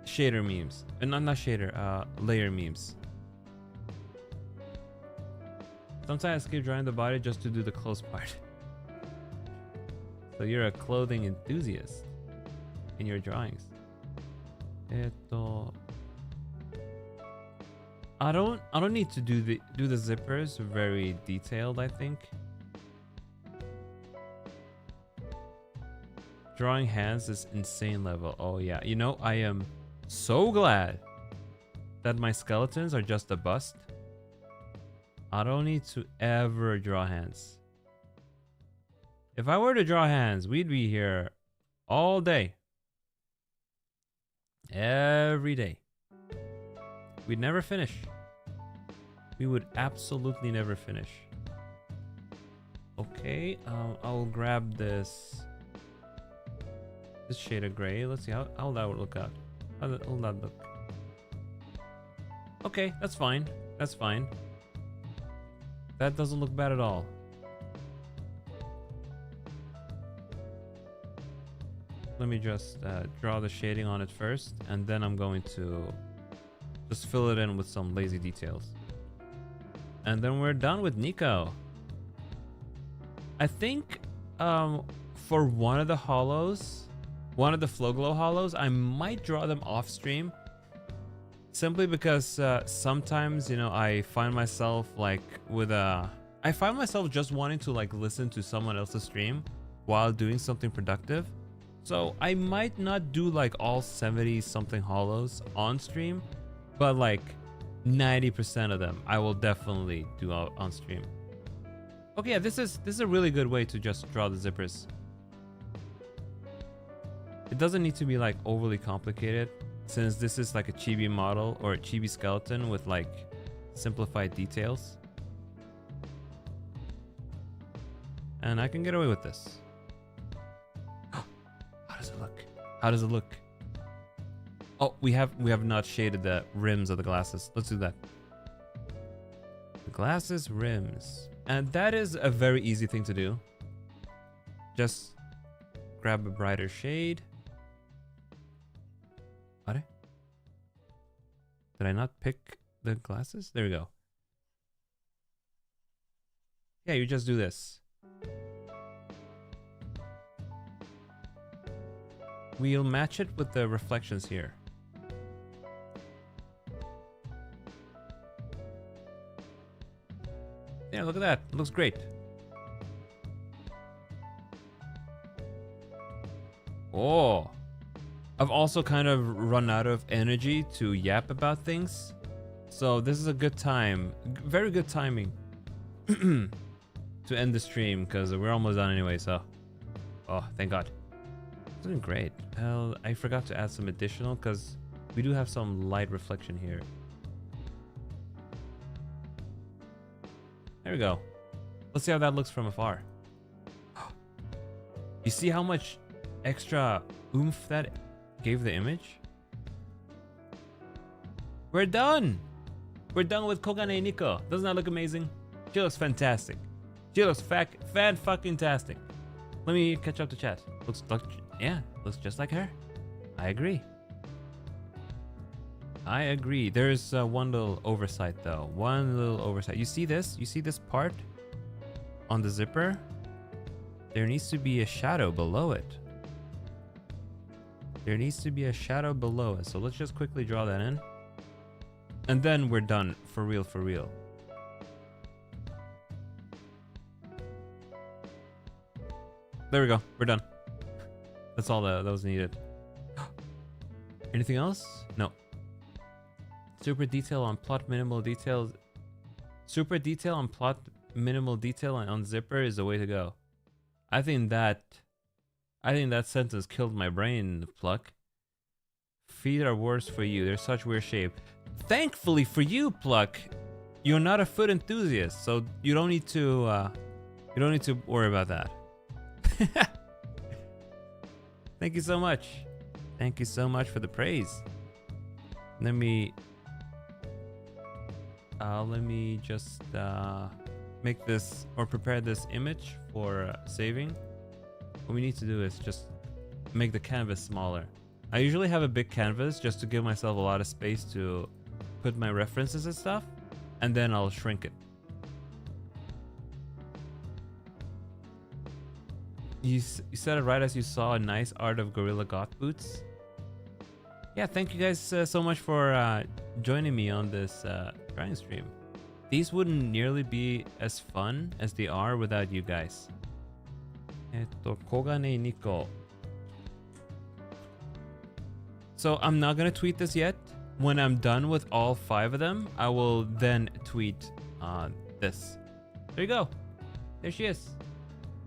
shader memes. And not shader, layer memes. Sometimes I skip drawing the body just to do the clothes part. So you're a clothing enthusiast in your drawings. I don't need to do the zippers very detailed, I think. Drawing hands is insane level. Oh yeah, you know, I am so glad that my skeletons are just a bust. I don't need to ever draw hands. If I were to draw hands, we'd be here all day. Every day. We'd never finish. We would absolutely never finish. Okay, I'll grab this shade of gray. Let's see how that would look out. How that look? Okay, that's fine. That's fine. That doesn't look bad at all. Let me just draw the shading on it first, and then I'm going to just fill it in with some lazy details. And then we're done with Niko. I think for one of the hollows, one of the Flow Glow hollows, I might draw them off stream. Simply because sometimes, you know, I find myself like I find myself just wanting to like listen to someone else's stream while doing something productive. So I might not do like all 70 something hollows on stream, but like 90% of them I will definitely do on stream. Okay, yeah, this is a really good way to just draw the zippers. It doesn't need to be like overly complicated, since this is like a chibi model or a chibi skeleton with like simplified details. And I can get away with this. How does it look? How does it look? Oh, we have not shaded the rims of the glasses. Let's do that. The glasses rims. And that is a very easy thing to do. Just grab a brighter shade. Did I not pick the glasses? There we go. Yeah, you just do this. We'll match it with the reflections here. Yeah, look at that. It looks great. Oh. I've also kind of run out of energy to yap about things. So this is a good time. Very good timing. To end the stream, because we're almost done anyway, so. Oh, thank God. It's doing great. Hell, I forgot to add some additional, because we do have some light reflection here. There we go. Let's see how that looks from afar. You see how much extra oomph that gave the image? We're done! We're done with Koganei Niko. Doesn't that look amazing? She looks fantastic. She looks fan-fucking-tastic. Let me catch up to chat. Looks just like her. I agree. I agree. There's one little oversight though. One little oversight. You see this? You see this part on the zipper? There needs to be a shadow below it. There needs to be a shadow below it. So let's just quickly draw that in. And then we're done. For real, for real. There we go. We're done. That's all that was needed. Anything else? No. Super detail on plot, minimal details. Super detail on plot, minimal detail on zipper is the way to go. I think that sentence killed my brain, Pluck. feet are worse for you. They're such weird shape. Thankfully for you, Pluck, you're not a foot enthusiast, so you don't need to worry about that. Thank you so much. Thank you so much for the praise. Let me just make this or prepare this image for saving. What we need to do is just make the canvas smaller. I usually have a big canvas just to give myself a lot of space to put my references and stuff, and then I'll shrink it. You said it right as you saw a nice art of Gorilla Goth boots. Yeah, thank you guys so much for joining me on this drawing stream. These wouldn't nearly be as fun as they are without you guys. Koganei Niko. So I'm not gonna tweet this yet. When I'm done with all 5 of them, I will then tweet this. There you go. There she is.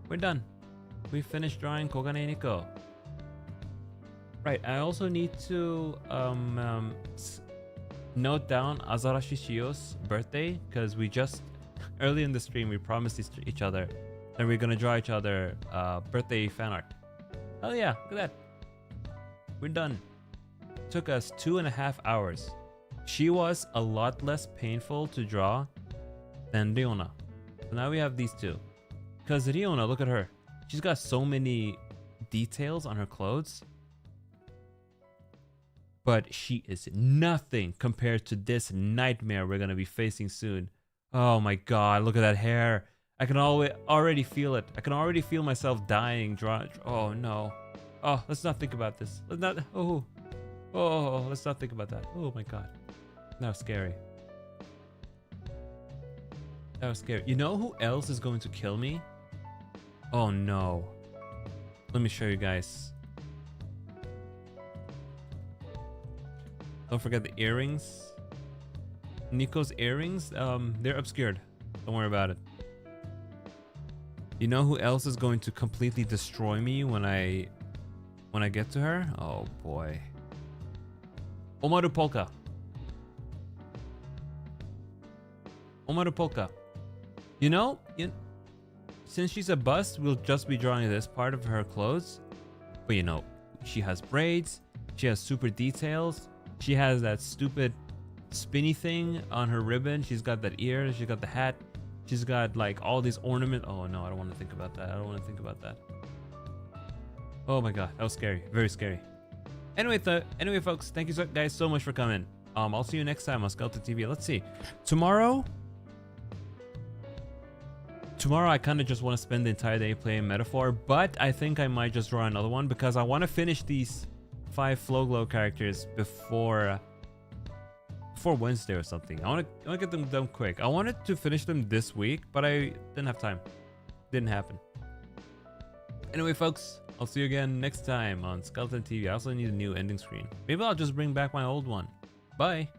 We're done. We finished drawing Koganei Niko. Right, I also need to note down Azarashi Shio's birthday, because we just, early in the stream, we promised each other that we're gonna draw each other birthday fan art. Oh yeah, look at that. We're done. Took us 2.5 hours. She was a lot less painful to draw than Riona. So now we have these two. Because Riona, look at her. She's got so many details on her clothes. But she is nothing compared to this nightmare we're going to be facing soon. Oh my god, look at that hair. I can already feel it. I can already feel myself dying. Oh no. Oh, let's not think about this. Let's not. Oh, let's not think about that. Oh my god. That was scary. That was scary. You know who else is going to kill me? Oh no. Let me show you guys. Don't forget the earrings. Niko's earrings, they're obscured. Don't worry about it. You know who else is going to completely destroy me when I get to her? Oh boy. Omaru Polka. Omaru Polka. You know, since she's a bust, we'll just be drawing this part of her clothes. But you know, she has braids. She has super details. She has that stupid spinny thing on her ribbon. She's got that ear. She's got the hat. She's got like all these ornaments. Oh no, I don't want to think about that. I don't want to think about that. Oh my god, that was scary. Very scary. Anyway, folks, thank you guys so much for coming. I'll see you next time on Skeleton TV. Let's see. Tomorrow, I kind of just want to spend the entire day playing Metaphor, but I think I might just draw another one because I want to finish these 5 Flow Glow characters before Wednesday or something. I want to get them done quick. I wanted to finish them this week, but I didn't have time. Didn't happen. Anyway, folks, I'll see you again next time on Skeleton TV. I also need a new ending screen. Maybe I'll just bring back my old one. Bye.